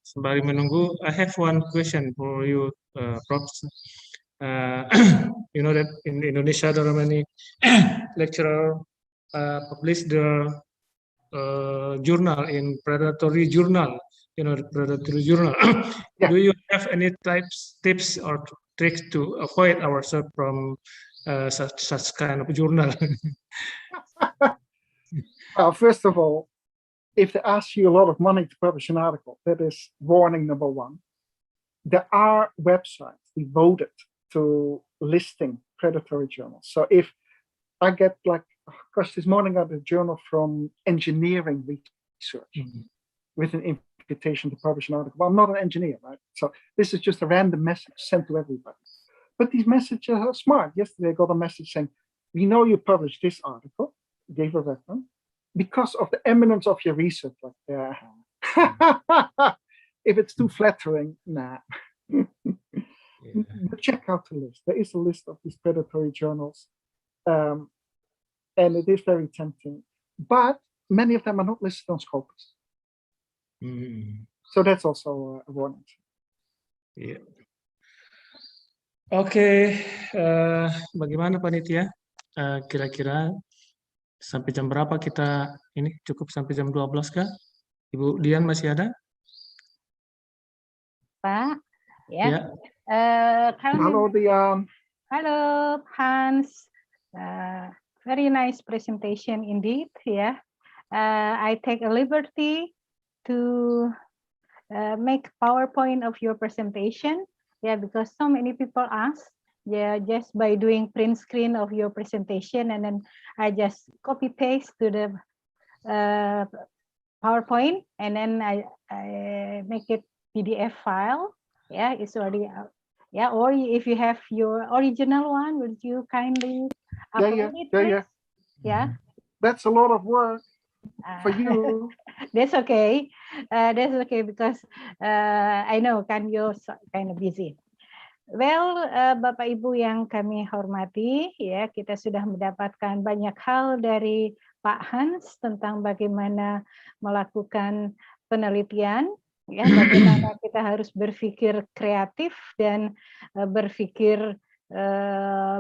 Sembari menunggu, I have one question for you, Prof. You know that in Indonesia there are many lecturer publish the journal in predatory journal. You know, the predatory journal. Yeah. Do you have any tips or tricks to avoid ourselves from such kind of journal? Well, first of all, if they ask you a lot of money to publish an article, that is warning number one. There are websites devoted to listing predatory journals. So if I get like, gosh, this morning I got a journal from engineering research with an invitation to publish an article. Well, I'm not an engineer, right? So this is just a random message sent to everybody. But these messages are smart. Yesterday I got a message saying, we know you published this article, gave a reference, because of the eminence of your research. Like, if it's too flattering, nah. But check out the list. There is a list of these predatory journals, and it is very tempting. But many of them are not listed on Scopus. So that's also a warning. Yeah. Oke, bagaimana panitia? Kira-kira sampai jam berapa kita ini? Cukup sampai jam 12 kah? Ibu Dian masih ada? Pak, ya. Halo Dian. Halo Hans. Very nice presentation indeed. Yeah, I take a liberty to make PowerPoint of your presentation. Yeah, because so many people ask. Yeah, just by doing print screen of your presentation, and then I just copy paste to the PowerPoint, and then I make it PDF file. Yeah, it's already out. Yeah, or if you have your original one, would you kindly upload it? Please? Yeah. That's a lot of work for you. That's okay. That's okay because I know you're kind of busy. Well, Bapak Ibu yang kami hormati, ya kita sudah mendapatkan banyak hal dari Pak Hans tentang bagaimana melakukan penelitian, ya bagaimana kita harus berpikir kreatif dan berpikir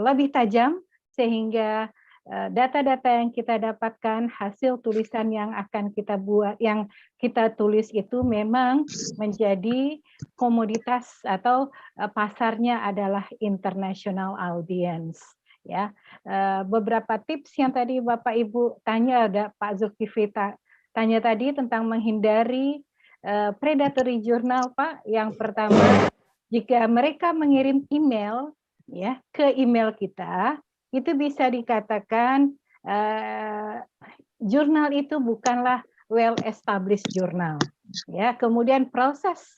lebih tajam sehingga data-data yang kita dapatkan, hasil tulisan yang akan kita buat, yang kita tulis itu memang menjadi komoditas atau pasarnya adalah international audience. Ya, beberapa tips yang tadi Bapak Ibu tanya, ada Pak Zulkifli tanya tadi tentang menghindari predatory journal, Pak. Yang pertama, jika mereka mengirim email, ya ke email kita, itu bisa dikatakan jurnal itu bukanlah well established jurnal. Ya, kemudian proses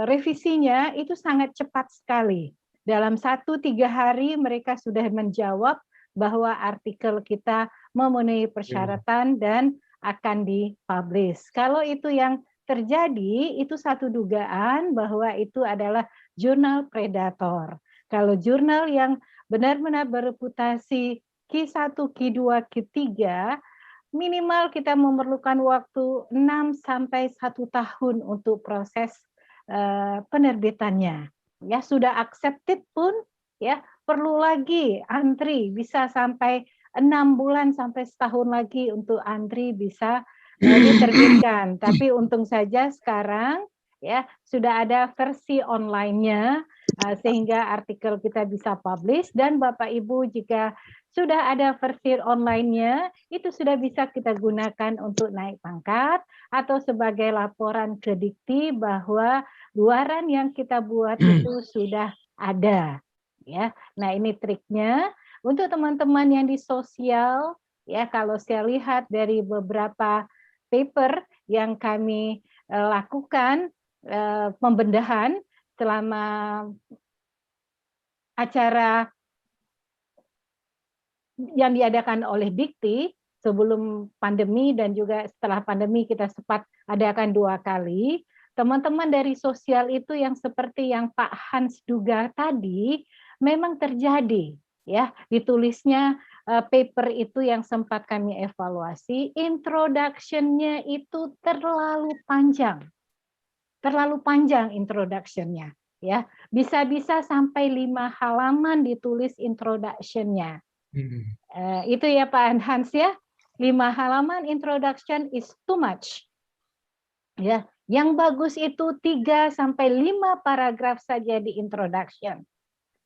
revisinya itu sangat cepat sekali. Dalam 1-3 hari mereka sudah menjawab bahwa artikel kita memenuhi persyaratan dan akan dipublish. Kalau itu yang terjadi, itu satu dugaan bahwa itu adalah jurnal predator. Kalau jurnal yang benar-benar bereputasi Q1, Q2, Q3, minimal kita memerlukan waktu 6 sampai 1 tahun untuk proses penerbitannya. Ya, sudah accepted pun ya perlu lagi antri, bisa sampai 6 bulan sampai setahun lagi untuk antri bisa diterbitkan. Tapi untung saja sekarang ya sudah ada versi online-nya sehingga artikel kita bisa publish, dan Bapak Ibu jika sudah ada versi online-nya itu sudah bisa kita gunakan untuk naik pangkat atau sebagai laporan ke dikti bahwa luaran yang kita buat itu sudah ada. Ya, nah ini triknya untuk teman-teman yang di sosial. Ya, kalau saya lihat dari beberapa paper yang kami lakukan pembedahan selama acara yang diadakan oleh Dikti sebelum pandemi dan juga setelah pandemi kita sempat adakan 2 kali. teman-teman dari sosial itu yang seperti yang Pak Hans duga tadi memang terjadi, ya. Ditulisnya paper itu yang sempat kami evaluasi, introduction-nya itu terlalu panjang introduction-nya, ya. Bisa-bisa sampai 5 halaman ditulis introduction-nya. Itu ya Pak Hans ya, 5 halaman introduction is too much. Ya, yang bagus itu 3 sampai 5 paragraf saja di introduction.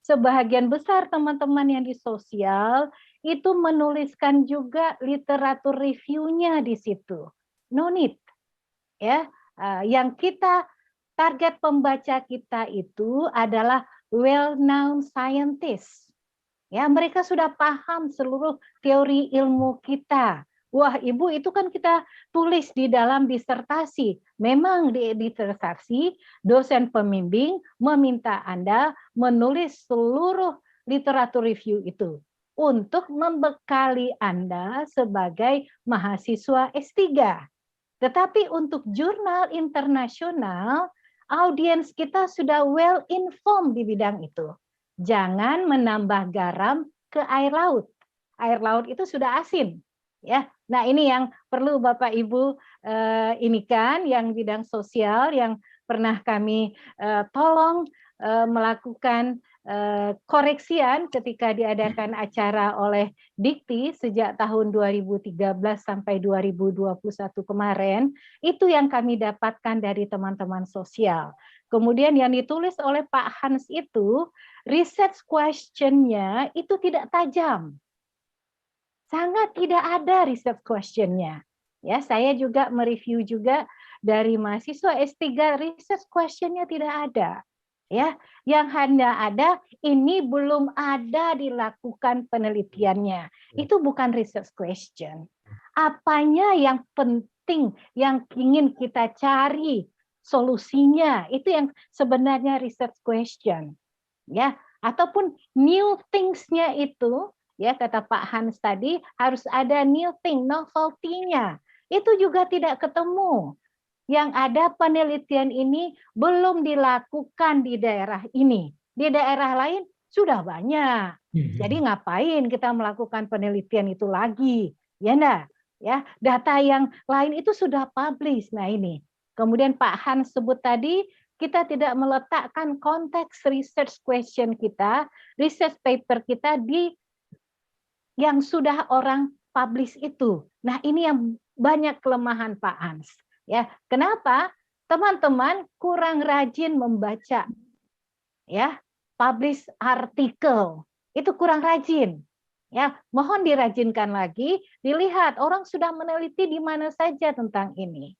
Sebahagian besar teman-teman yang di sosial itu menuliskan juga literatur review-nya di situ. No need. Ya, yang kita target pembaca kita itu adalah well-known scientists. Ya, mereka sudah paham seluruh teori ilmu kita. Wah, Ibu, itu kan kita tulis di dalam disertasi. Memang di disertasi, dosen pembimbing meminta Anda menulis seluruh literatur review itu untuk membekali Anda sebagai mahasiswa S3. Tetapi untuk jurnal internasional, audiens kita sudah well informed di bidang itu. Jangan menambah garam ke air laut. Air laut itu sudah asin. Ya, nah ini yang perlu Bapak Ibu ini kan yang bidang sosial yang pernah kami tolong melakukan koreksian ketika diadakan acara oleh Dikti sejak tahun 2013 sampai 2021 kemarin, itu yang kami dapatkan dari teman-teman sosial. Kemudian yang ditulis oleh Pak Hans itu, research question-nya itu tidak tajam. Sangat tidak ada research question-nya. Ya, saya juga mereview juga dari mahasiswa S3, research question-nya tidak ada. Ya, yang hanya ada ini belum ada dilakukan penelitiannya. Itu bukan research question. Apanya yang penting yang ingin kita cari solusinya, itu yang sebenarnya research question. Ya, ataupun new things-nya itu, ya kata Pak Hans tadi harus ada new thing, novelty-nya. Itu juga tidak ketemu. Yang ada penelitian ini belum dilakukan di daerah ini. Di daerah lain sudah banyak. Jadi ngapain kita melakukan penelitian itu lagi? Ya enggak? Ya, data yang lain itu sudah publish. Nah ini. Kemudian Pak Hans sebut tadi kita tidak meletakkan konteks research question kita, research paper kita di yang sudah orang publish itu. Nah, ini yang banyak kelemahan Pak Hans. Ya, kenapa? Teman-teman kurang rajin membaca. Ya, publish artikel. Itu kurang rajin. Ya, mohon dirajinkan lagi, dilihat orang sudah meneliti di mana saja tentang ini.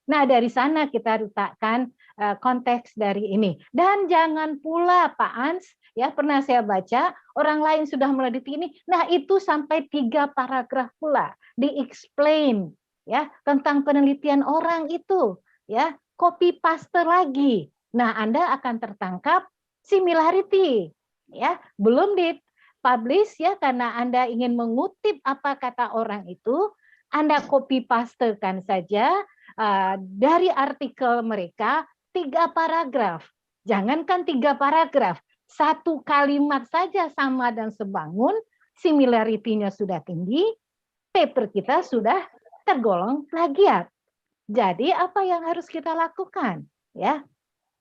Nah, dari sana kita letakkan konteks dari ini. Dan jangan pula Pak Hans, ya pernah saya baca, orang lain sudah meneliti ini, nah itu sampai 3 paragraf pula, di-explain ya tentang penelitian orang itu, ya copy paste lagi. Nah, Anda akan tertangkap similarity, ya belum di-publish ya karena Anda ingin mengutip apa kata orang itu, Anda copy pastekan saja dari artikel mereka 3 paragraf. Jangankan 3 paragraf, 1 kalimat saja sama dan sebangun, similarity-nya sudah tinggi, paper kita sudah tergolong plagiat. Jadi apa yang harus kita lakukan? Ya,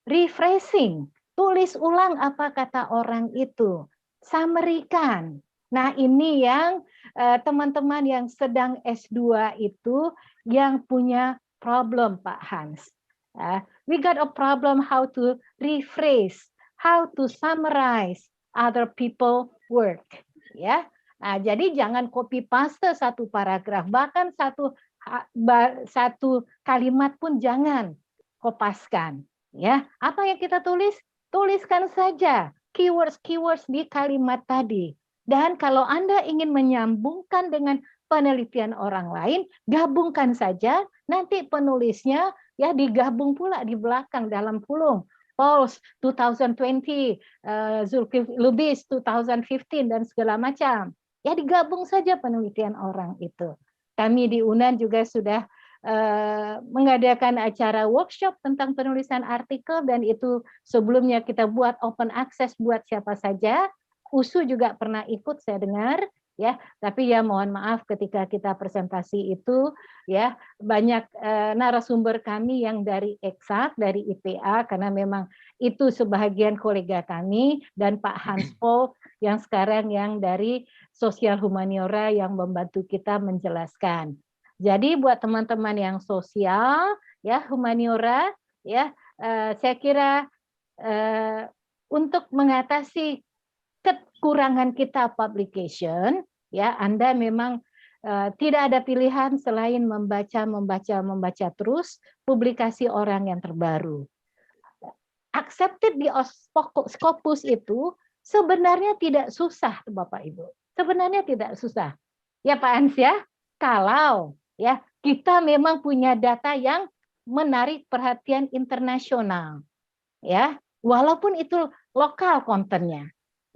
refreshing, tulis ulang apa kata orang itu, summary-kan. Nah, ini yang teman-teman yang sedang S2 itu yang punya problem Pak Hans. We got a problem how to rephrase, how to summarize other people work. Ya, nah, jadi jangan copy paste 1 paragraf, bahkan satu kalimat pun jangan kopaskan. Ya, apa yang kita tulis? Tuliskan saja keywords di kalimat tadi. Dan kalau Anda ingin menyambungkan dengan penelitian orang lain, gabungkan saja, nanti penulisnya ya digabung pula di belakang dalam kurung. Pauls 2020, Zulkifli Lubis 2015 dan segala macam. Ya digabung saja penelitian orang itu. Kami di UNAN juga sudah mengadakan acara workshop tentang penulisan artikel, dan itu sebelumnya kita buat open access buat siapa saja. USU juga pernah ikut, saya dengar, ya. Tapi ya mohon maaf ketika kita presentasi itu ya banyak narasumber kami yang dari eksak, dari IPA, karena memang itu sebahagian kolega kami, dan Pak Hans Paul yang sekarang yang dari sosial humaniora yang membantu kita menjelaskan. Jadi buat teman-teman yang sosial, ya humaniora, ya saya kira untuk mengatasi kekurangan kita publication, ya Anda memang tidak ada pilihan selain membaca terus publikasi orang yang terbaru. Accepted di Scopus itu sebenarnya tidak susah, Bapak Ibu. Sebenarnya tidak susah. Ya Pak Hans ya, kalau ya kita memang punya data yang menarik perhatian internasional, ya walaupun itu lokal kontennya.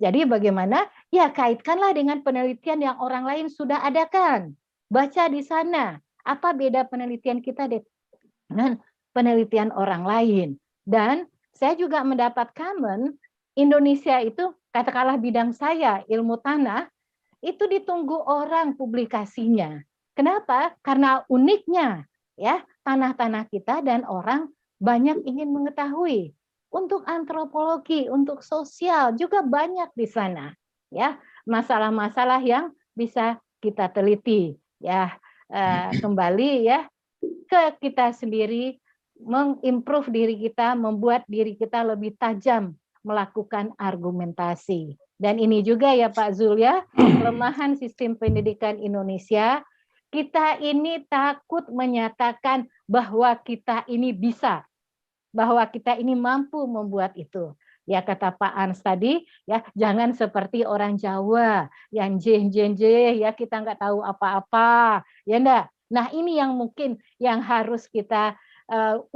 Jadi bagaimana? Ya kaitkanlah dengan penelitian yang orang lain sudah adakan. Baca di sana apa beda penelitian kita dengan penelitian orang lain. Dan saya juga mendapat comment Indonesia itu, katakanlah bidang saya ilmu tanah, itu ditunggu orang publikasinya. Kenapa? Karena uniknya ya tanah-tanah kita, dan orang banyak ingin mengetahui. Untuk antropologi, untuk sosial juga banyak di sana. Ya, masalah-masalah yang bisa kita teliti. Ya, kembali ya ke kita sendiri, mengimprove diri kita, membuat diri kita lebih tajam melakukan argumentasi. Dan ini juga ya Pak Zul ya, kelemahan sistem pendidikan Indonesia. Kita ini takut menyatakan bahwa kita ini bisa, bahwa kita ini mampu membuat itu. Ya kata Pak Ans tadi, ya jangan seperti orang Jawa yang ya kita nggak tahu apa-apa, ya enggak. Nah ini yang mungkin yang harus kita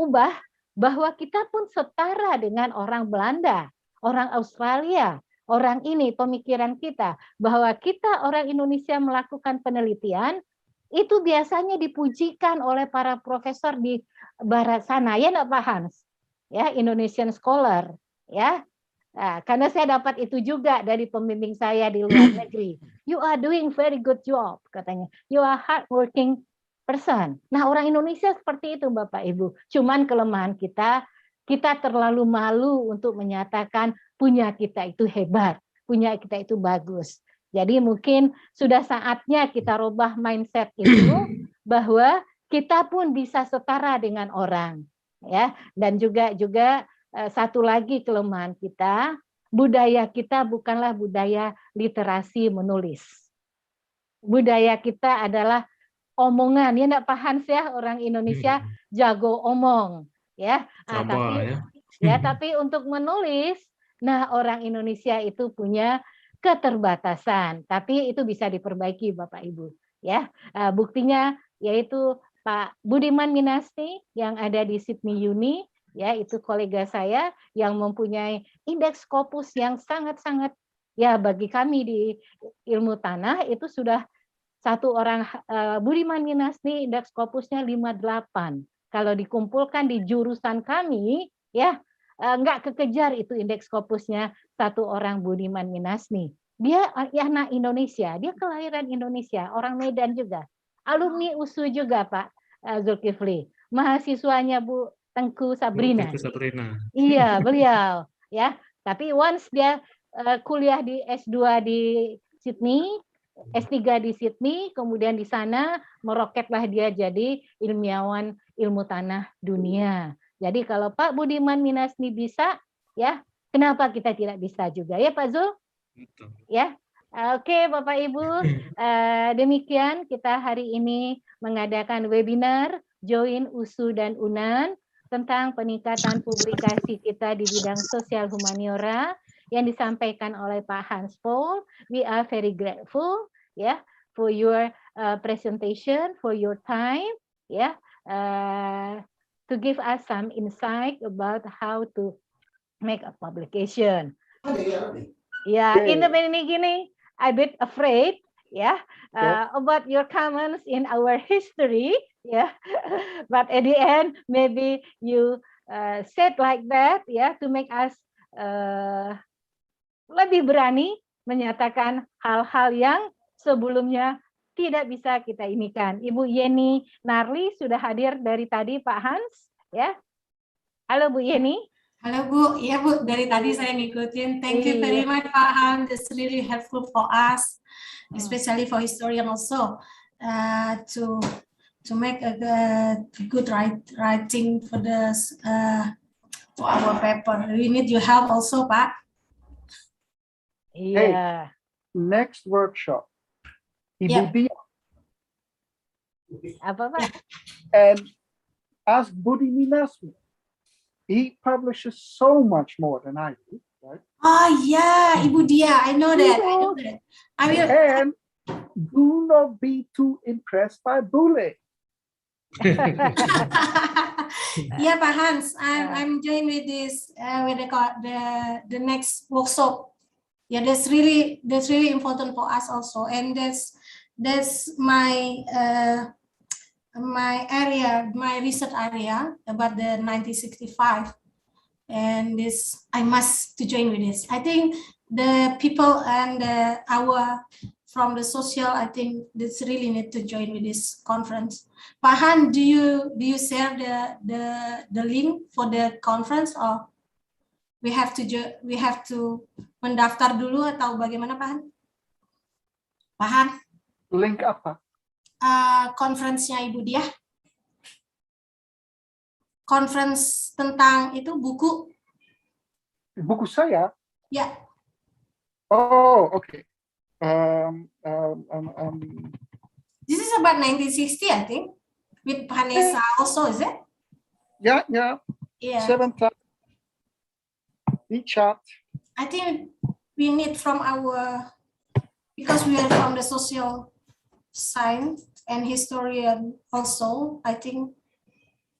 ubah, bahwa kita pun setara dengan orang Belanda, orang Australia, orang ini pemikiran kita, bahwa kita orang Indonesia melakukan penelitian itu biasanya dipujikan oleh para profesor di barat sana, ya enggak Pak Hans? Ya, Indonesian scholar, ya. Nah, karena saya dapat itu juga dari pembimbing saya di luar negeri. You are doing very good job, katanya. You are hardworking person. Nah, orang Indonesia seperti itu, Bapak Ibu. Cuman kelemahan kita terlalu malu untuk menyatakan punya kita itu hebat, punya kita itu bagus. Jadi mungkin sudah saatnya kita rubah mindset itu, bahwa kita pun bisa setara dengan orang. Ya, dan juga satu lagi kelemahan kita, budaya kita bukanlah budaya literasi menulis. Budaya kita adalah omongan, ya enggak Pak Hans ya, orang Indonesia jago omong, ya. Tapi untuk menulis, nah orang Indonesia itu punya keterbatasan, tapi itu bisa diperbaiki Bapak Ibu, ya. Buktinya yaitu Pak Budiman Minasti yang ada di Sydney Uni, ya itu kolega saya yang mempunyai indeks Scopus yang sangat-sangat ya bagi kami di ilmu tanah itu sudah satu orang. Budiman Minasti indeks Scopusnya 58. Kalau dikumpulkan di jurusan kami ya nggak kekejar itu indeks Scopusnya satu orang Budiman Minasti. Dia anak Indonesia, dia kelahiran Indonesia, orang Medan juga. Alumni USU juga Pak Zulkifli, mahasiswanya Bu Tengku Sabrina. Iya, beliau ya. Tapi once dia kuliah di S2 di Sydney, S3 di Sydney, kemudian di sana meroketlah dia jadi ilmiawan ilmu tanah dunia. Jadi kalau Pak Budiman Minasti bisa, ya kenapa kita tidak bisa juga ya Pak Zul? Ya. Oke Bapak Ibu, demikian kita hari ini mengadakan webinar Join USU dan Unand tentang peningkatan publikasi kita di bidang sosial humaniora yang disampaikan oleh Pak Hans Paul. We are very grateful ya for your presentation, for your time ya to give us some insight about how to make a publication. Ya, in the beginning, I bit afraid yeah, about your comments in our history, yeah. But at the end, maybe you said like that, yeah, to make us lebih berani menyatakan hal-hal yang sebelumnya tidak bisa kita imikan. Ibu Yeni Narli sudah hadir dari tadi, Pak Hans, ya. Halo Bu Yeni. Halo Bu, ya Bu, dari tadi saya ngikutin. Thank you very much Pak Hans, it's really helpful for us, especially for historian also, to make a good writing for this for our paper. We need your help also, Pak. Iya. Next workshop, Ibu Dia. Apa Pak? And ask Budi Minasmi. He publishes so much more than I do, right? Oh yeah, Ibu Dia, I know that. I know that. I will. And do not be too impressed by Bule. Yeah, Pak Hans, I'm joined with this with the next workshop. Yeah, that's really important for us also, and that's my my area, my research area about the 1965, and this I must to join with this. I think the people and our from the social, I think this really need to join with this conference. Pak Han, do you share the link for the conference, or we have to mendaftar dulu atau bagaimana Pak Han? Pak Han? Link apa? Conference-nya Ibu Dia. Conference tentang itu buku. Buku saya? Ya. Oh, okay. This is about 1960, I think, with Vanessa also, is it? Yeah. Yeah. 7 times. We chat. I think we need from our, because we are from the social science and historian also, I think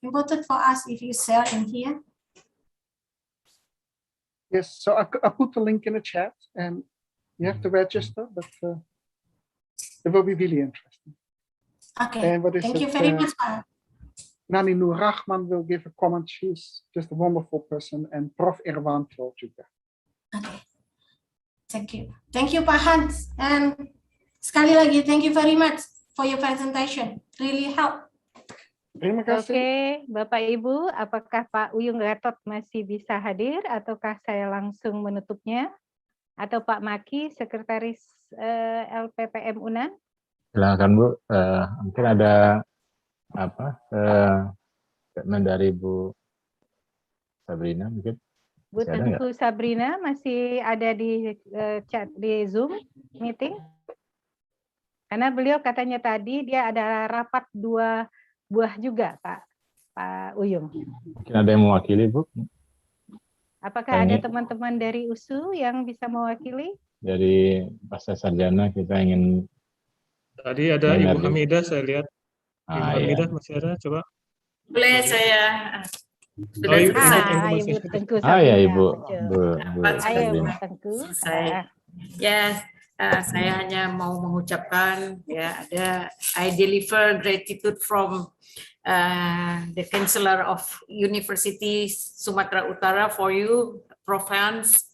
important for us if you share in here. Yes, so I put the link in the chat and you have to register, but it will be really interesting. Okay, and thank you very much, Pak. Nani Nur Rahman will give a comment. She's just a wonderful person, and Prof. Irwanto juga. Okay, thank you Pak Hans, and sekali lagi thank you very much for your presentation, really help. Terima kasih. Oke, Bapak Ibu, apakah Pak Uyung Gatot masih bisa hadir ataukah saya langsung menutupnya? Atau Pak Maki, Sekretaris LPPM Unan? Silakan Bu, mungkin ada statement dari Bu Sabrina mungkin. Bu Tengku Sabrina masih ada di chat di Zoom meeting? Karena beliau katanya tadi dia ada rapat 2 buah juga, Pak Uyung. Mungkin ada yang mewakili, Bu? Apakah ada teman-teman dari USU yang bisa mewakili? Dari pasca sarjana kita ingin. Tadi ada Ibu Hamidah, saya lihat. Ibu Hamidah masih ada, coba. Boleh saya. Ibu Tengku Sabrina. Ya Ibu. Ayo Ibu Tengku. Ya, saya hanya mau mengucapkan ada I deliver gratitude from the Chancellor of University Sumatera Utara for you, Prof. Hans.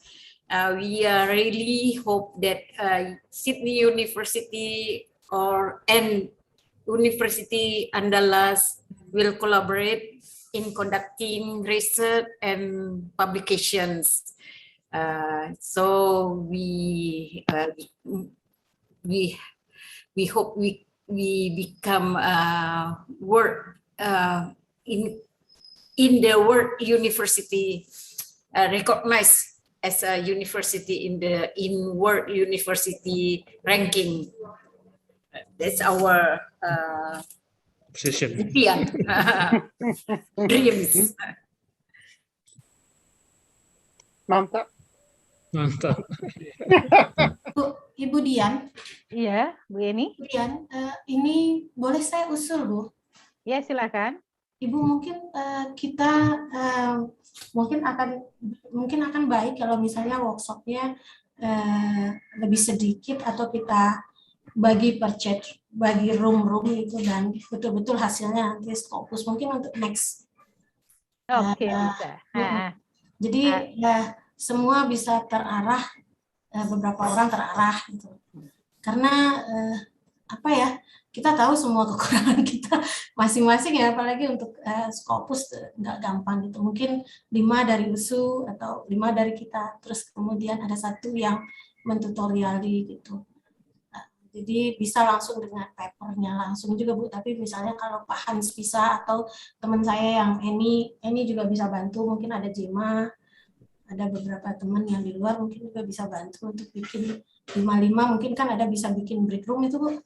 We really hope that Sydney University and University Andalas will collaborate in conducting research and publications. So we hope we become world in the world university recognized as a university in world university ranking. That's our position. Dreams. Mantap. Ibu Dian. Iya, Bu Yeni. Bu Dian, ini boleh saya usul, Bu? Ya, silakan. Ibu, mungkin kita mungkin akan baik kalau misalnya workshopnya lebih sedikit atau kita bagi per chapter, bagi room itu, dan betul-betul hasilnya nanti Scopus mungkin untuk next. Oke, bisa. Jadi semua bisa terarah, beberapa orang terarah gitu. Karena apa ya, kita tahu semua kekurangan kita masing-masing ya, apalagi untuk Scopus nggak gampang gitu. Mungkin 5 dari USU atau 5 dari kita, terus kemudian ada 1 yang mentutoriali gitu. Jadi bisa langsung dengan papernya langsung juga Bu, tapi misalnya kalau Pak Hans bisa, atau teman saya yang Eni juga bisa bantu, mungkin ada Jema, ada beberapa teman yang di luar mungkin juga bisa bantu untuk bikin 5-5, mungkin kan ada bisa bikin break room itu Bu.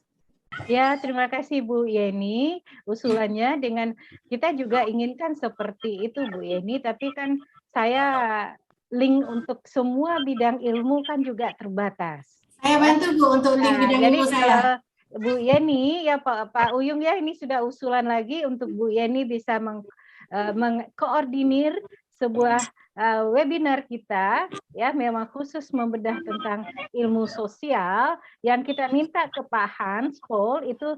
Ya, terima kasih Bu Yeni. Usulannya dengan kita juga inginkan seperti itu Bu Yeni, tapi kan saya link untuk semua bidang ilmu kan juga terbatas. Saya bantu Bu untuk link bidang jadi ilmu saya. Bu Yeni ya Pak Uyung ya, ini sudah usulan lagi untuk Bu Yeni bisa mengkoordinir sebuah webinar kita ya, memang khusus membedah tentang ilmu sosial, yang kita minta ke Pak Hans Paul itu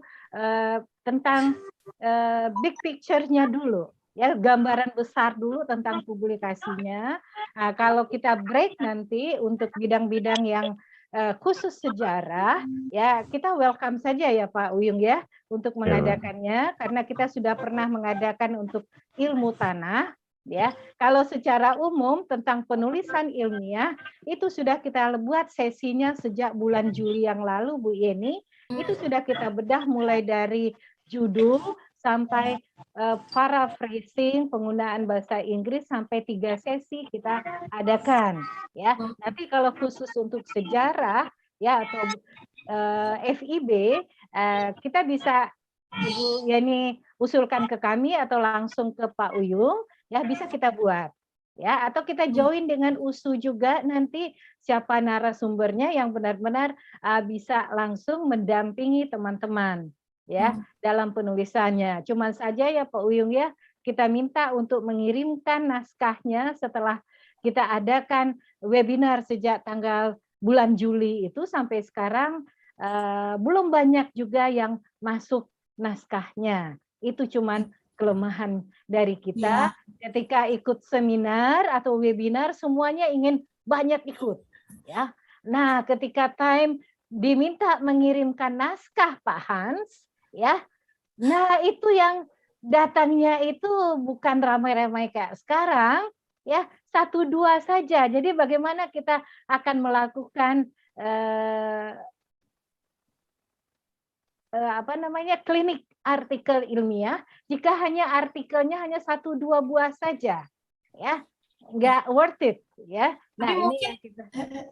tentang big picture-nya dulu. Ya, gambaran besar dulu tentang publikasinya. Nah, kalau kita break nanti untuk bidang-bidang yang khusus sejarah, ya kita welcome saja ya Pak Uyung ya untuk mengadakannya, karena kita sudah pernah mengadakan untuk ilmu tanah. Ya, kalau secara umum tentang penulisan ilmiah itu sudah kita buat sesinya sejak bulan Juli yang lalu Bu Yeni. Itu sudah kita bedah mulai dari judul sampai paraphrasing, penggunaan bahasa Inggris, sampai 3 sesi kita adakan ya. Tapi kalau khusus untuk sejarah ya atau FIB, kita bisa Ibu Yani usulkan ke kami atau langsung ke Pak Uyung ya, bisa kita buat ya, atau kita join dengan USU juga, nanti siapa narasumbernya yang benar-benar bisa langsung mendampingi teman-teman ya dalam penulisannya. Cuman saja ya Pak Uyung ya, kita minta untuk mengirimkan naskahnya setelah kita adakan webinar sejak tanggal bulan Juli itu sampai sekarang belum banyak juga yang masuk naskahnya. Itu cuman kelemahan dari kita. Ketika ikut seminar atau webinar semuanya ingin banyak ikut ya. Nah, ketika time diminta mengirimkan naskah Pak Hans ya, nah itu yang datangnya itu bukan ramai-ramai kayak sekarang ya, 1-2 saja. Jadi bagaimana kita akan melakukan klinik artikel ilmiah jika hanya artikelnya hanya 1-2 buah saja ya, nggak worth it ya. Nah,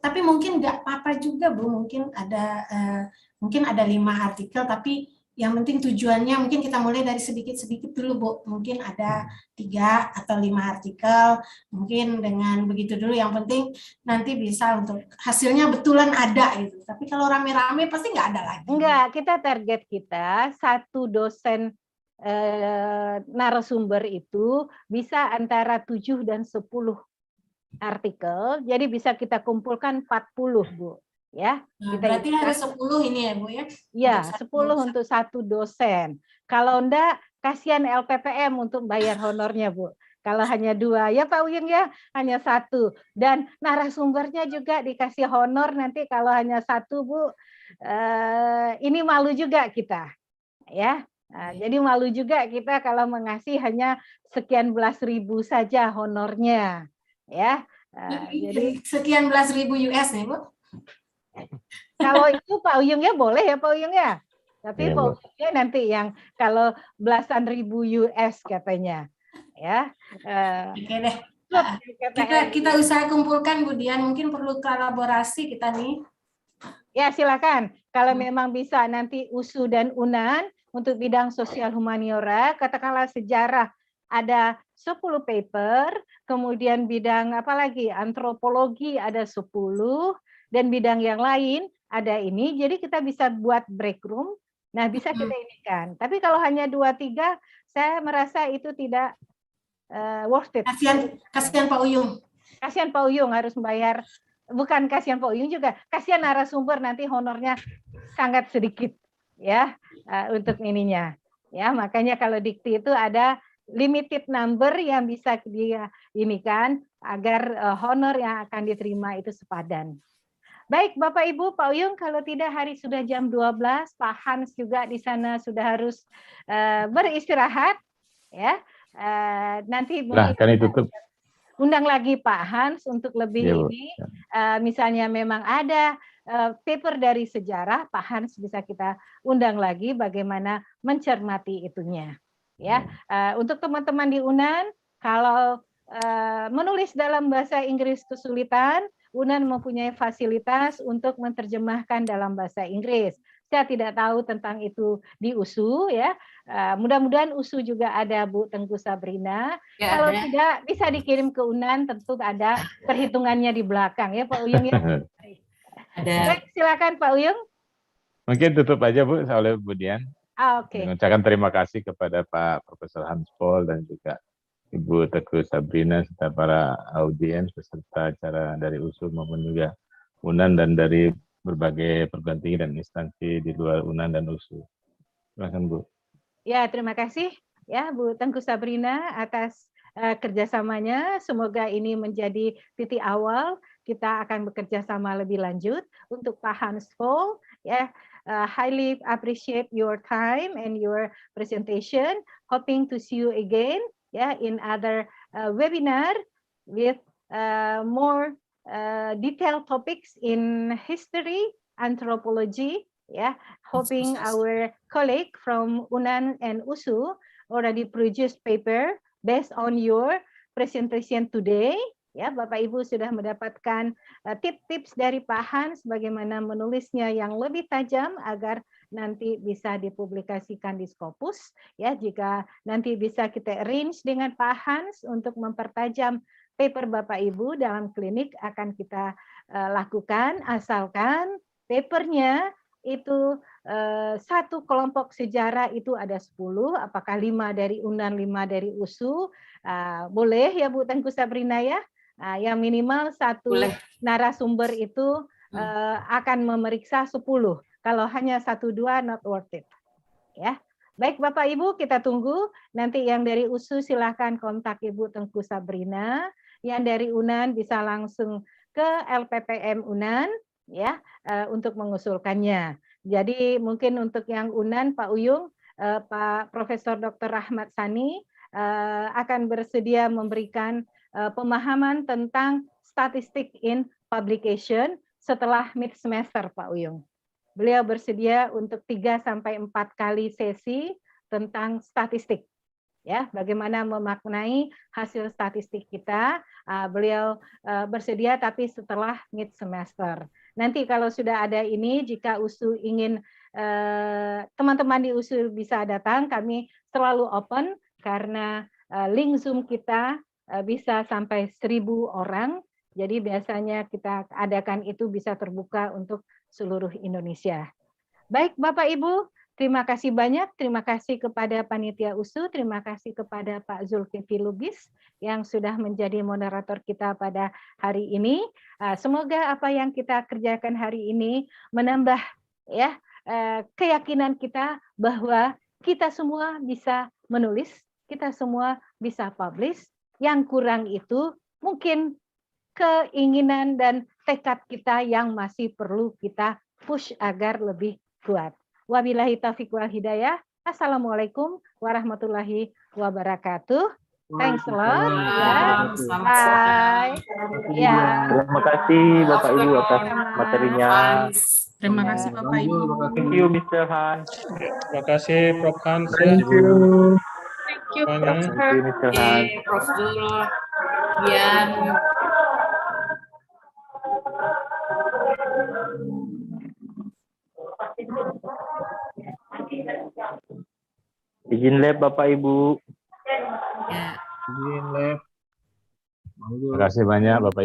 tapi mungkin nggak apa-apa juga Bu, mungkin ada 5 artikel, tapi yang penting tujuannya mungkin kita mulai dari sedikit-sedikit dulu Bu, mungkin ada 3 atau 5 artikel, mungkin dengan begitu dulu, yang penting nanti bisa untuk hasilnya betulan ada gitu. Tapi kalau rame-rame pasti nggak ada lagi. Enggak, kita target kita 1 dosen narasumber itu bisa antara 7 dan 10 artikel, jadi bisa kita kumpulkan 40 Bu. Ya, nah, berarti harus 10 ini ya Bu ya? Ya, 10 untuk 1 dosen. Kalau enggak, kasihan LPPM untuk bayar honornya Bu. Kalau hanya 2, ya Pak Uyung ya, hanya 1. Dan narasumbernya juga dikasih honor nanti kalau hanya 1 Bu. Ini malu juga kita. Ya, nah, jadi malu juga kita kalau mengasih hanya sekian belas ribu saja honornya. Ya, jadi sekian belas ribu US ya Bu? Kalau itu Pak Uyung ya boleh ya Pak Uyung ya. Tapi Pak Uyungnya nanti yang kalau belasan ribu US katanya. Ya. Oke deh. Kita usaha kumpulkan Bu Dian, mungkin perlu kolaborasi kita nih. Ya silakan. Kalau memang bisa nanti USU dan UNAN untuk bidang sosial humaniora, katakanlah sejarah ada 10 paper, kemudian bidang apa lagi? Antropologi ada 10. Dan bidang yang lain ada ini, jadi kita bisa buat break room, nah bisa kita inikan. Tapi kalau hanya 2-3, saya merasa itu tidak worth it. Kasihan Pak Uyung. Kasihan Pak Uyung harus membayar bukan kasihan Pak Uyung juga, kasihan narasumber nanti honornya sangat sedikit ya untuk ininya. Ya, makanya kalau dikti itu ada limited number yang bisa dia ini kan agar honor yang akan diterima itu sepadan. Baik, Bapak Ibu, Pak Uyung, kalau tidak hari sudah jam 12, Pak Hans juga di sana sudah harus beristirahat ya. Nanti mungkin Silahkan ditutup. undang lagi Pak Hans untuk lebih Ya, Bu. ini misalnya memang ada paper dari sejarah, Pak Hans bisa kita undang lagi bagaimana mencermati itunya. Ya, untuk teman-teman di UNAN, kalau menulis dalam bahasa Inggris kesulitan, UNAN mempunyai fasilitas untuk menerjemahkan dalam bahasa Inggris. Saya tidak tahu tentang itu di USU ya. Mudah-mudahan USU juga ada Bu Tengku Sabrina. Ya, kalau ada. tidak bisa dikirim ke UNAN, tentu ada perhitungannya di belakang ya Pak Uyung ya. Ada. Baik, silakan Pak Uyung. Mungkin tutup aja Bu, oleh Bu Dian. Oke. Mengucapkan terima kasih kepada Pak Profesor Hans Paul dan juga Ibu Teguh Sabrina serta para audiens peserta acara dari USU maupun juga UNAN dan dari berbagai perguruan tinggi dan instansi di luar UNAN dan USU. Silakan Bu. Ya, terima kasih ya Bu Tengku Sabrina atas kerjasamanya. Semoga ini menjadi titik awal kita akan bekerja sama lebih lanjut. Untuk Pak Hans Paul, ya, highly appreciate your time and your presentation. Hoping to see you again, ya, in other webinar with more detailed topics in history, anthropology. Yeah, hoping our colleague from UNAN and USU already produced paper based on your presentation today. Ya, Bapak Ibu sudah mendapatkan tips-tips dari Pak Hans bagaimana menulisnya yang lebih tajam agar nanti bisa dipublikasikan di Scopus. Ya, jika nanti bisa kita arrange dengan Pak Hans untuk mempertajam paper Bapak Ibu dalam klinik akan kita lakukan asalkan papernya itu satu kelompok sejarah itu ada 10, apakah 5 dari UNAN, 5 dari USU, boleh ya Bu Tengku Sabrina ya, yang minimal satu narasumber itu akan memeriksa 10, kalau hanya 1-2 not worth it. Ya, baik Bapak Ibu kita tunggu, nanti yang dari USU silahkan kontak Ibu Tengku Sabrina, yang dari UNAN bisa langsung ke LPPM UNAN, ya, untuk mengusulkannya. Jadi mungkin untuk yang UNAN Pak Uyung, Pak Profesor Dr. Rahmat Sani akan bersedia memberikan pemahaman tentang statistik in publication setelah mid semester Pak Uyung. Beliau bersedia untuk 3-4 kali sesi tentang statistik. Ya, bagaimana memaknai hasil statistik kita, beliau bersedia tapi setelah mid semester. Nanti kalau sudah ada ini, jika USU ingin teman-teman di USU bisa datang, kami selalu open karena link Zoom kita bisa sampai 1.000 orang. Jadi biasanya kita adakan itu bisa terbuka untuk seluruh Indonesia. Baik Bapak Ibu, terima kasih banyak. Terima kasih kepada Panitia USU, terima kasih kepada Pak Zulkifli Lubis yang sudah menjadi moderator kita pada hari ini. Semoga apa yang kita kerjakan hari ini menambah ya keyakinan kita bahwa kita semua bisa menulis, kita semua bisa publish. Yang kurang itu mungkin keinginan dan tekad kita yang masih perlu kita push agar lebih kuat. Wabillahi taufiq wal hidayah. Assalamualaikum warahmatullahi wabarakatuh. Thanks a lot. Ya. Bye. Ya. Terima kasih Bapak Ibu atas materinya. Terima kasih Bapak Ibu. Thank you Mr. Hans. Terima kasih Prof. Hans. Thank you. Thank you, Semuanya. Thank you Mr. Hans. Prof. Zul, Dian. Izin lab Bapak Ibu. Ya. Terima kasih banyak Bapak Ibu.